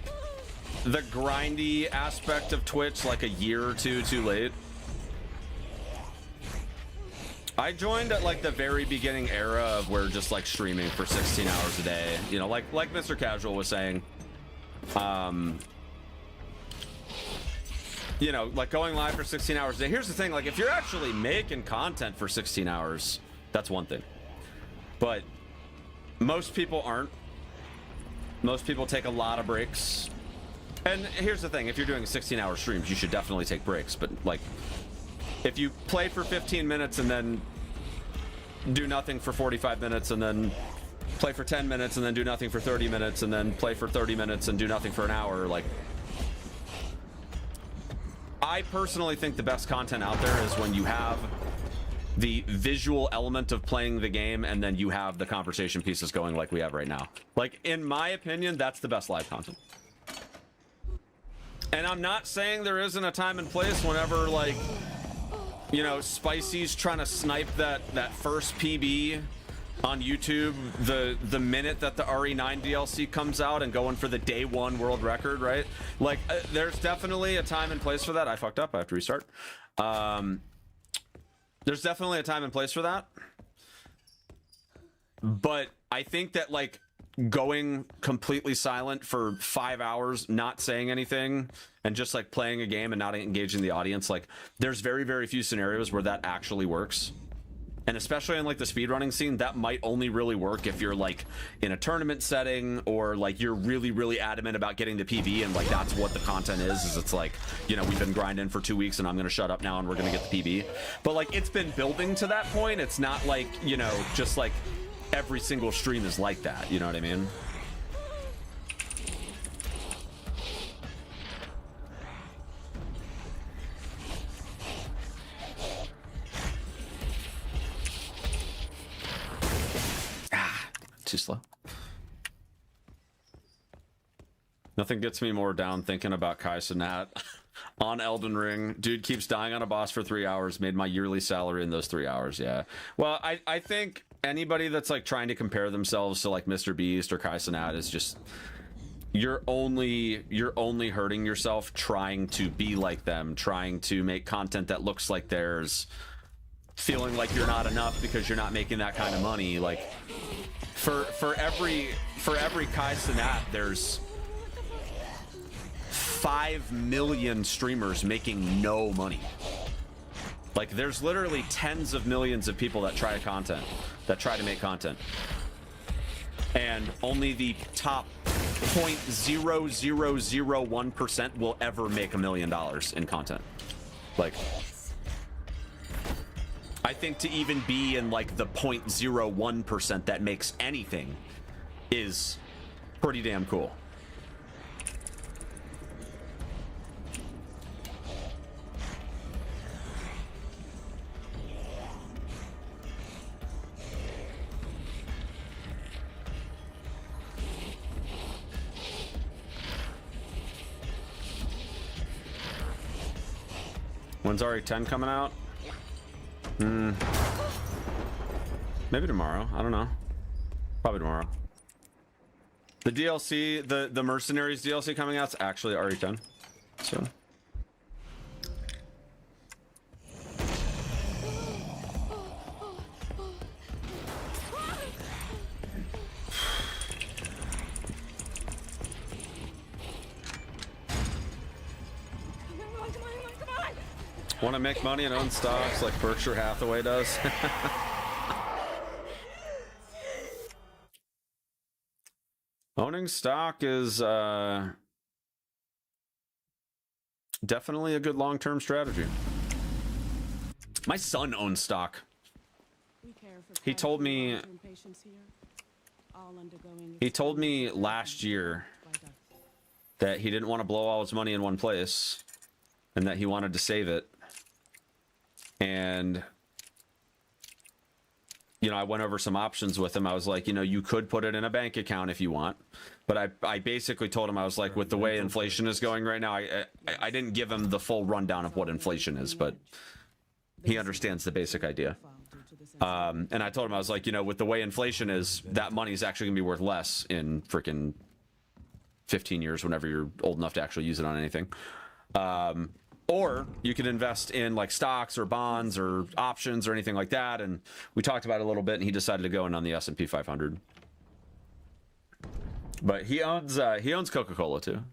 the grindy aspect of Twitch like a year or two too late. I joined at like the very beginning era of where just like streaming for 16 hours a day, you know, like Mr. Casual was saying. You know, like going live for 16 hours a day. Here's the thing, like if you're actually making content for 16 hours, that's one thing. But most people aren't. Most people take a lot of breaks. And here's the thing, if you're doing 16-hour streams, you should definitely take breaks. But like, if you play for 15 minutes and then do nothing for 45 minutes and then play for 10 minutes and then do nothing for 30 minutes and then play for 30 minutes and do nothing for an hour, like, I personally think the best content out there is when you have the visual element of playing the game and then you have the conversation pieces going like we have right now. Like, in my opinion, that's the best live content. And I'm not saying there isn't a time and place whenever, like, you know, Spicy's trying to snipe that first PB on YouTube the minute that the RE9 DLC comes out and going for the day one world record, right? Like, there's definitely a time and place for that. I fucked up. I have to restart. There's definitely a time and place for that. But I think that, like, going completely silent for 5 hours, not saying anything, and just, like, playing a game and not engaging the audience, like, there's very, very few scenarios where that actually works. And especially in, like, the speedrunning scene, that might only really work if you're, like, in a tournament setting or, like, you're really, really adamant about getting the PB and, like, that's what the content is it's like, you know, we've been grinding for 2 weeks and I'm going to shut up now and we're going to get the PB. But, like, it's been building to that point. It's not like, you know, just, like, every single stream is like that. You know what I mean? Too slow. Nothing gets me more down thinking about Kai Cenat on Elden Ring. Dude keeps dying on a boss for 3 hours. Made my yearly salary in those 3 hours. Yeah. Well, I think anybody that's like trying to compare themselves to like Mr. Beast or Kai Cenat is just, you're only hurting yourself trying to be like them, trying to make content that looks like theirs, feeling like you're not enough because you're not making that kind of money. Like, for every Kai Cenat, there's 5 million streamers making no money. Like, there's literally tens of millions of people that try to make content, and only the top 0.0001% will ever make $1 million in content. Like, I think to even be in like the 0.01% that makes anything is pretty damn cool. When's RE10 coming out? Maybe tomorrow. I don't know. Probably tomorrow. The DLC, the Mercenaries DLC coming out is actually RE10. So. Want to make money and own stocks like Berkshire Hathaway does? Owning stock is definitely a good long-term strategy. My son owns stock. He told me last year that he didn't want to blow all his money in one place and that he wanted to save it. And, you know, I went over some options with him. I was like, you know, you could put it in a bank account if you want. But I basically told him, I was like, with the way inflation is going right now, I didn't give him the full rundown of what inflation is, but he understands the basic idea. And I told him, I was like, you know, with the way inflation is, that money is actually going to be worth less in freaking 15 years, whenever you're old enough to actually use it on anything. Or you can invest in like stocks or bonds or options or anything like that. And we talked about it a little bit, and he decided to go in on the S&P 500. But he owns Coca-Cola too.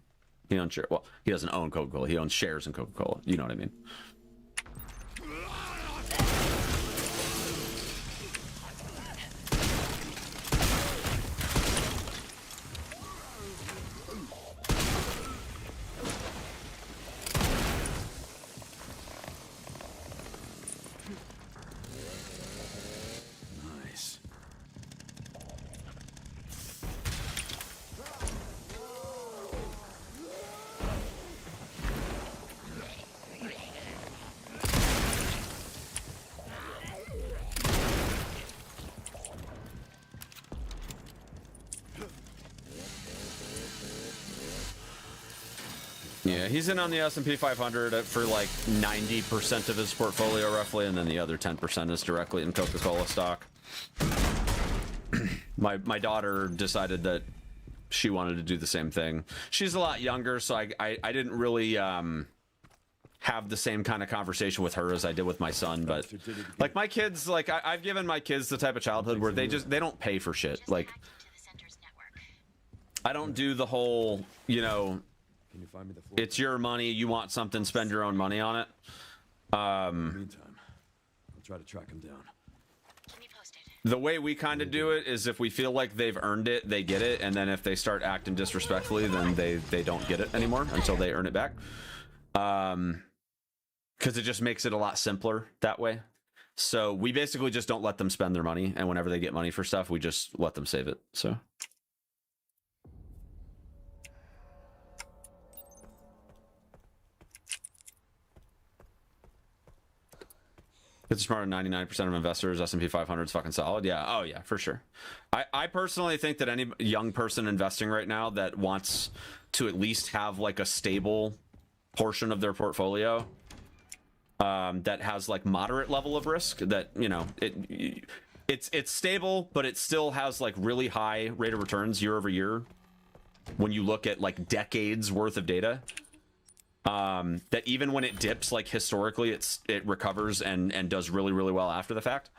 He owns shares. Well, he doesn't own Coca-Cola. He owns shares in Coca-Cola. You know what I mean? Yeah, he's in on the S&P 500 for like 90% of his portfolio roughly, and then the other 10% is directly in Coca-Cola stock. My daughter decided that she wanted to do the same thing. She's a lot younger, so I didn't really have the same kind of conversation with her as I did with my son. But like my kids, like I've given my kids the type of childhood where they don't pay for shit. Like I don't do the whole, you know, Can you find me the floor? it's your money, you want something, spend your own money on it. In the meantime, I'll try to track him down. Keep me posted. The way we kind of do it is if we feel like they've earned it, they get it, and then if they start acting disrespectfully, then they don't get it anymore until they earn it back. Because it just makes it a lot simpler that way. So we basically just don't let them spend their money, and whenever they get money for stuff, we just let them save it. So it's smarter than 99% of investors. S&P 500 is fucking solid. Yeah. Oh yeah, for sure. I personally think that any young person investing right now that wants to at least have like a stable portion of their portfolio that has like moderate level of risk, that, you know, it's stable, but it still has like really high rate of returns year over year when you look at like decades worth of data. That even when it dips, like historically, it recovers and does really, really well after the fact.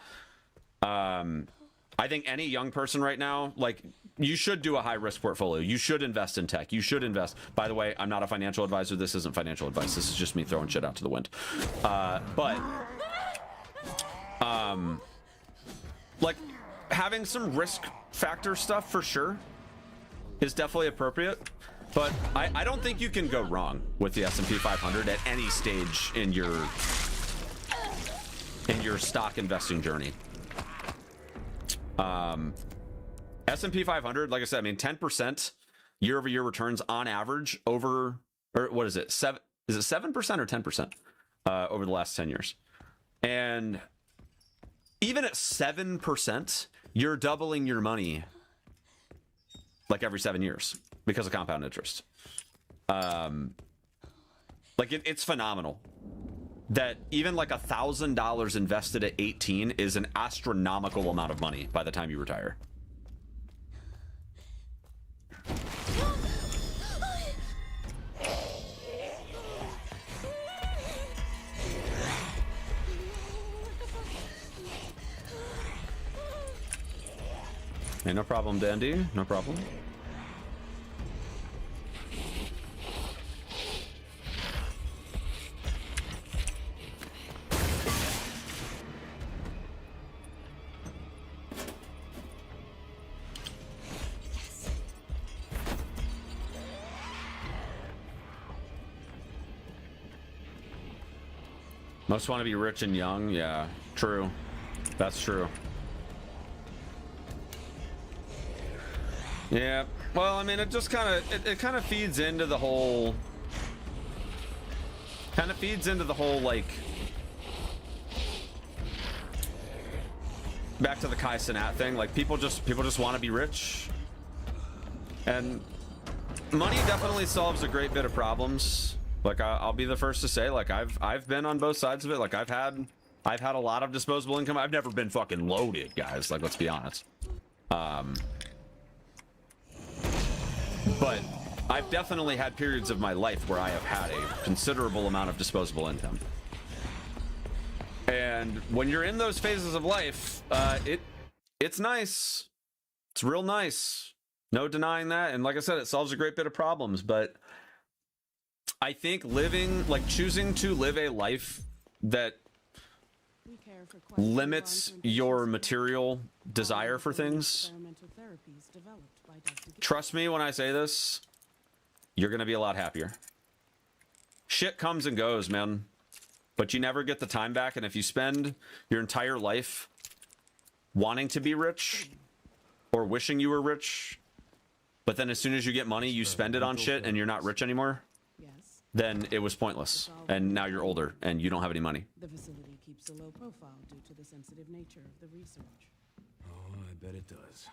I think any young person right now, like, you should do a high risk portfolio. You should invest in tech. You should invest. By the way, I'm not a financial advisor. This isn't financial advice. This is just me throwing shit out to the wind. Like, having some risk factor stuff for sure is definitely appropriate. But I don't think you can go wrong with the S&P 500 at any stage in your stock investing journey. S&P 500, like I said, I mean, 10% year-over-year returns on average over, or what is it? Is it 7% or 10% over the last 10 years? And even at 7%, you're doubling your money like every 7 years because of compound interest. Like it's phenomenal. that even like $1,000 invested at 18 is an astronomical amount of money by the time you retire. Hey, no problem, Dandy. No problem. Most want to be rich and young. Yeah, true. That's true. Yeah. Well, I mean, it just kind of it kind of feeds into the whole like back to the Kai Cenat thing. Like people just want to be rich, and money definitely solves a great bit of problems. Like I'll be the first to say, like I've been on both sides of it. Like I've had a lot of disposable income. I've never been fucking loaded, guys. Like let's be honest. But I've definitely had periods of my life where I have had a considerable amount of disposable income. And when you're in those phases of life, it's nice. It's real nice. No denying that. And like I said, it solves a great bit of problems. But I think choosing to live a life that limits your material desire for things. Trust me when I say this, you're going to be a lot happier. Shit comes and goes, man. But you never get the time back. And if you spend your entire life wanting to be rich or wishing you were rich, but then as soon as you get money, you spend it on shit and you're not rich anymore, then it was pointless. And now you're older and you don't have any money. The facility keeps a low profile due to the sensitive nature of the research. Oh, I bet it does.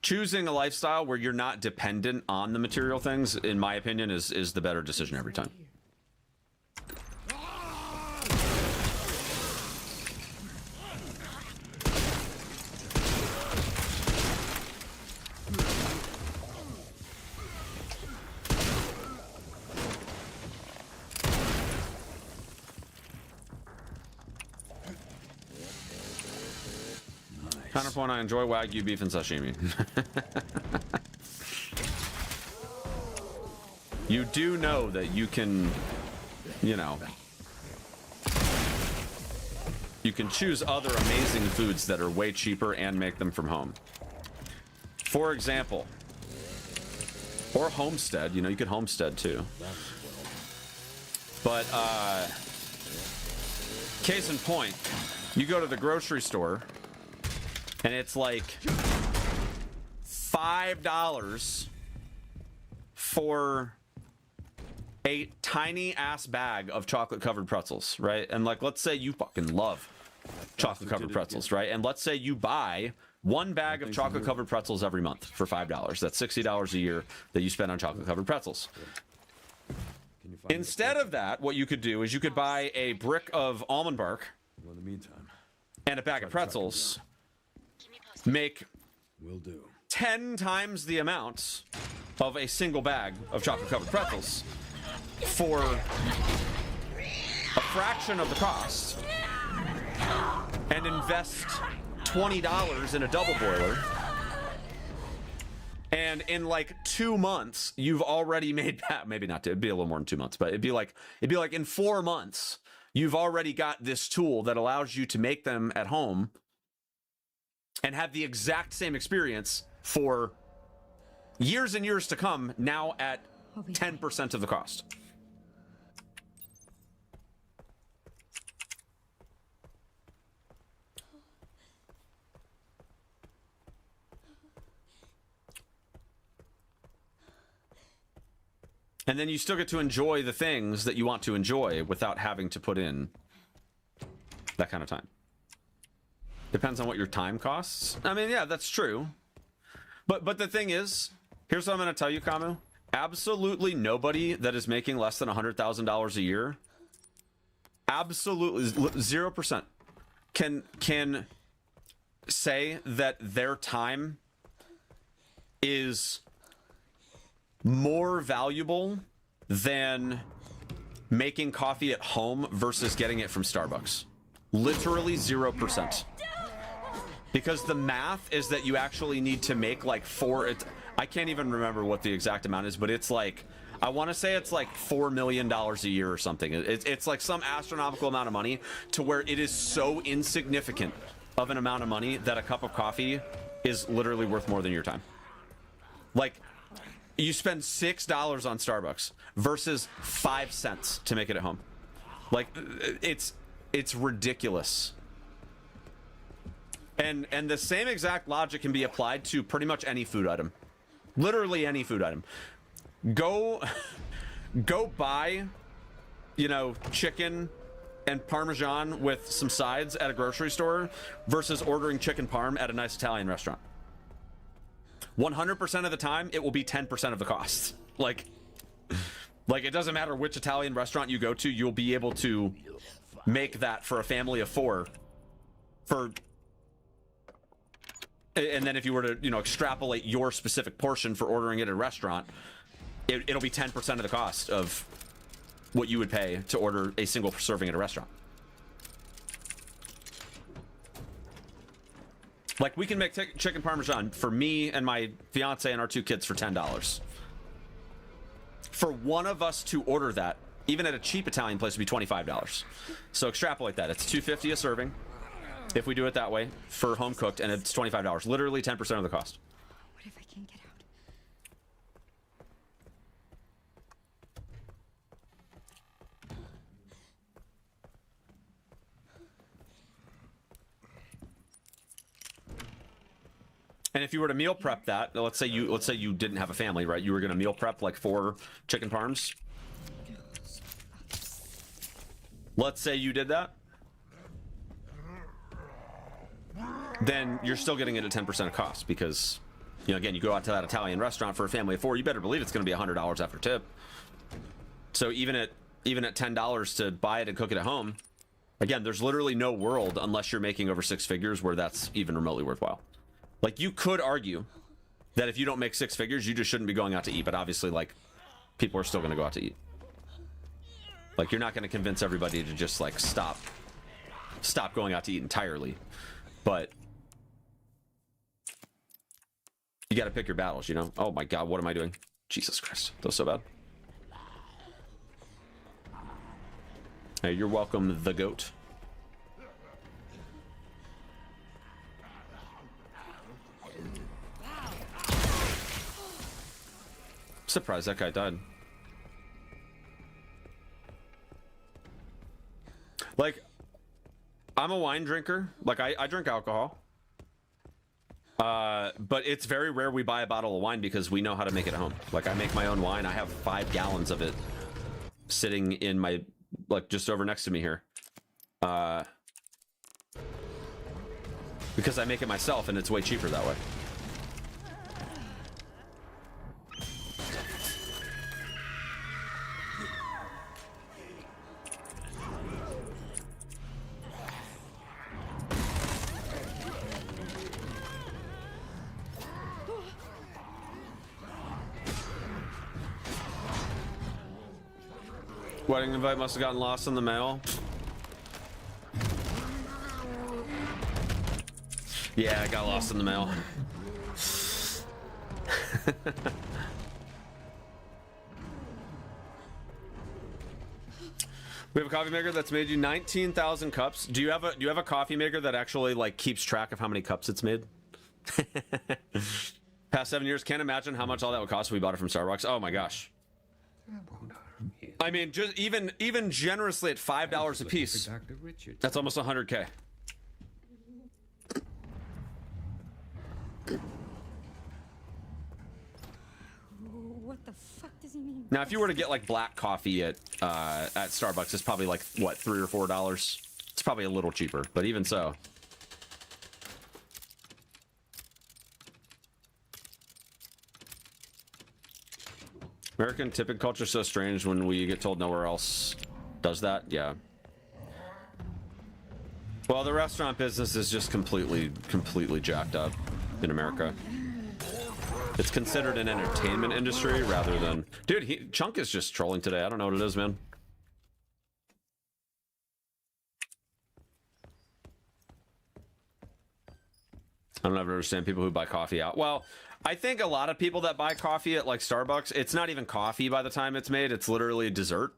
Choosing a lifestyle where you're not dependent on the material things, in my opinion, is the better decision every time. Counterpoint, I enjoy Wagyu beef and sashimi. You do know that you can, you know, you can choose other amazing foods that are way cheaper and make them from home. For example, or homestead, you know, you could homestead too. But, case in point, you go to the grocery store and it's like $5 for a tiny ass bag of chocolate covered pretzels, right? And like, let's say you fucking love chocolate covered pretzels, right? And let's say you buy one bag of chocolate covered pretzels every month for $5. That's $60 a year that you spend on chocolate covered pretzels. Instead of that, what you could do is you could buy a brick of almond bark Well, in the meantime, and a bag of pretzels. Make will do. 10 times the amount of a single bag of chocolate covered pretzels for a fraction of the cost, and invest $20 in a double boiler, and in like 2 months you've already made that. Maybe not, it'd be a little more than 2 months, but it'd be like in 4 months you've already got this tool that allows you to make them at home and have the exact same experience for years and years to come, now at 10% of the cost. And then you still get to enjoy the things that you want to enjoy without having to put in that kind of time. Depends on what your time costs. I mean, yeah, that's true. But the thing is, here's what I'm going to tell you, Kamu. absolutely nobody that is making less than $100,000 a year, absolutely 0%, can say that their time is more valuable than making coffee at home versus getting it from Starbucks. Literally 0%. Because the math is that you actually need to make like I can't even remember what the exact amount is, but it's like, I want to say it's like $4 million a year or something. It's like some astronomical amount of money to where it is so insignificant of an amount of money that a cup of coffee is literally worth more than your time. Like, you spend $6 on Starbucks versus 5 cents to make it at home. Like, it's ridiculous. And the same exact logic can be applied to pretty much any food item. Literally any food item. Go buy, you know, chicken and Parmesan with some sides at a grocery store versus ordering chicken parm at a nice Italian restaurant. 100% of the time, it will be 10% of the cost. Like it doesn't matter which Italian restaurant you go to, you'll be able to make that for a family of 4 and then if you were to, you know, extrapolate your specific portion for ordering it at a restaurant, it'll be 10% of the cost of what you would pay to order a single serving at a restaurant. Like, we can make chicken Parmesan for me and my fiance and our 2 kids for $10. For one of us to order that, even at a cheap Italian place, would be $25. So extrapolate that. It's $2.50 a serving if we do it that way for home cooked, and it's $25. Literally 10% of the cost. What if I can't get out? And if you were to meal prep that, let's say you didn't have a family, right? You were going to meal prep like 4 chicken parms. Let's say you did that. Then you're still getting it at 10% of cost because, you know, again, you go out to that Italian restaurant for a family of 4, you better believe it's going to be $100 after tip. So even at $10 to buy it and cook it at home, again, there's literally no world unless you're making over 6 figures where that's even remotely worthwhile. Like, you could argue that if you don't make 6 figures, you just shouldn't be going out to eat, but obviously, like, people are still going to go out to eat. Like, you're not going to convince everybody to just, like, stop going out to eat entirely, but you got to pick your battles, you know? Oh my God, what am I doing? Jesus Christ, that was so bad. Hey, you're welcome, the goat. Surprised that guy died. Like, I'm a wine drinker. Like, I drink alcohol. But it's very rare we buy a bottle of wine because we know how to make it at home. Like, I make my own wine. I have 5 gallons of it sitting in my, like, just over next to me here. Because I make it myself and it's way cheaper that way. Wedding invite must have gotten lost in the mail. Yeah, it got lost in the mail. We have a coffee maker that's made you 19,000 cups. Do you have a coffee maker that actually, like, keeps track of how many cups it's made? Past 7 years, can't imagine how much all that would cost if we bought it from Starbucks. Oh my gosh. I mean, just even generously at $5 a piece, that's almost 100K. What the fuck does he mean? Now, if you were to get like black coffee at Starbucks, it's probably like what, $3 or $4. It's probably a little cheaper, but even so. American tipping culture is so strange when we get told nowhere else does that. Yeah. Well, the restaurant business is just completely jacked up in America. It's considered an entertainment industry rather than... Dude, Chunk is just trolling today. I don't know what it is, man. I don't ever understand people who buy coffee out. Well, I think a lot of people that buy coffee at like Starbucks, it's not even coffee by the time it's made. It's literally dessert.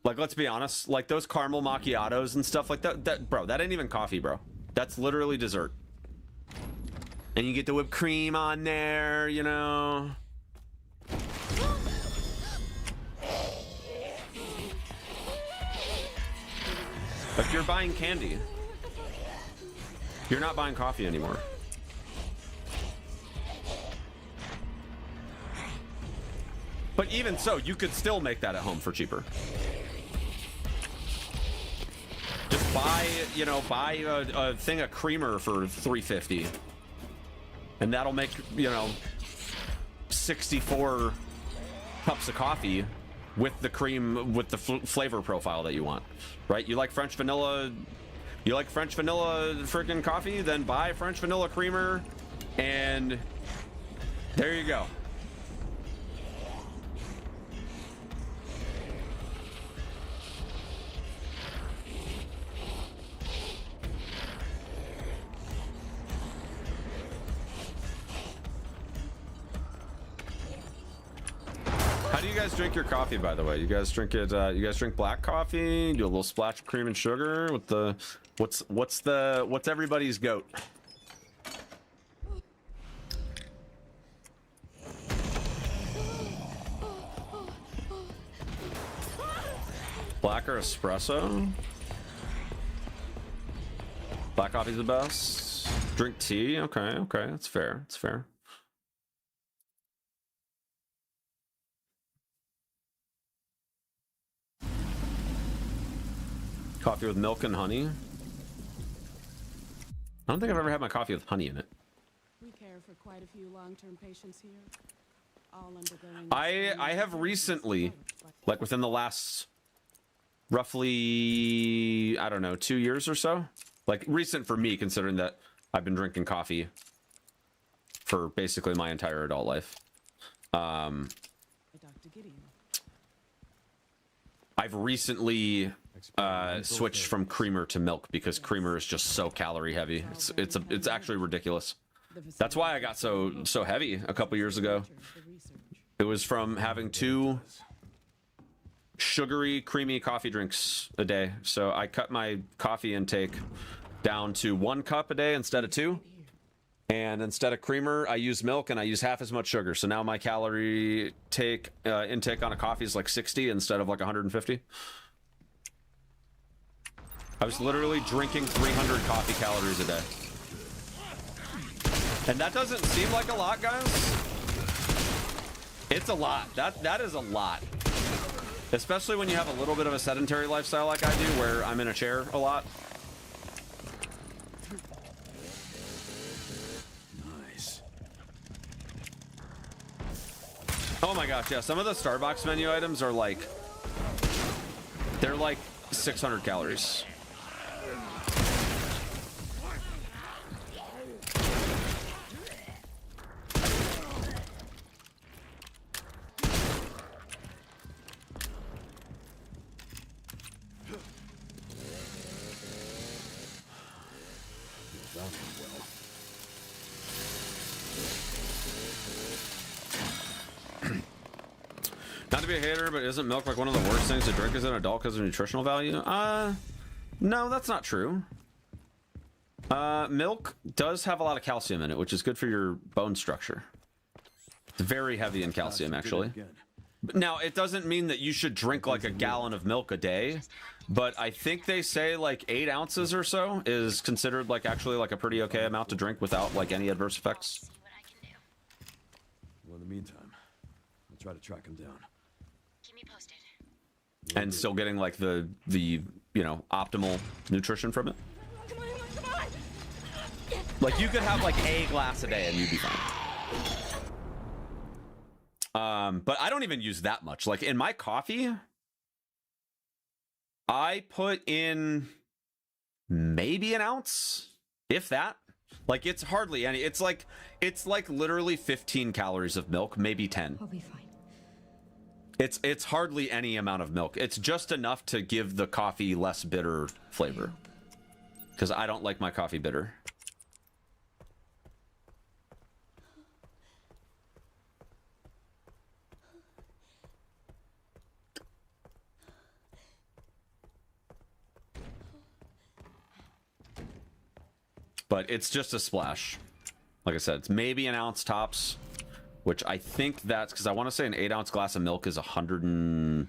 Like, let's be honest. Like those caramel macchiatos and stuff like that. Bro, that ain't even coffee, bro. That's literally dessert. And you get the whipped cream on there, you know. If you're buying candy, you're not buying coffee anymore. But even so, you could still make that at home for cheaper. Just buy, you know, buy a thing of creamer for $3.50. And that'll make, you know, 64 cups of coffee with the cream, with the flavor profile that you want, right? You like French vanilla, freaking coffee? Then buy French vanilla creamer, and there you go. How do you guys drink your coffee, by the way? You guys drink it, you guys drink black coffee, do a little splash of cream and sugar with the, what's everybody's goat? Black or espresso? Black coffee's the best. Drink tea? Okay, that's fair, that's fair. Coffee with milk and honey. I don't think I've ever had my coffee with honey in it. We care for quite a few long-term patients here, all undergoing. I have recently, like within the last roughly, I don't know, 2 years or so. Like recent for me, considering that I've been drinking coffee for basically my entire adult life. Dr. Gideon. I've recently switched from creamer to milk because creamer is just so calorie heavy. It's actually ridiculous. That's why I got so heavy a couple years ago. It was from having 2 sugary, creamy coffee drinks a day. So I cut my coffee intake down to 1 cup a day instead of 2. And instead of creamer, I use milk and I use half as much sugar. So now my calorie intake on a coffee is like 60 instead of like 150. I was literally drinking 300 coffee calories a day. And that doesn't seem like a lot, guys. It's a lot. That is a lot. Especially when you have a little bit of a sedentary lifestyle like I do, where I'm in a chair a lot. Nice. Oh my gosh, yeah. Some of the Starbucks menu items are like... They're like 600 calories. Not to be a hater, but isn't milk like one of the worst things to drink as an adult because of nutritional value? No, that's not true. Milk does have a lot of calcium in it, which is good for your bone structure. It's very heavy in calcium, actually. Now, it doesn't mean that you should drink like a gallon of milk a day, but I think they say like 8 ounces or so is considered like actually like a pretty okay amount to drink without like any adverse effects. Well, in the meantime, I'll try to track him down. Keep me posted. And still getting like the you know, optimal nutrition from it. Like you could have like a glass a day and you'd be fine. But I don't even use that much. Like in my coffee, I put in maybe an ounce, if that. Like it's hardly any. It's like literally 15 calories of milk, maybe 10. We'll be fine. It's hardly any amount of milk. It's just enough to give the coffee less bitter flavor. Because I don't like my coffee bitter. But it's just a splash. Like I said, it's maybe an ounce tops, which I think that's because I want to say an 8-ounce glass of milk is 100 and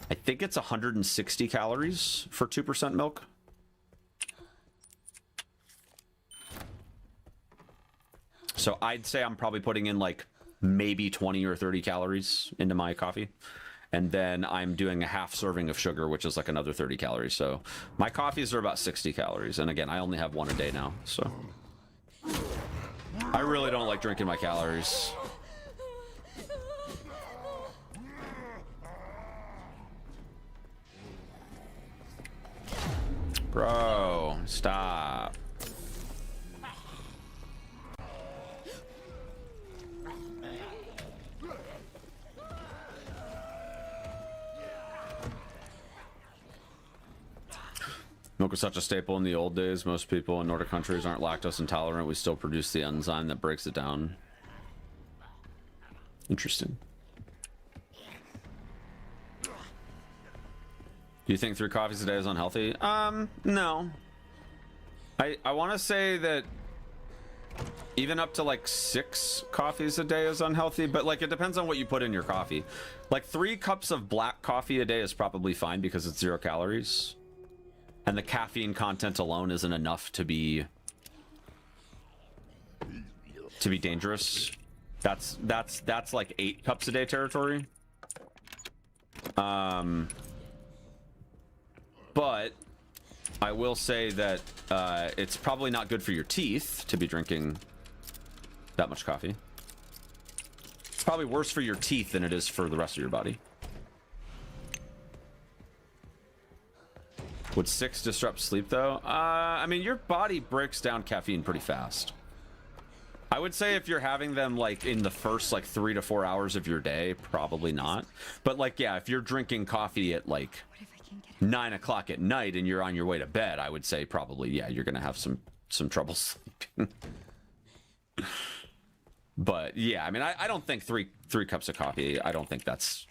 I think it's 160 calories for 2% milk. So I'd say I'm probably putting in like maybe 20 or 30 calories into my coffee. And then I'm doing a half serving of sugar, which is like another 30 calories. So my coffees are about 60 calories. And again, I only have one a day now. So I really don't like drinking my calories. Bro, stop. Milk was such a staple in the old days. Most people in Nordic countries aren't lactose intolerant. We still produce the enzyme that breaks it down. Interesting. Do you think 3 coffees a day is unhealthy? No. I want to say that even up to like 6 coffees a day is unhealthy, but like it depends on what you put in your coffee. Like 3 cups of black coffee a day is probably fine because it's 0 calories. And the caffeine content alone isn't enough to be dangerous. That's like 8 cups a day territory. But I will say that it's probably not good for your teeth to be drinking that much coffee. It's probably worse for your teeth than it is for the rest of your body. Would 6 disrupt sleep though? I mean, your body breaks down caffeine pretty fast. I would say if you're having them like in the first like 3 to 4 hours of your day, probably not. But like, yeah, if you're drinking coffee at like 9 o'clock at night and you're on your way to bed, I would say probably, yeah, you're gonna have some trouble sleeping. But yeah, I mean, I don't think three cups of coffee, I don't think that's...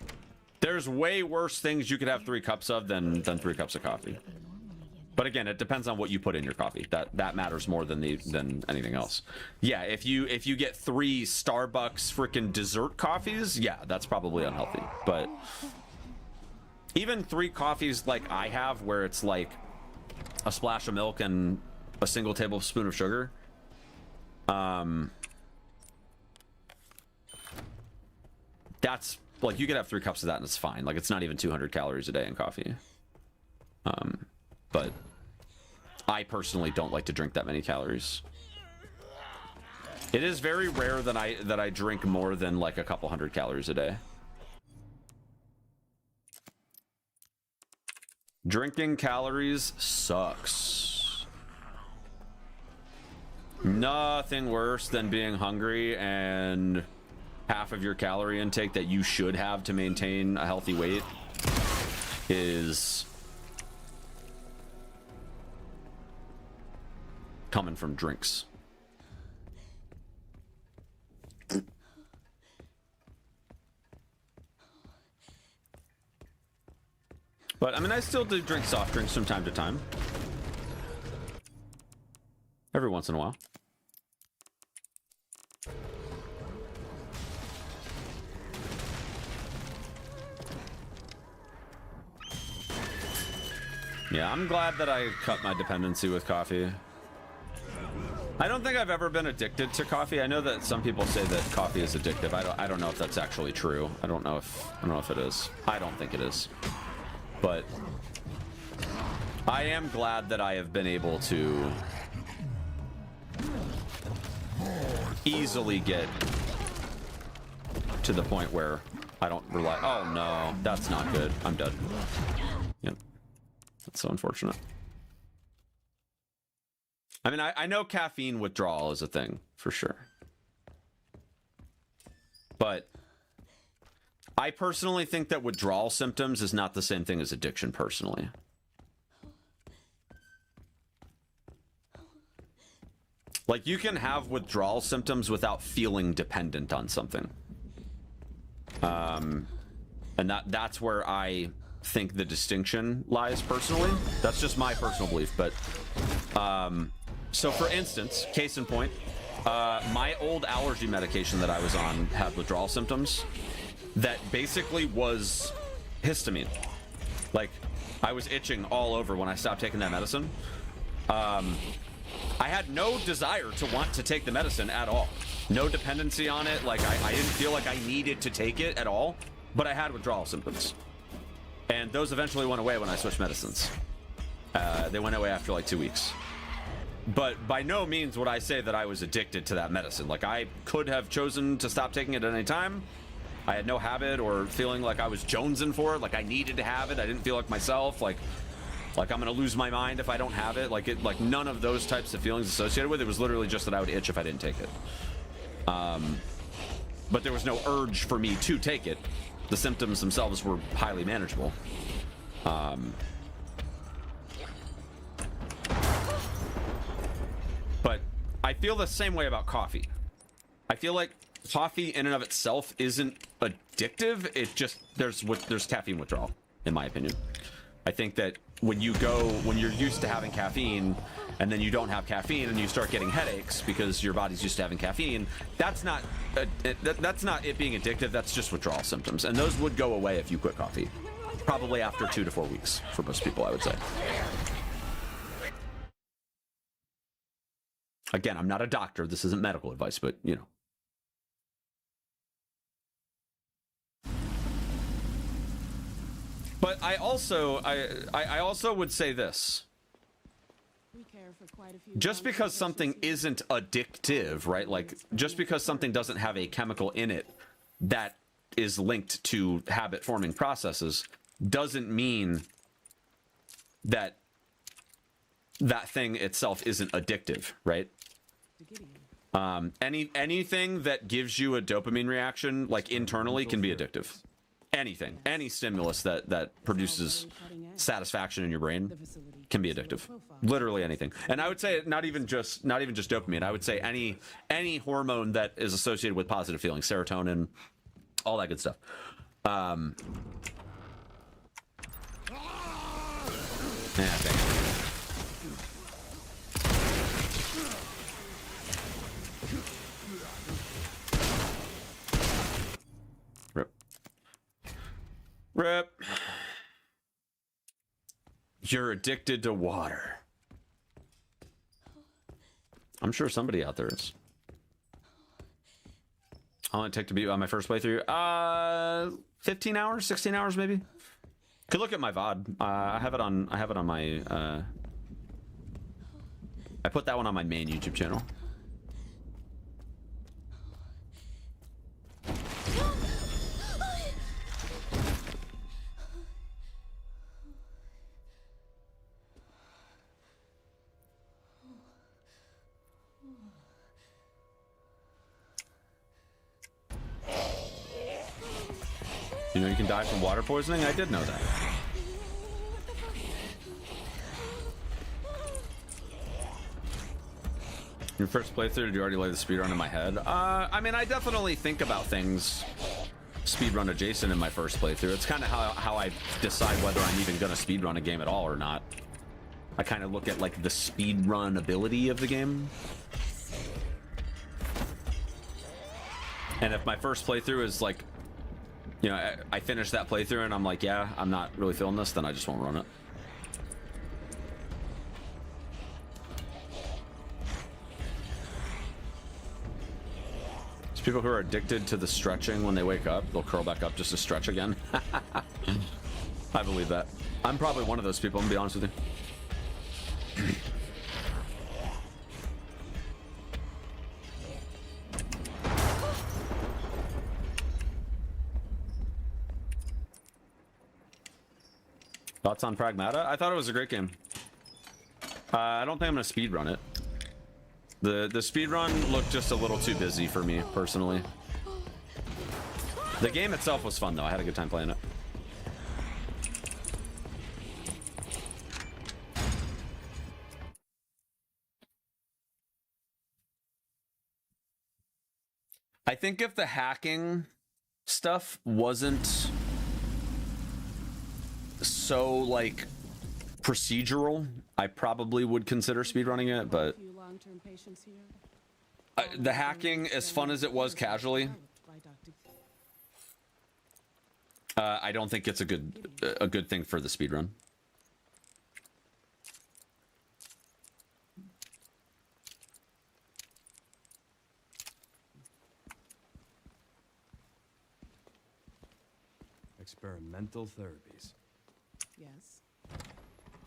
There's way worse things you could have 3 cups of than 3 cups of coffee. But again, it depends on what you put in your coffee. That matters more than anything else. Yeah, if you get 3 Starbucks freaking dessert coffees, yeah, that's probably unhealthy. But even 3 coffees like I have, where it's like a splash of milk and a single tablespoon of sugar, that's like, you could have 3 cups of that and it's fine. Like, it's not even 200 calories a day in coffee. But I personally don't like to drink that many calories. It is very rare that I drink more than like a couple hundred calories a day. Drinking calories sucks. Nothing worse than being hungry and half of your calorie intake that you should have to maintain a healthy weight is coming from drinks. But I mean, I still do drink soft drinks from time to time. Every once in a while. Yeah, I'm glad that I cut my dependency with coffee. I don't think I've ever been addicted to coffee. I know that some people say that coffee is addictive. I don't know if that's actually true. I don't know if it is. I don't think it is. But I am glad that I have been able to easily get to the point where I don't rely. Oh no, that's not good. I'm dead. Yep. That's so unfortunate. I mean, I know caffeine withdrawal is a thing for sure. But I personally think that withdrawal symptoms is not the same thing as addiction personally. Like, you can have withdrawal symptoms without feeling dependent on something. And that's where I think the distinction lies personally. That's just my personal belief. But so for instance, case in point, my old allergy medication that I was on had withdrawal symptoms that basically was histamine. Like, I was itching all over when I stopped taking that medicine. I had no desire to want to take the medicine at all. No dependency on it. Like, I didn't feel like I needed to take it at all, but I had withdrawal symptoms. And those eventually went away when I switched medicines. They went away after like 2 weeks. But by no means would I say that I was addicted to that medicine. Like, I could have chosen to stop taking it at any time. I had no habit or feeling like I was jonesing for it. Like, I needed to have it. I didn't feel like myself. Like I'm gonna lose my mind if I don't have it. Like none of those types of feelings associated with it. It was literally just that I would itch if I didn't take it. But there was no urge for me to take it. The symptoms themselves were highly manageable. But I feel the same way about coffee. I feel like coffee in and of itself isn't addictive. It just, there's caffeine withdrawal, in my opinion. I think that when you're used to having caffeine and then you don't have caffeine and you start getting headaches because your body's used to having caffeine, that's not it being addictive. That's just withdrawal symptoms, and those would go away if you quit coffee, probably after 2 to 4 weeks for most people, I would say. Again, I'm not a doctor. This isn't medical advice, but you know. But I also would say this. Just because something isn't addictive, right? Like, just because something doesn't have a chemical in it that is linked to habit-forming processes doesn't mean that that thing itself isn't addictive, right? Anything that gives you a dopamine reaction, like internally, can be addictive. Anything, any stimulus that produces satisfaction in your brain can be addictive. Literally anything. And I would say not even just dopamine. I would say any hormone that is associated with positive feelings, serotonin, all that good stuff. Yeah, dang it. Rip. You're addicted to water. I'm sure somebody out there is. How long did it take to beat on my first playthrough? 15 hours, 16 hours maybe. Could look at my VOD. I have it on my I put that one on my main YouTube channel. You know you can die from water poisoning? I did know that. Your first playthrough, did you already lay the speedrun in my head? I mean, I definitely think about things speedrun adjacent in my first playthrough. It's kind of how I decide whether I'm even going to speedrun a game at all or not. I kind of look at like the speedrun ability of the game. And if my first playthrough is like, you know, I finish that playthrough and I'm like, yeah, I'm not really feeling this, then I just won't run it. There's people who are addicted to the stretching when they wake up. They'll curl back up just to stretch again. I believe that. I'm probably one of those people, I'm gonna be honest with you. thoughts on Pragmata? I thought it was a great game. I don't think I'm gonna speedrun it. The speedrun looked just a little too busy for me personally. The game itself was fun though. I had a good time playing it. I think if the hacking stuff wasn't so like procedural, I probably would consider speedrunning it, but Few long-term patients here. the hacking, as fun as it was casually, By Dr. I don't think it's a good thing for the speedrun. Experimental therapies. Yes.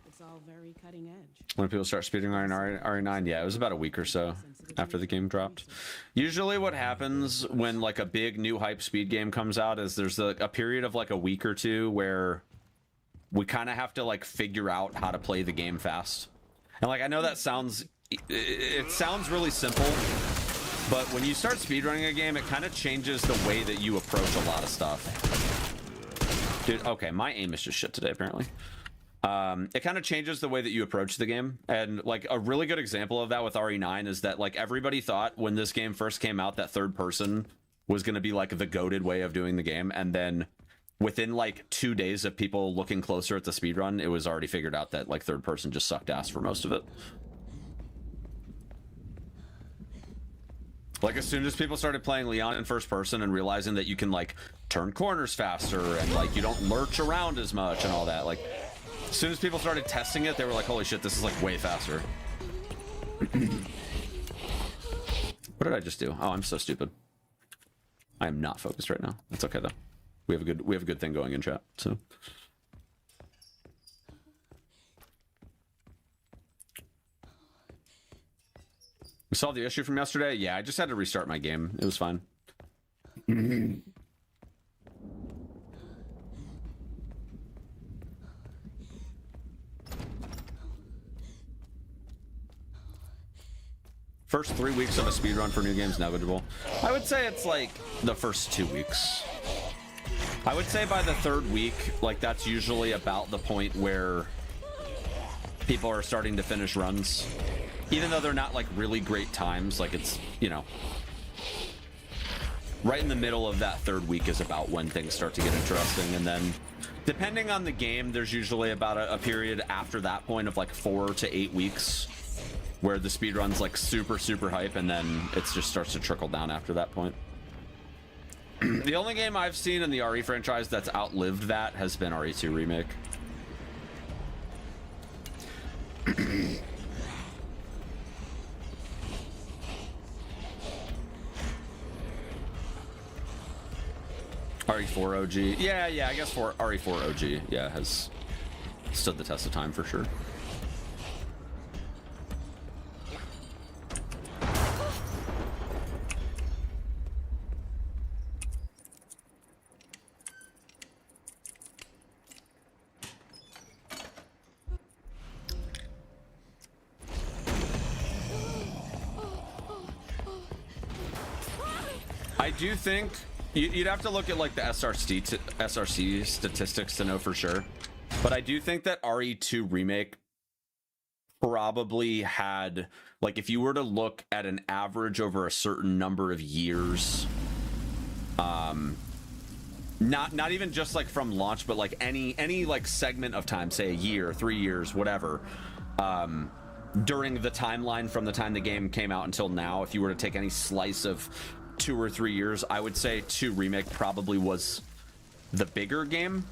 It's all very cutting edge. When people start speedrunning RE9, yeah, it was about a week or so after the game dropped. Usually what happens when like a big new hype speed game comes out is there's a period of like a week or two where we kind of have to like figure out how to play the game fast. And like I know that sounds really simple, but when you start speedrunning a game, it kind of changes the way that you approach a lot of stuff. Dude, okay, my aim is just shit today apparently. It kind of changes the way that you approach the game, and like a really good example of that with RE9 is that like everybody thought when this game first came out that third person was going to be like the goated way of doing the game, and then within like 2 days of people looking closer at the speedrun, it was already figured out that like third person just sucked ass for most of it. Like as soon as people started playing Leon in first person and realizing that you can like turn corners faster and like you don't lurch around as much and all that, like as soon as people started testing it, they were like, holy shit, this is like way faster. What did I just do? Oh, I'm so stupid. I am not focused right now. It's okay though. We have a good thing going in chat, so. We solved the issue from yesterday? Yeah, I just had to restart my game. It was fine. First 3 weeks of a speedrun for new games negligible. I would say it's like the first 2 weeks. I would say by the third week, like that's usually about the point where people are starting to finish runs. Even though they're not like really great times, like it's, you know, right in the middle of that third week is about when things start to get interesting. And then depending on the game, there's usually about a period after that point of like 4 to 8 weeks where the speedrun's like super, super hype, and then it just starts to trickle down after that point. The only game I've seen in the RE franchise that's outlived that has been RE2 Remake. RE4 OG. Yeah, I guess for RE4 OG, yeah, has stood the test of time for sure. I do think you'd have to look at like the SRC statistics to know for sure, but I do think that RE2 Remake probably had, like, if you were to look at an average over a certain number of years, not even just like from launch, but like any like segment of time, say a year, 3 years, whatever, during the timeline from the time the game came out until now, if you were to take any slice of 2 or 3 years, I would say 2 Remake probably was the bigger game.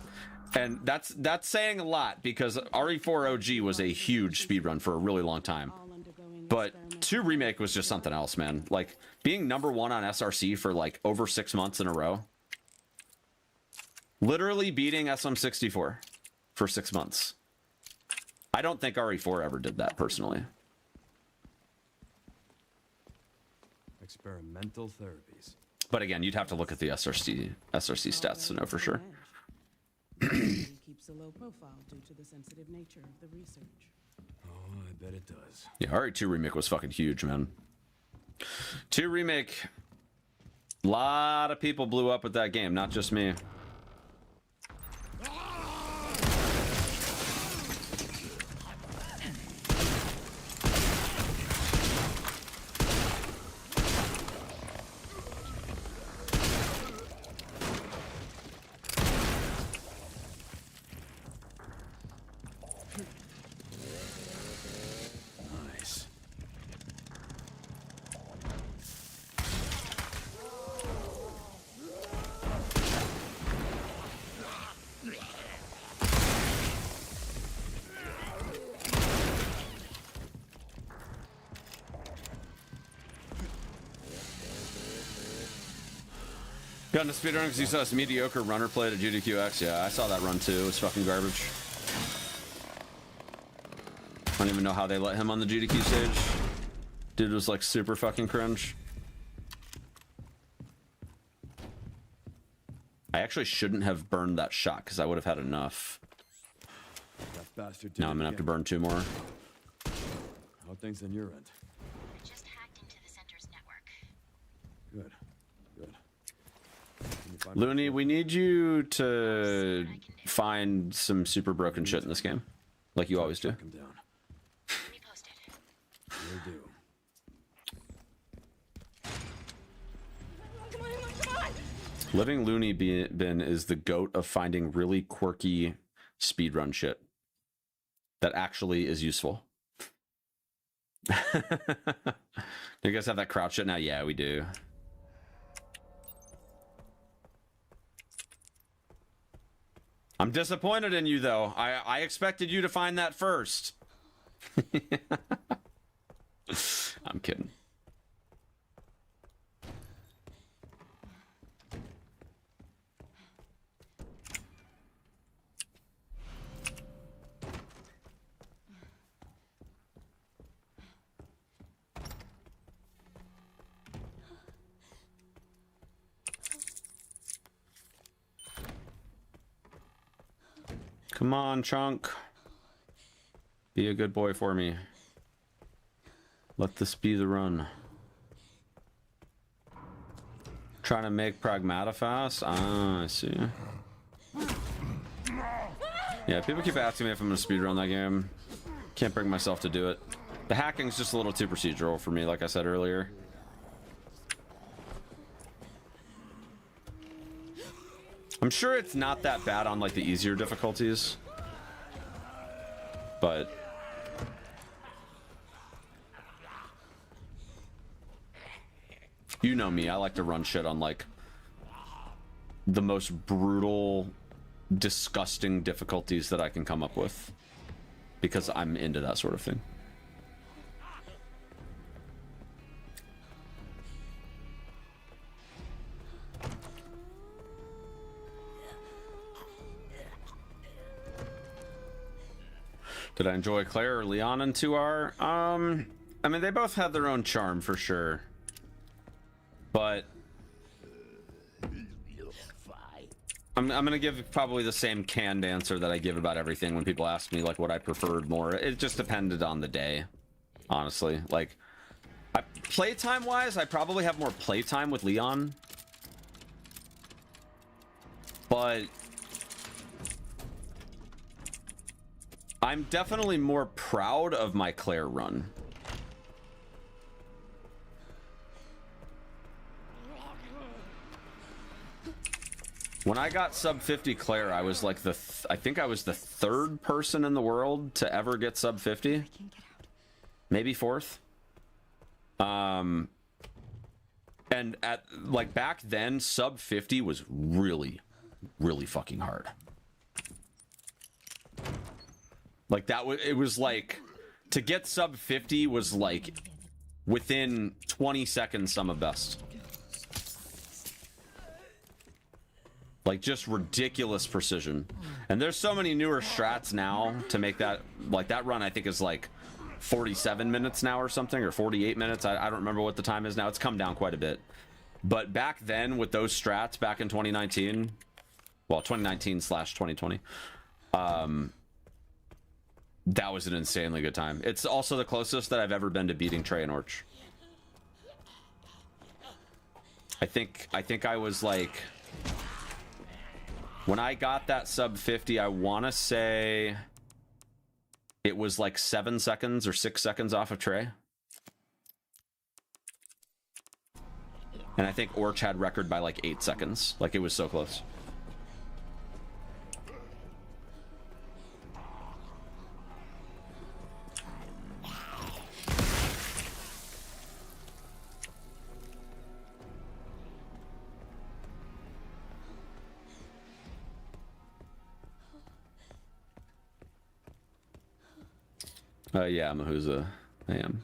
And that's saying a lot, because RE4 OG was a huge speedrun for a really long time. But 2 Remake was just something else, man. Like, being #1 on SRC for like over 6 months in a row. Literally beating SM64 for 6 months. I don't think RE4 ever did that, personally. Experimental therapies. But again, you'd have to look at the SRC stats to know for sure. keeps a low profile due to the sensitive nature of the research. Oh, I bet it does. Yeah, RE2 Remake was fucking huge, man. 2 Remake, a lot of people blew up with that game, not just me. Nice. Got into speedrun because you saw this mediocre runner played at GDQX. Yeah, I saw that run too. It was fucking garbage. I don't even know how they let him on the GDQ stage. Dude was like super fucking cringe. I actually shouldn't have burned that shot because I would have had enough. That bastard did Now I'm it gonna have to again. burn 2 more. How are things on your end? I just hacked into the center's network. Good. Good. Can you find me Looney, a- we need you to find some super broken shit in this game, like you always do. Track him down. Reposted. Will do. Living Looney Bin is the goat of finding really quirky speedrun shit that actually is useful. Do you guys have that crouch shit now? Yeah, we do. I'm disappointed in you, though. I expected you to find that first. I'm kidding. Come on, Chunk. Be a good boy for me. Let this be the run. Trying to make Pragmata fast? Ah, I see. Yeah, people keep asking me if I'm gonna speedrun that game. Can't bring myself to do it. The hacking's just a little too procedural for me, like I said earlier. I'm sure it's not that bad on like the easier difficulties, but you know me, I like to run shit on like the most brutal, disgusting difficulties that I can come up with because I'm into that sort of thing. Did I enjoy Claire or Leon in 2R? I mean, they both had their own charm for sure. But I'm gonna give probably the same canned answer that I give about everything when people ask me like what I preferred more. It just depended on the day, honestly. Like, playtime wise, I probably have more playtime with Leon. But I'm definitely more proud of my Claire run. When I got sub 50 Claire, I was like I think I was the 3rd person in the world to ever get sub 50. I can't get out. Maybe 4th. And at like back then, sub 50 was really, really fucking hard. Like that was, it was like, to get sub 50 was like within 20 seconds some of best. Like just ridiculous precision. And there's so many newer strats now to make that, like that run I think is like 47 minutes now or something, or 48 minutes. I don't remember what the time is now. It's come down quite a bit. But back then with those strats back in 2019, well 2019/2020, That was an insanely good time. It's also the closest that I've ever been to beating Trey and Orch. I think I was like, when I got that sub 50, I want to say it was like 7 seconds or 6 seconds off of Trey. And I think Orch had record by like 8 seconds. Like, it was so close. Yeah, Mahuza. I am.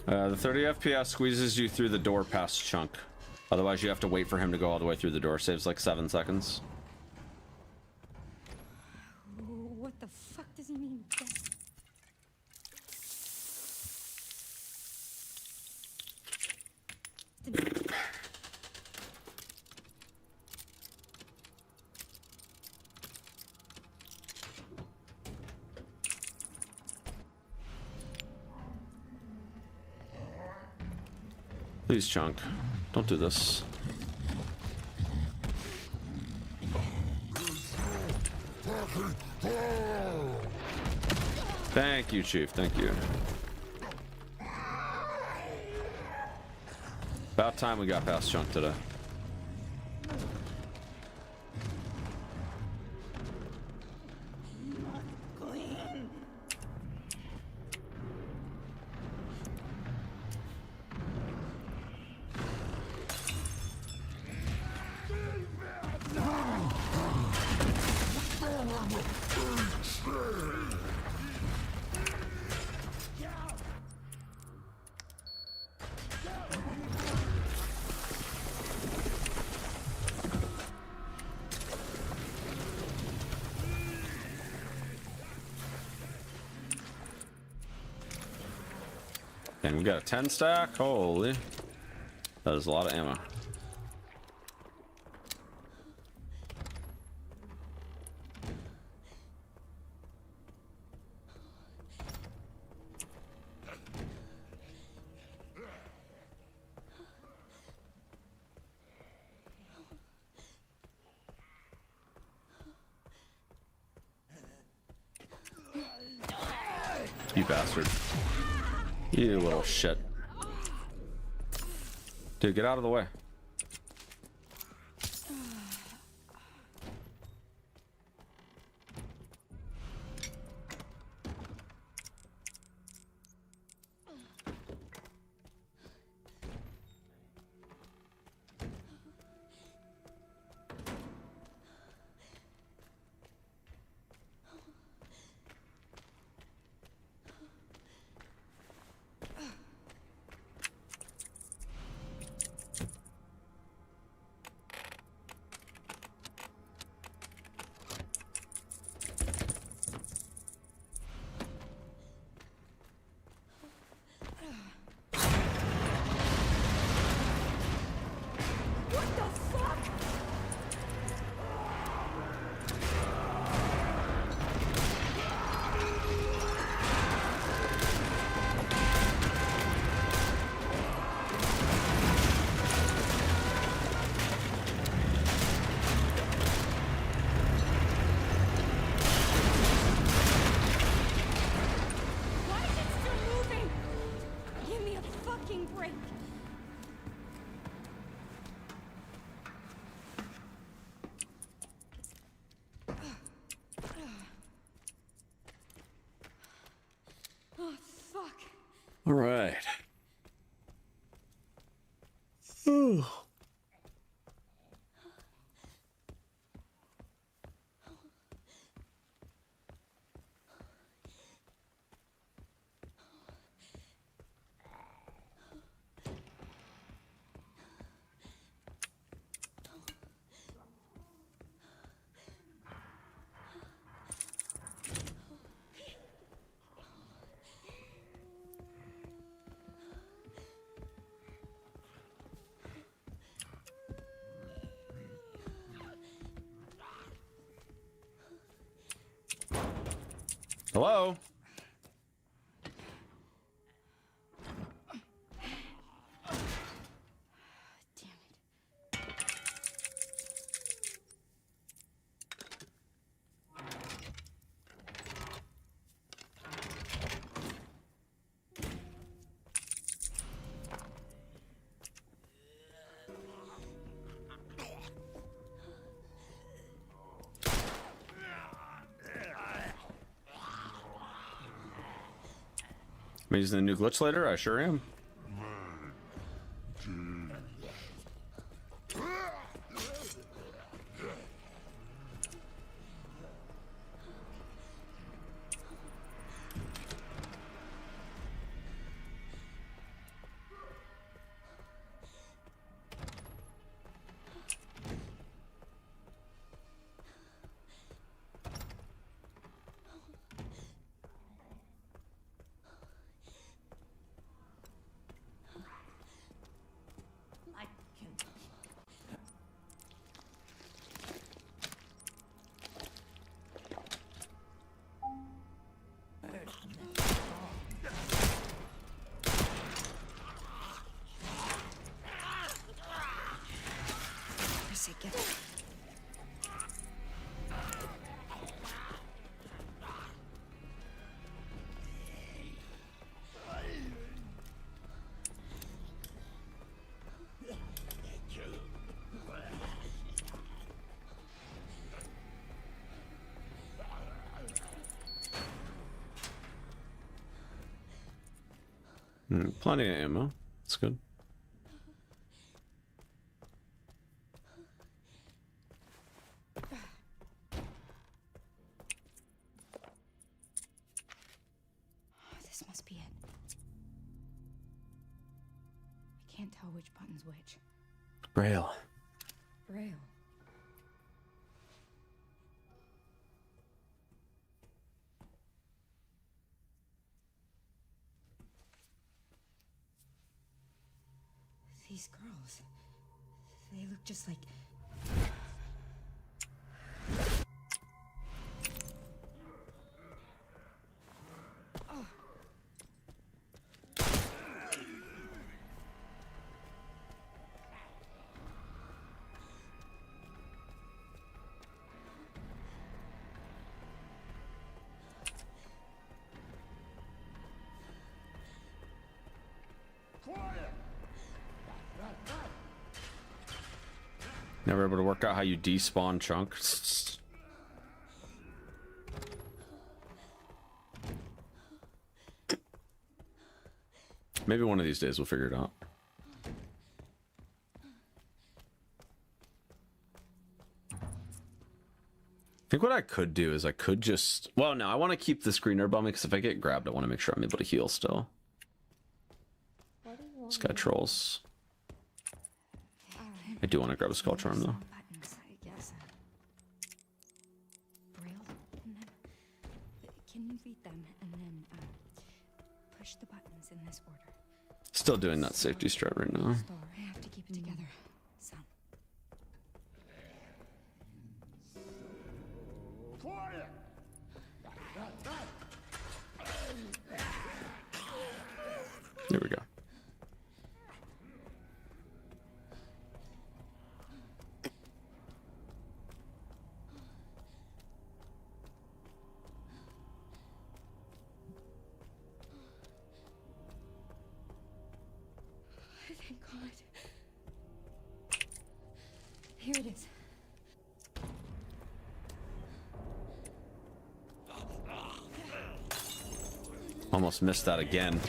The 30 FPS squeezes you through the door past Chunk. Otherwise, you have to wait for him to go all the way through the door. Saves like 7 seconds. What the fuck does he mean? Please, Chunk. Don't do this. Thank you, Chief. Thank you. About time we got past Chunk today. And we got a 10 stack. Holy. That is a lot of ammo. You bastard. You little shit. Dude, get out of the way. Hello? Damn it. Am I using the new glitch later? I sure am. Forsaken. Plenty of ammo. That's good. This must be it. I can't tell which button's which. Braille. Braille. These girls, they look just like... Never able to work out how you despawn chunks. Maybe one of these days we'll figure it out. I think what I could do is I could just... Well, no, I want to keep the screen herb on me because if I get grabbed, I want to make sure I'm able to heal still. This guy trolls. I do want to grab a skull charm though. Buttons, I guess. Braille. And then, can you read them and then push the buttons in this order? Still doing that safety strat right now. Star. I have to keep it together. Son. Here we go. Thank God. Here it is. Almost missed that again.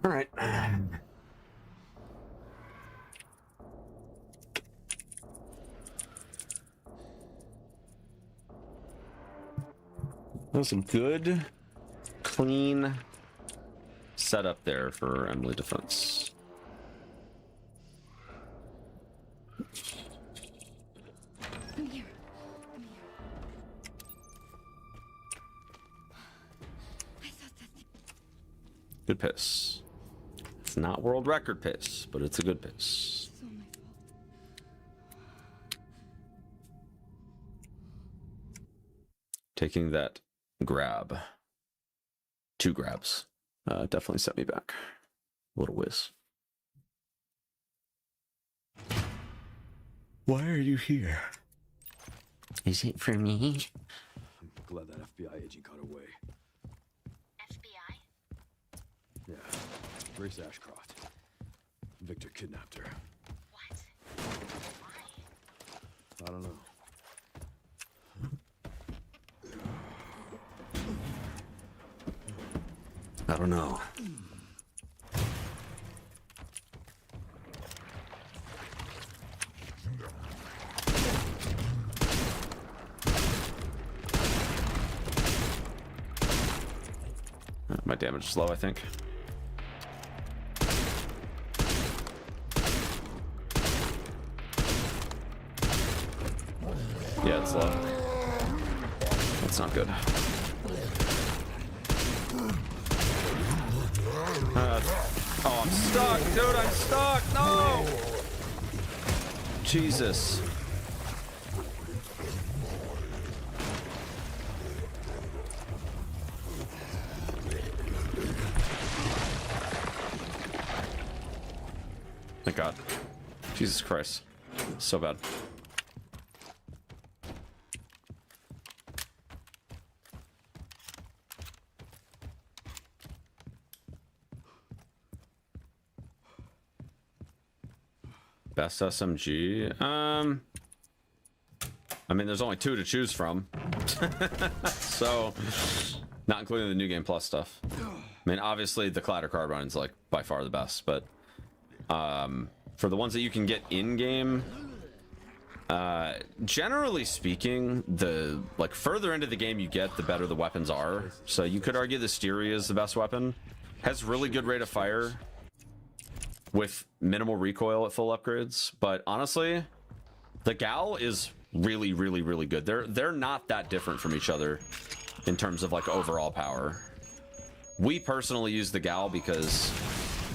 All right. That's a good, clean setup there for Emily Defense. Come here. Come here. I thought that. Good piss. It's not world record piss, but it's a good piss. It's all my fault. Taking that grab, 2 grabs, definitely set me back. A little whiz. Why are you here? Is it for me? I'm glad that FBI agent got away. FBI? Yeah, Grace Ashcroft. Victor kidnapped her. What? Why? I don't know. I don't know. My damage is low, I think. Yeah, it's low. That's not good. Oh, I'm stuck, dude. I'm stuck. No. Jesus. Thank God. Jesus Christ. So bad. Best SMG? I mean, there's only 2 to choose from. So, not including the New Game Plus stuff. I mean, obviously, the Clatter Carbine's like by far the best, but for the ones that you can get in-game, generally speaking, the like further into the game you get, the better the weapons are. So you could argue the Styria is the best weapon. Has really good rate of fire with minimal recoil at full upgrades, but honestly, the Gal is really, really, really good. They're not that different from each other in terms of like overall power. We personally use the Gal because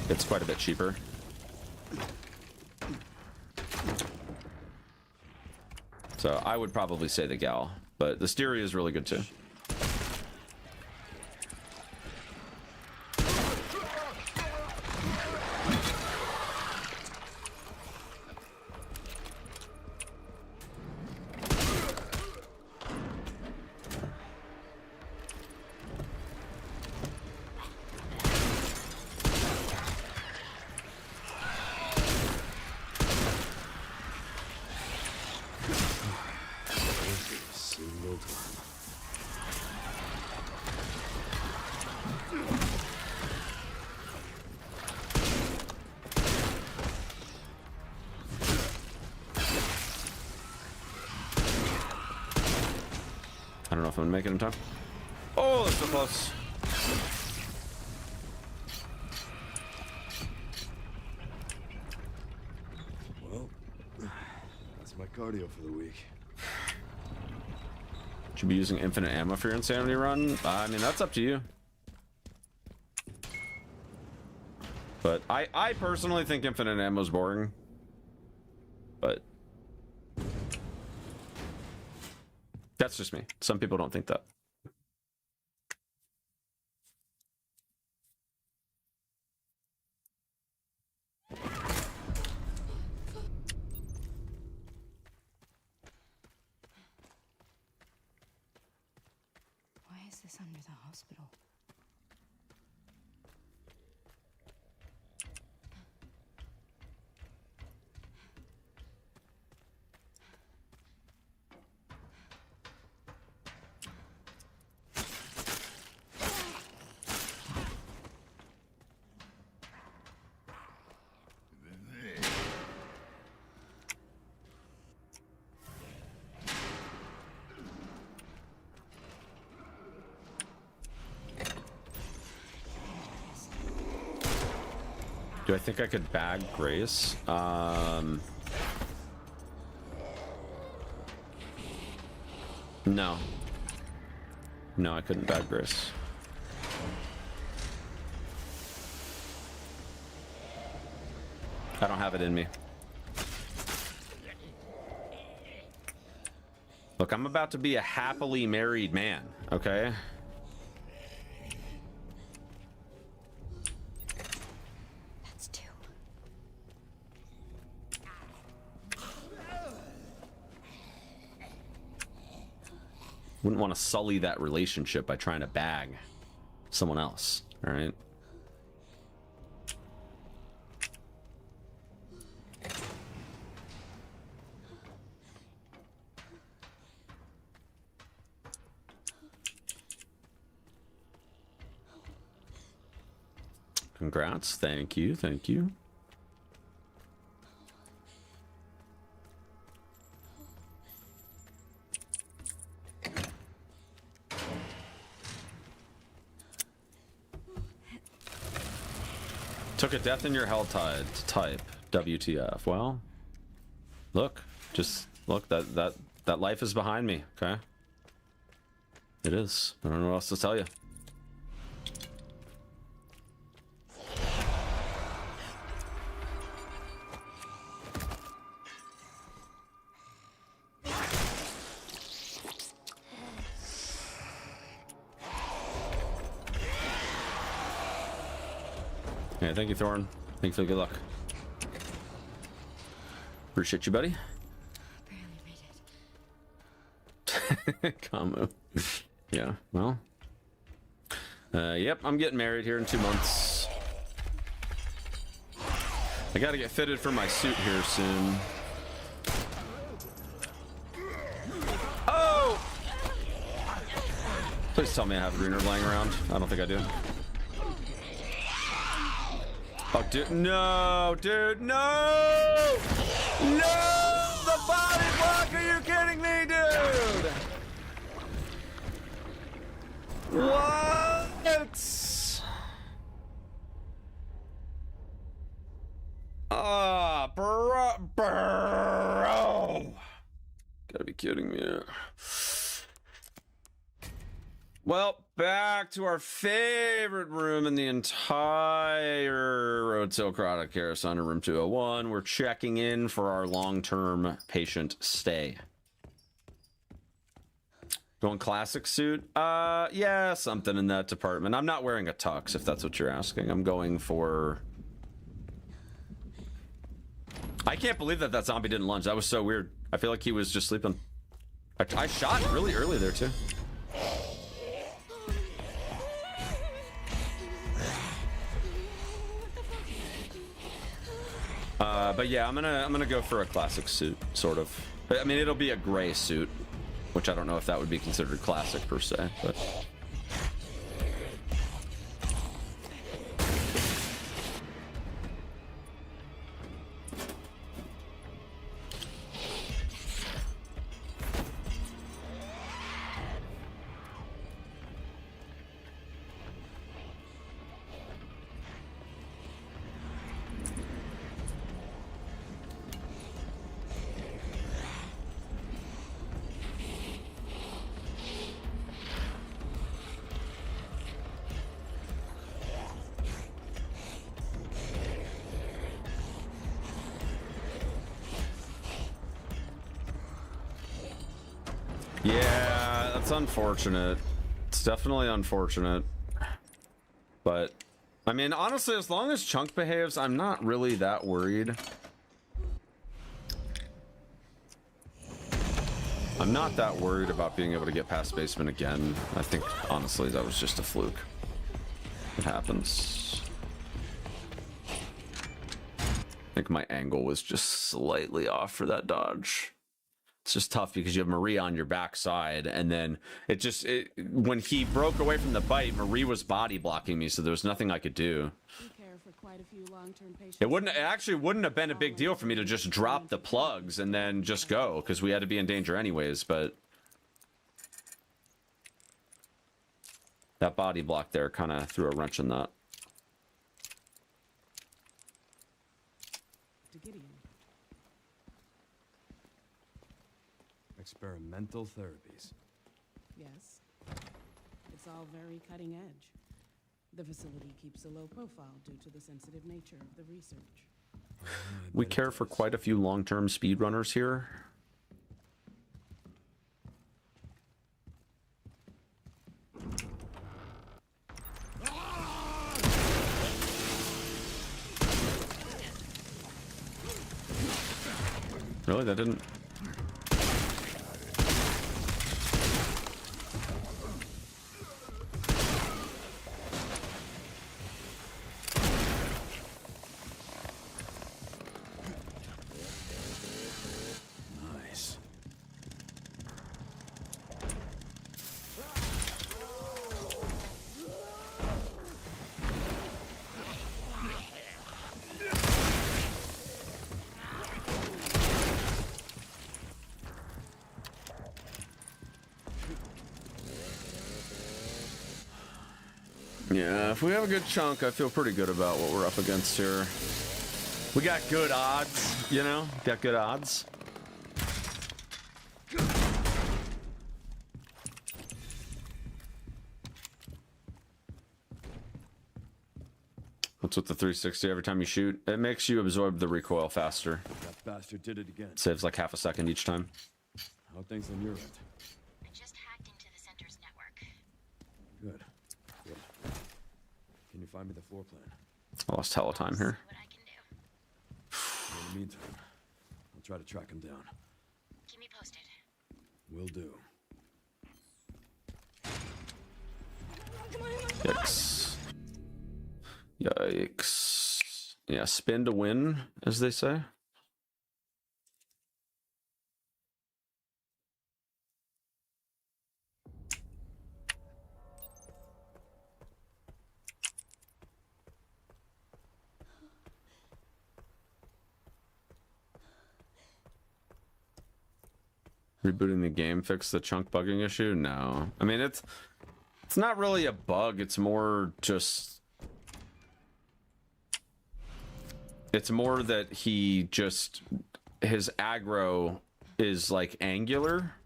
it's quite a bit cheaper. So I would probably say the Gal, but the Styria is really good too. Single time. I don't know if I'm gonna make it in time. Oh, that's so close. Well, that's my cardio for the week. Should be using infinite ammo for your insanity run. I mean, that's up to you. But I personally think infinite ammo is boring. But that's just me. Some people don't think that. Why is this under the hospital? Do I think I could bag Grace? No. No, I couldn't bag Grace. I don't have it in me. Look, I'm about to be a happily married man, okay? That's two. Wouldn't want to sully that relationship by trying to bag someone else, all right? Congrats. Thank you. Thank you. Took a death in your hell tide to type WTF. Well, look, just look, that life is behind me, okay? It is. I don't know what else to tell you. Yeah, thank you, Thorn. Thank you for the good luck. Appreciate you, buddy. Barely made it. Kamu. Yeah, well. Yep, I'm getting married here in 2 months. I gotta get fitted for my suit here soon. Oh! Please tell me I have a green herb lying around. I don't think I do. Oh, dude, no, dude, no! No! The body block, are you kidding me, dude? What? Ah, bro. Gotta be kidding me. Well, back to our favorite room in the entire Rotel Chronic Carousel, room 201. We're checking in for our long-term patient stay. Going classic suit? Yeah, something in that department. I'm not wearing a tux, if that's what you're asking. I'm going for... I can't believe that that zombie didn't lunge. That was so weird. I feel like he was just sleeping. I shot really early there, too. But yeah, I'm gonna go for a classic suit, sort of. I mean, it'll be a gray suit, which I don't know if that would be considered classic per se, but. Yeah, that's unfortunate. It's definitely unfortunate. But, I mean, honestly, as long as Chunk behaves, I'm not really that worried. I'm not that worried about being able to get past basement again. I think, honestly, that was just a fluke. It happens. I think my angle was just slightly off for that dodge. It's just tough because you have Marie on your backside, and then when he broke away from the bite, Marie was body blocking me, so there was nothing I could do. It actually wouldn't have been a big deal for me to just drop the plugs and then just go, because we had to be in danger anyways, but that body block there kind of threw a wrench in that. Experimental therapies. Yes. It's all very cutting edge. The facility keeps a low profile due to the sensitive nature of the research. We care for quite a few long-term speedrunners here. Really? That didn't... Nice. Yeah, if we have a good chunk, I feel pretty good about what we're up against here. We got good odds, you know? Got good odds. What's with the 360 every time you shoot? It makes you absorb the recoil faster. That bastard did it again. Saves like half a second each time. How are things on your end? I just hacked into the center's network. Good. Good. Can you find me the floor plan? I lost hella time here. See what I can do. In the meantime, I'll try to track him down. Keep me posted. Will do. Yikes. Yikes. Yeah, spin to win, as they say. Rebooting the game fix the chunk bugging issue? No. I mean, it's not really a bug. It's more just... It's more that he just... His aggro is, like, angular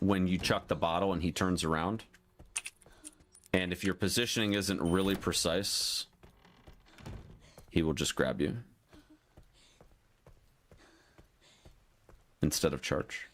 when you chuck the bottle and he turns around. And if your positioning isn't really precise, he will just grab you. Instead of charge.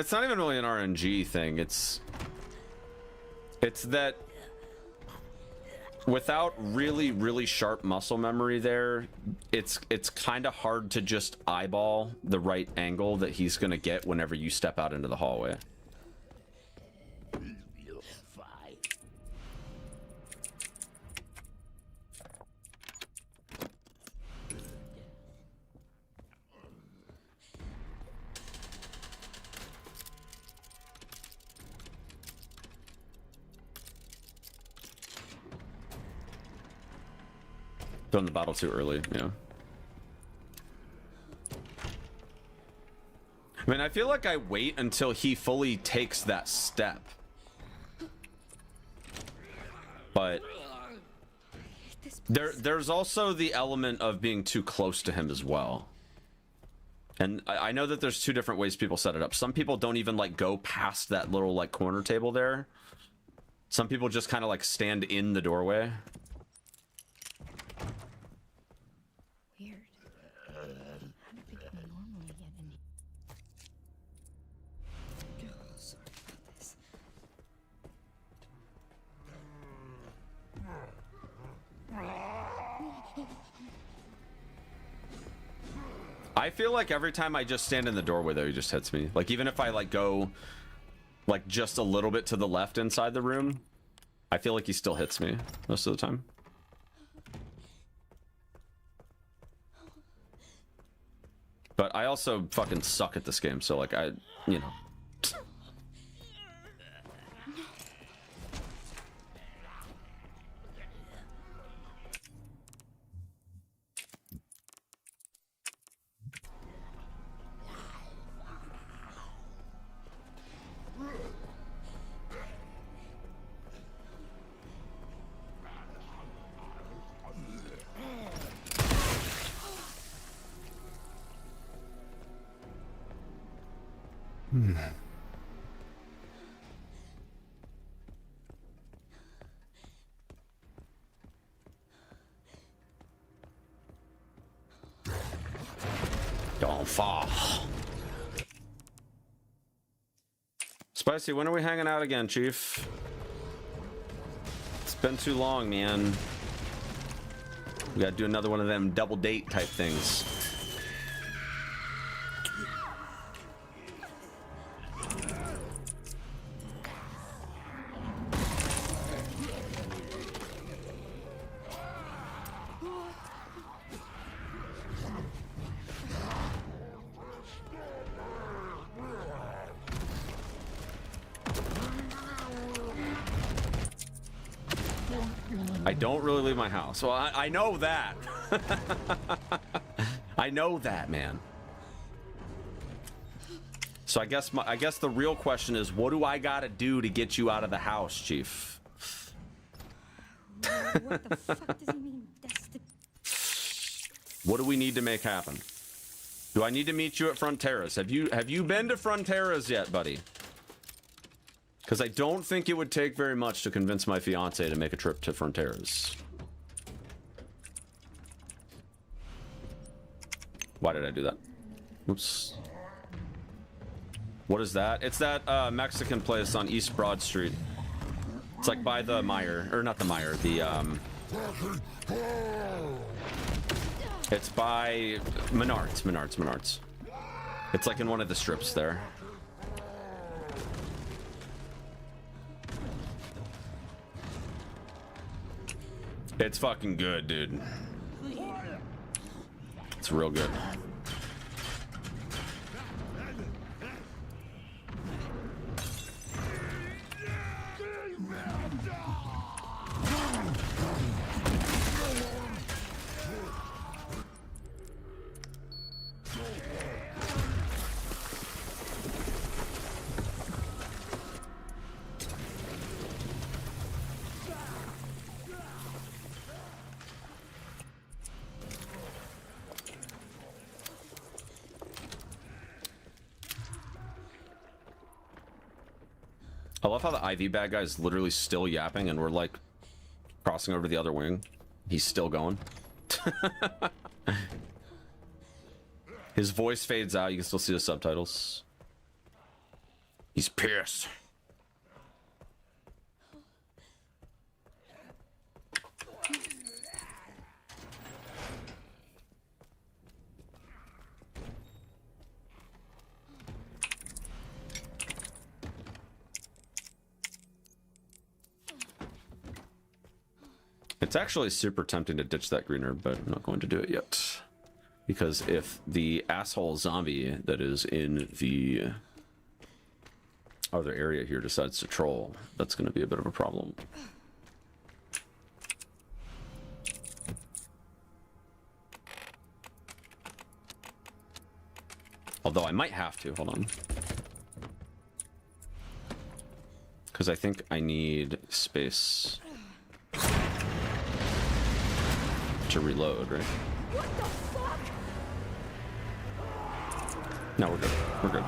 It's not even really an RNG thing. It's that without really sharp muscle memory there, it's kind of hard to just eyeball the right angle that he's gonna get whenever you step out into the hallway. Throwing the bottle too early, yeah. I mean, I feel like I wait until he fully takes that step. But there's also the element of being too close to him as well. And I know that there's two different ways people set it up. Some people don't even like go past that little like corner table there. Some people just kind of like stand in the doorway. Weird. How do people normally get in here? Oh, sorry about this. I feel like every time I just stand in the doorway, though, he just hits me. Like, even if I, like, go, like, just a little bit to the left inside the room, I feel like he still hits me most of the time. But I also fucking suck at this game, so, like, you know. Don't fall. Spicy, when are we hanging out again, Chief? It's been too long, man. We gotta do another one of them double date type things. I don't really leave my house. Well, I know that. I know that, man. So I guess the real question is, what do I gotta do to get you out of the house, Chief? What the fuck does he mean? What do we need to make happen? Do I need to meet you at Fronteras? Have you been to Fronteras yet, buddy? Because I don't think it would take very much to convince my fiance to make a trip to Fronteras. Why did I do that? Oops. What is that? It's that Mexican place on East Broad Street. It's like by the Meijer, or not the Meijer, the it's by Menards. It's like in one of the strips there. It's fucking good, dude. It's real good. I love how the IV bad guy is literally still yapping and we're like crossing over to the other wing. He's still going. His voice fades out. You can still see the subtitles. He's pissed. It's actually super tempting to ditch that green herb, but I'm not going to do it yet. Because if the asshole zombie that is in the other area here decides to troll, that's going to be a bit of a problem. Although I might have to, hold on. Because I think I need space to reload, right? What the fuck? No, we're good. We're good.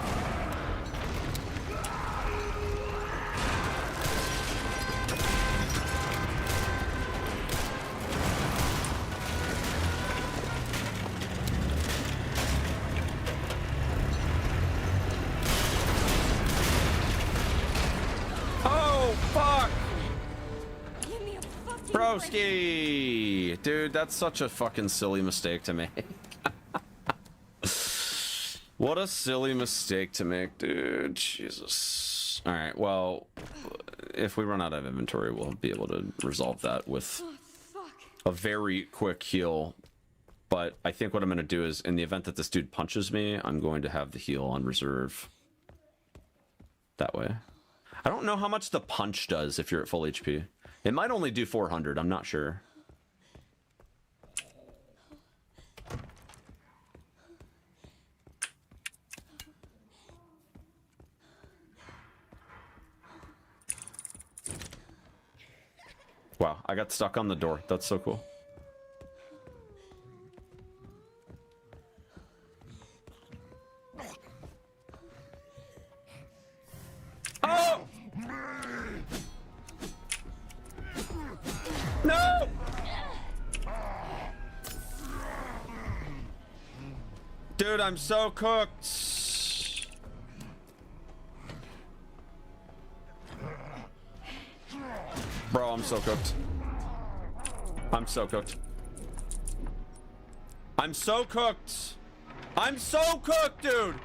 Oh, fuck! Give me a fucking Broski! Dude, that's such a fucking silly mistake to make. What a silly mistake to make, dude. Jesus. All right, well, if we run out of inventory, we'll be able to resolve that with a very quick heal. But I think what I'm going to do is, in the event that this dude punches me, I'm going to have the heal on reserve. That way. I don't know how much the punch does if you're at full HP. It might only do 400, I'm not sure. Wow, I got stuck on the door. That's so cool. Oh! No! Dude, I'm so cooked. Bro, I'm so cooked. I'm so cooked. I'm so cooked. I'm so cooked, dude.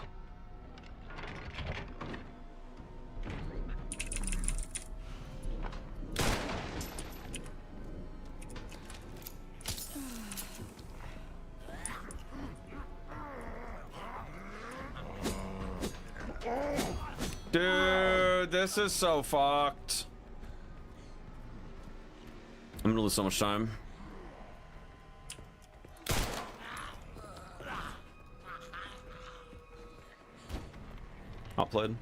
Dude, this is so fucked. I'm gonna lose so much time. Outplayed.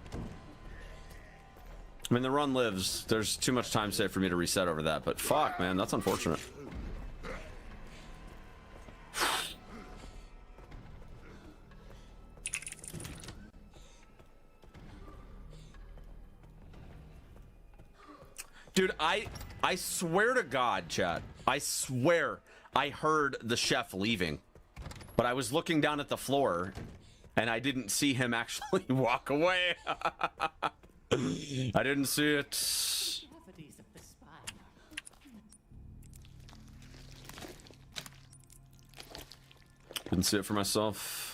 I mean, the run lives. There's too much time saved for me to reset over that, but fuck, man, that's unfortunate. Dude, I swear to God, chat. I swear I heard the chef leaving. But I was looking down at the floor and I didn't see him actually walk away. I didn't see it. Didn't see it for myself.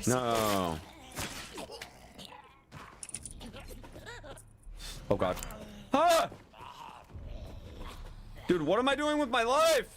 No. Oh God. Ah! Dude, what am I doing with my life?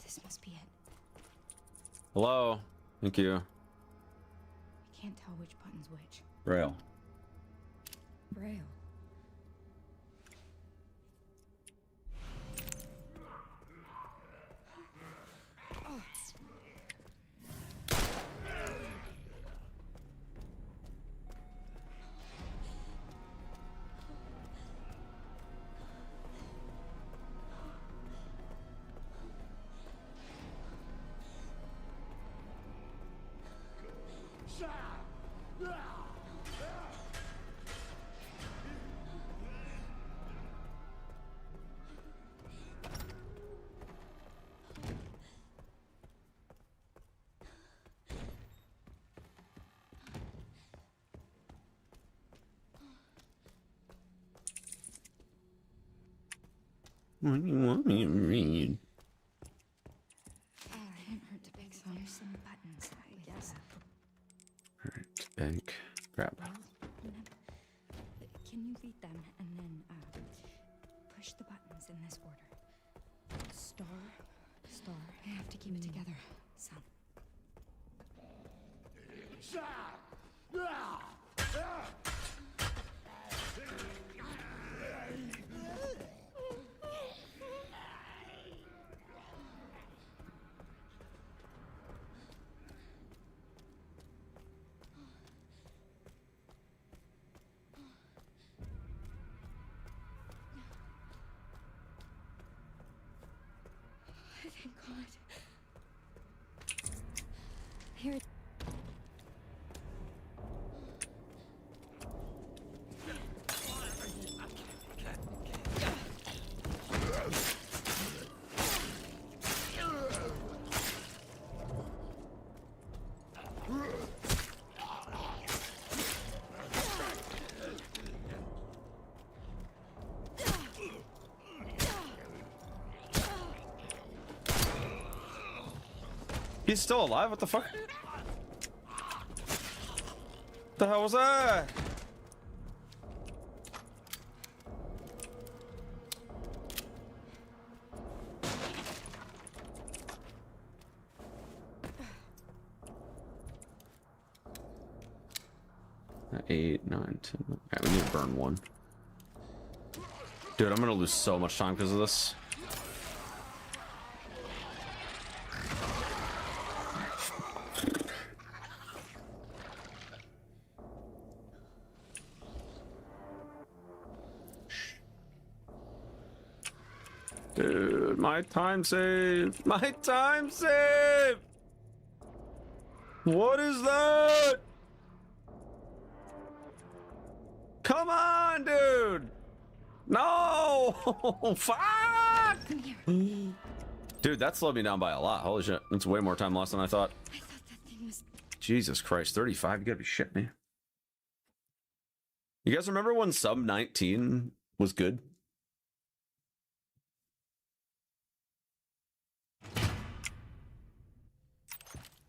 This must be it. Hello. Thank you. I can't tell which button's which. Braille. Braille. What do you want me to read? Can't hurt to pick some buttons, I guess. Alright, bank. Grab. Can you read them and then push the buttons in this order? Star, star. I have to keep it together, son. Here. He's still alive? What the fuck? The hell was that? Eight, 9, 10. Okay, we need to burn one. Dude, I'm gonna lose so much time because of this. Dude, my time save! My time save! What is that? Come on, dude! No! Fuck! Dude, that slowed me down by a lot. Holy shit. That's way more time lost than I thought. I thought that thing was. Jesus Christ, 35? You gotta be shitting me. You guys remember when sub 19 was good?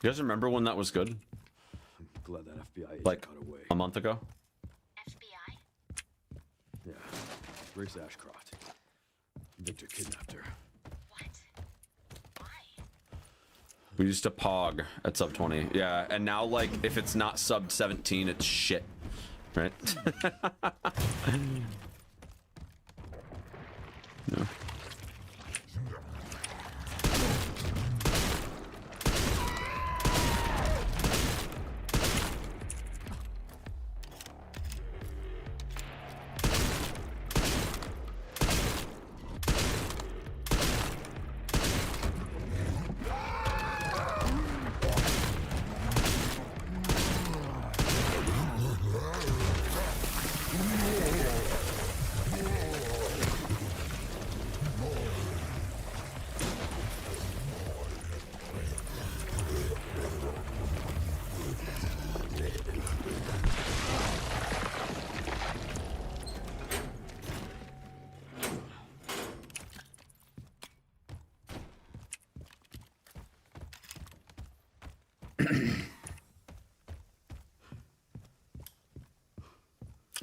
You guys remember when that was good? I'm glad that FBI agent Like got away. a month ago? FBI? Yeah, Grace Ashcroft. Victor kidnapped her. What? Why? We used to pog at sub 20. Yeah, and now, like, if it's not sub 17, it's shit. Right? No.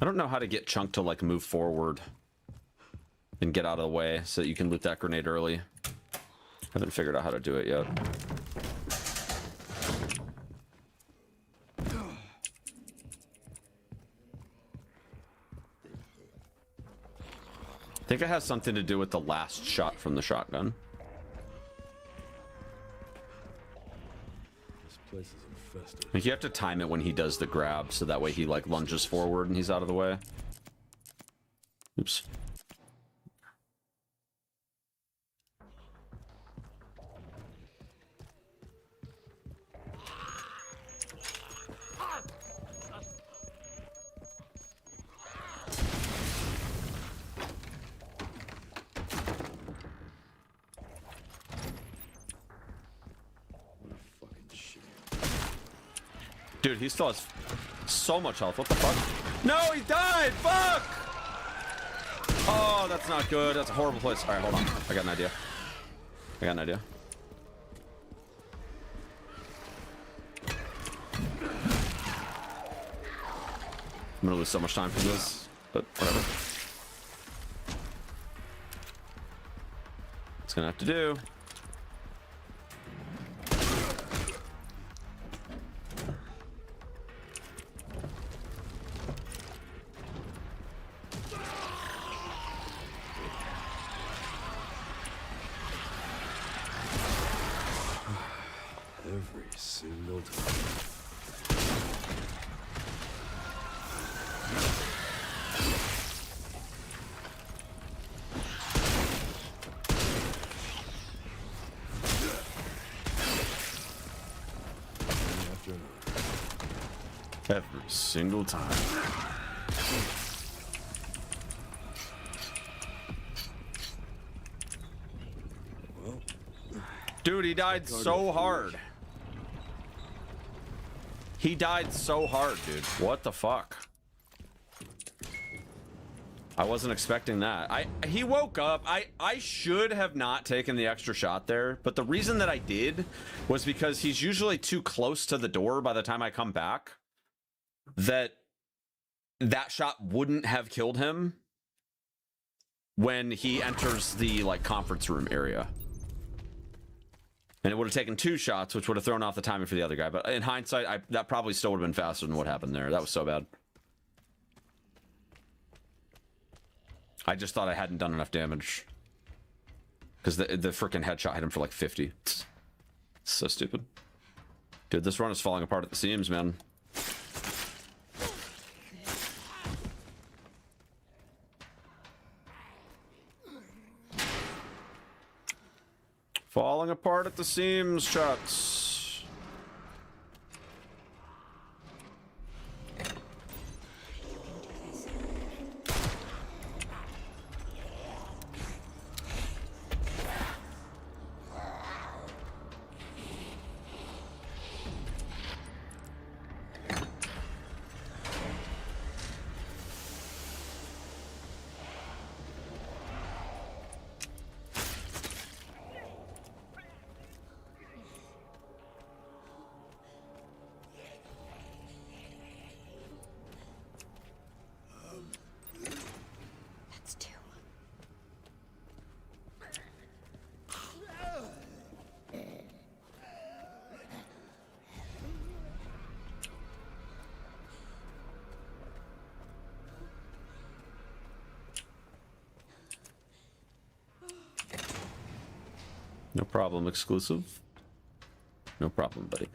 I don't know how to get Chunk to like move forward and get out of the way so that you can loot that grenade early. I haven't figured out how to do it yet. I think it has something to do with the last shot from the shotgun. This place is infested. I think you have to time it when he does the grab, so that way he like lunges forward and he's out of the way. Oops. Dude, he still has so much health. What the fuck? No, he died! Fuck! Oh, that's not good. That's a horrible place. Alright, hold on. I got an idea. I'm gonna lose so much time from this, but whatever. It's gonna have to do. Every single time. after another. Every single time. Well, Dude, he died so hard. He died so hard, dude. What the fuck? I wasn't expecting that. He woke up. I should have not taken the extra shot there, but the reason that I did was because he's usually too close to the door by the time I come back that shot wouldn't have killed him when he enters the like conference room area. And it would have taken 2 shots, which would have thrown off the timing for the other guy. But in hindsight, that probably still would have been faster than what happened there. That was so bad. I just thought I hadn't done enough damage. Because the freaking headshot hit him for like 50. So stupid. Dude, this run is falling apart at the seams, man. Falling apart at the seams, shots. That's 2. No problem, exclusive. No problem, buddy.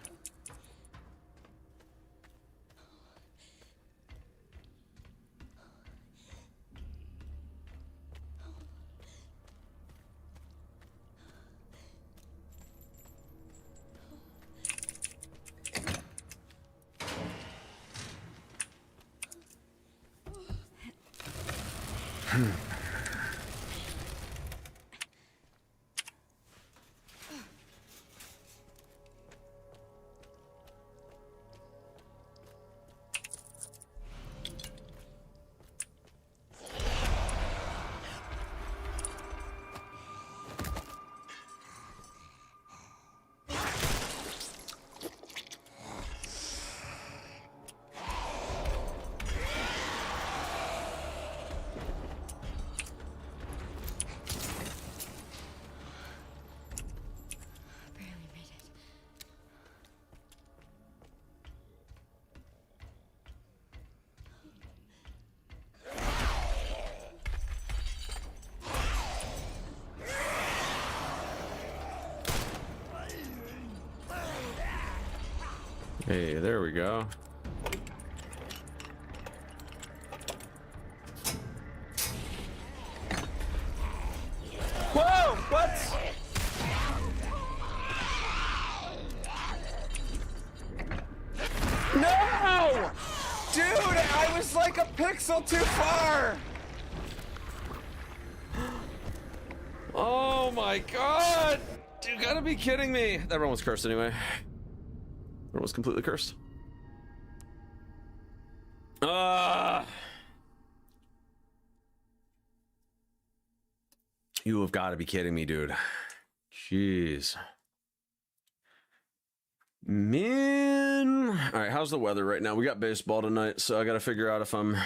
Barely made it. Hey, there we go. Whoa! What? No! Dude, I was like a pixel too far! Oh my god! You gotta be kidding me! That run was cursed anyway. That was completely cursed. You have got to be kidding me, dude. Jeez. Man. All right, how's the weather right now? We got baseball tonight, so I got to figure out if I'm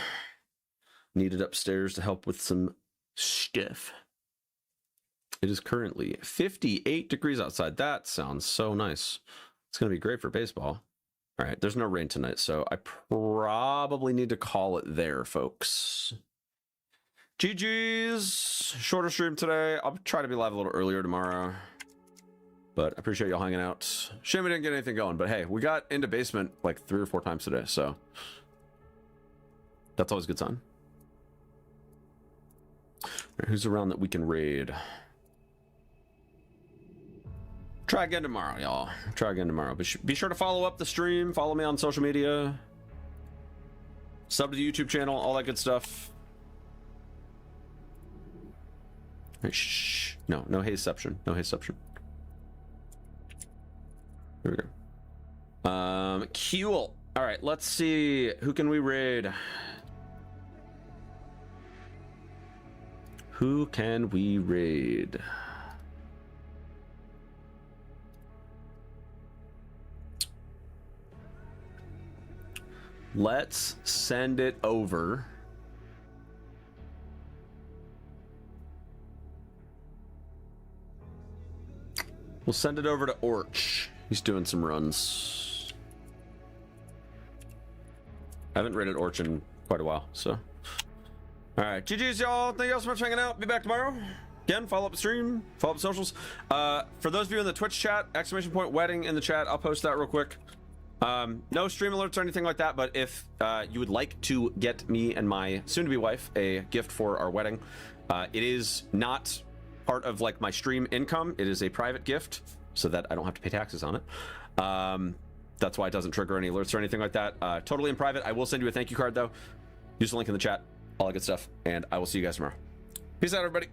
needed upstairs to help with some stuff. It is currently 58 degrees outside. That sounds so nice. It's going to be great for baseball. All right, there's no rain tonight, so I probably need to call it there, folks. GG's. Shorter stream today. I'll try to be live a little earlier tomorrow. But I appreciate y'all hanging out. Shame we didn't get anything going, but hey, we got into basement like 3 or 4 times today, so that's always a good sign. All right, who's around that we can raid? Try again tomorrow, y'all. Try again tomorrow. But be sure to follow up the stream. Follow me on social media. Sub to the YouTube channel. All that good stuff. Shh. No hazeception. No hazeception. Here we go. Cool. All right, let's see. Who can we raid? Who can we raid? Let's send it over. We'll send it over to Orch. He's doing some runs. I haven't raided Orch in quite a while, so. All right, GG's, y'all. Thank you all so much for hanging out. Be back tomorrow. Again, follow up the stream, follow up the socials. For those of you in the Twitch chat, !wedding in the chat. I'll post that real quick. No stream alerts or anything like that, but if you would like to get me and my soon-to-be wife a gift for our wedding, it is not part of like my stream income. It is a private gift so that I don't have to pay taxes on it. That's why it doesn't trigger any alerts or anything like that. Totally in private. I will send you a thank you card though. Use the link in the chat, all that good stuff, and I will see you guys tomorrow. Peace out, everybody.